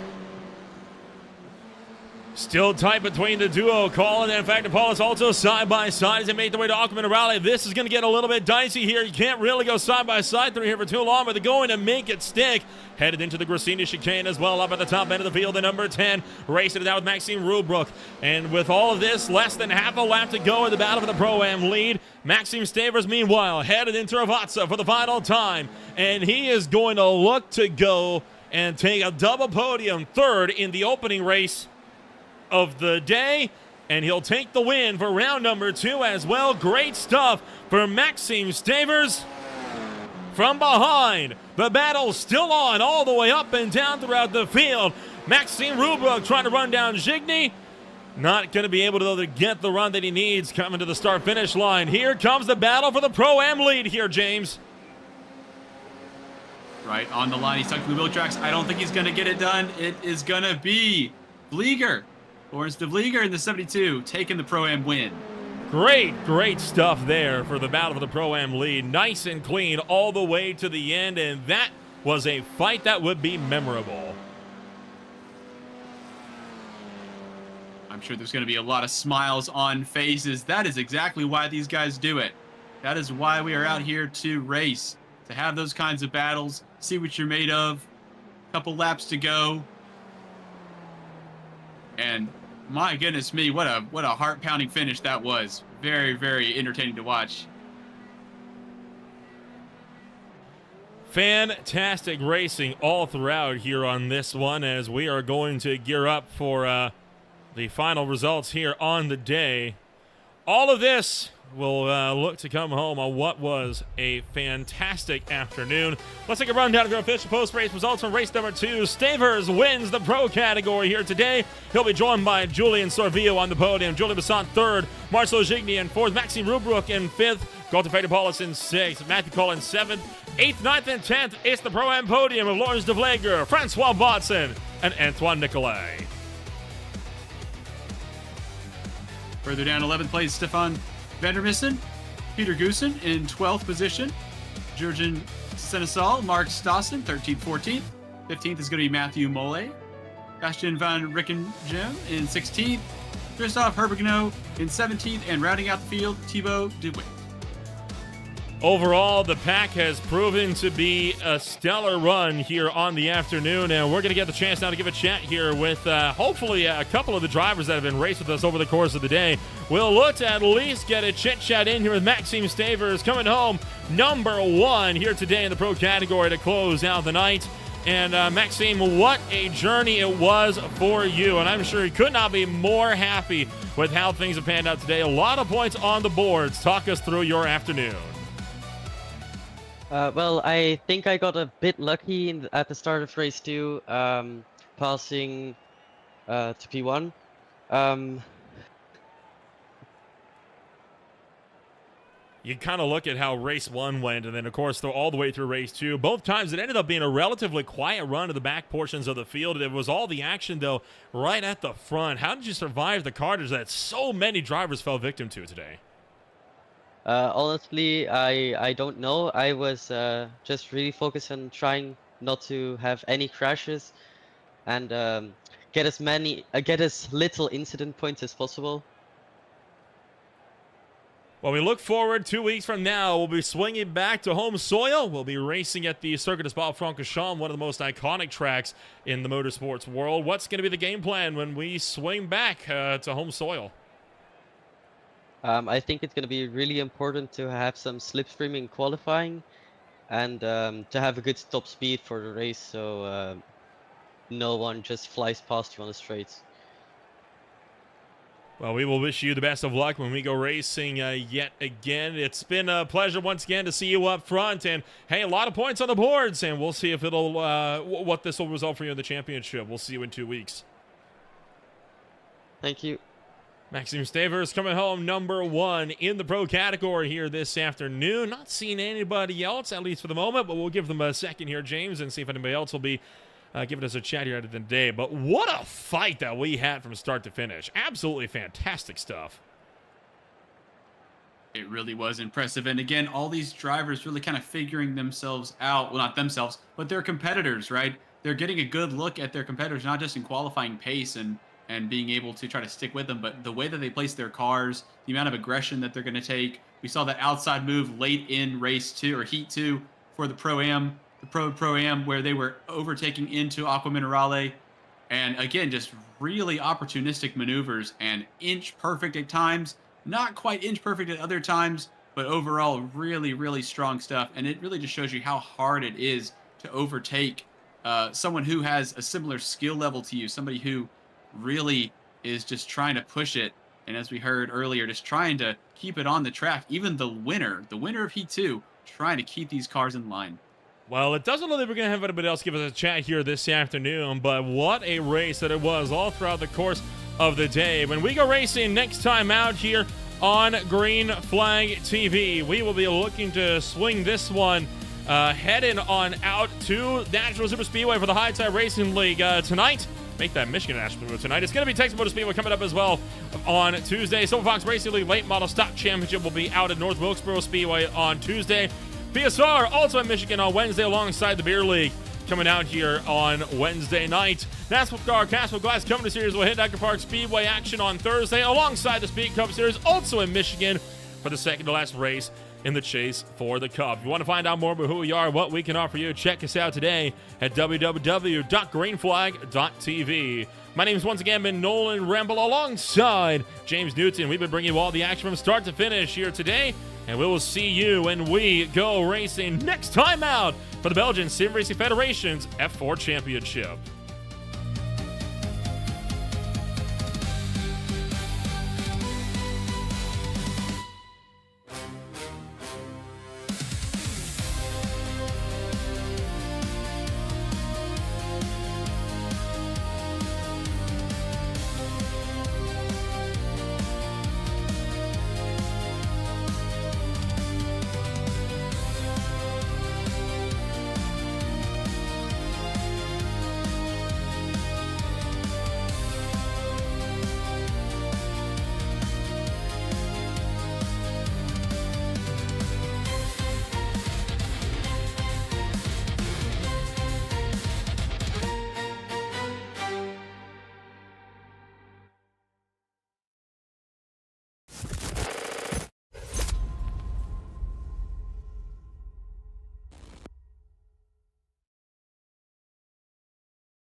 Still tight between the duo. Colin and in fact, Paulus also side by side as they make their way to Ackerman Rally. This is going to get a little bit dicey here. You can't really go side by side through here for too long, but they're going to make it stick. Headed into the Gracini chicane as well, up at the top end of the field. The number 10 racing it out with Maxime Rubruck. And with all of this, less than half a lap to go in the battle for the Pro-Am lead. Maxime Stavers, meanwhile, headed into Ravazza for the final time. And he is going to look to go and take a double podium, third in the opening race of the day, and he'll take the win for round number 2 as well. Great stuff for Maxime Stavers. From behind, the battle's still on all the way up and down throughout the field. Maxime Rubruck trying to run down Gigny. Not going to be able to get the run that he needs coming to the start-finish line. Here comes the battle for the Pro-Am lead here, James. Right on the line. He's stuck to the wheel tracks. I don't think he's going to get it done. It is going to be Vlieger. Lawrence de Vlieger in the 72, taking the Pro-Am win. Great stuff there for the battle for the Pro-Am lead. Nice and clean all the way to the end, and that was a fight that would be memorable. I'm sure there's going to be a lot of smiles on faces. That is exactly why these guys do it. That is why we are out here to race, to have those kinds of battles, see what you're made of. Couple laps to go. And my goodness me, what a heart-pounding finish that was. Very entertaining to watch. Fantastic racing all throughout here on this one as we are going to gear up for the final results here on the day. All of this will look to come home on what was a fantastic afternoon. Let's take a rundown of your official post-race results from race number 2. Stavers wins the pro category here today. He'll be joined by Julian Sorvillo on the podium, Julian Basant third, Marcelo Gigny in fourth, Maxime Rubruck in fifth, Galton Paulus in sixth, Matthew Collins seventh, 8th, 9th, and 10th. It's the Pro-Am podium of Lawrence de Vlieger, Francois Bodson, and Antoine Nicolay. Further down, 11th place, Stefan Vandermissen, Peter Goosen in 12th position, Jurgen Seneschal, Mark Stassen, 13th, 14th. 15th is going to be Matthew Mole, Bastian van Rickengem in 16th, Christophe Herbigno in 17th, and rounding out the field, Thibaut Dewitt. Overall, the pack has proven to be a stellar run here on the afternoon, and we're going to get the chance now to give a chat here with hopefully a couple of the drivers that have been raced with us over the course of the day. We'll look to at least get a chit-chat in here with Maxime Stavers coming home number 1 here today in the pro category to close out the night. And Maxime, what a journey it was for you, and I'm sure you could not be more happy with how things have panned out today. A lot of points on the boards. Talk us through your afternoon. Well, I think I got a bit lucky at the start of race 2, passing to P1. You kind of look at how race 1 went, and then, of course, all the way through race 2. Both times it ended up being a relatively quiet run to the back portions of the field. It was all the action, though, right at the front. How did you survive the carnage that so many drivers fell victim to today? Honestly, I don't know. I was just really focused on trying not to have any crashes and get as little incident points as possible. Well, we look forward 2 weeks from now. We'll be swinging back to home soil. We'll be racing at the Circuit de Spa-Francorchamps, one of the most iconic tracks in the motorsports world. What's going to be the game plan when we swing back to home soil? I think it's going to be really important to have some slipstreaming qualifying and to have a good top speed for the race so no one just flies past you on the straights. Well, we will wish you the best of luck when we go racing yet again. It's been a pleasure once again to see you up front. And, hey, a lot of points on the boards, and we'll see if it'll what this will result for you in the championship. We'll see you in 2 weeks. Thank you. Maxime Stavers coming home number 1 in the pro category here this afternoon. Not seeing anybody else, at least for the moment, but we'll give them a second here, James, and see if anybody else will be giving us a chat here at the end of the day. But what a fight that we had from start to finish. Absolutely fantastic stuff. It really was impressive. And again, all these drivers really kind of figuring themselves out. Well, not themselves, but their competitors, right? They're getting a good look at their competitors, not just in qualifying pace and being able to try to stick with them, but the way that they place their cars, the amount of aggression that they're going to take. We saw that outside move late in race 2 or heat 2 for the Pro-Am, Pro-Am, where they were overtaking into Aqua Minerale. And again, just really opportunistic maneuvers and inch perfect at times. Not quite inch perfect at other times, but overall really, really strong stuff. And it really just shows you how hard it is to overtake someone who has a similar skill level to you, somebody who really is just trying to push it. And as we heard earlier, just trying to keep it on the track. Even the winner of Heat 2, trying to keep these cars in line. Well, it doesn't look like we're going to have anybody else give us a chat here this afternoon, but what a race that it was all throughout the course of the day. When we go racing next time out here on Green Flag TV, we will be looking to swing this one heading on out to National Super Speedway for the High Tide Racing League tonight. Make that Michigan National Speedway tonight. It's going to be Texas Motor Speedway coming up as well on Tuesday. Silver Fox Racing League Late Model Stock Championship will be out at North Wilkesboro Speedway on Tuesday. BSR also in Michigan on Wednesday alongside the Beer League coming out here on Wednesday night. NASCAR Castle Glass Company Series will hit Echo Park Speedway action on Thursday alongside the Speed Cup Series also in Michigan for the second to last race in the chase for the Cup. If you want to find out more about who we are, what we can offer you, check us out today at www.greenflag.tv. My name is once again been Nolan Ramble alongside James Newton. We've been bringing you all the action from start to finish here today, and we will see you when we go racing next time out for the Belgian Sim Racing Federation's F4 Championship.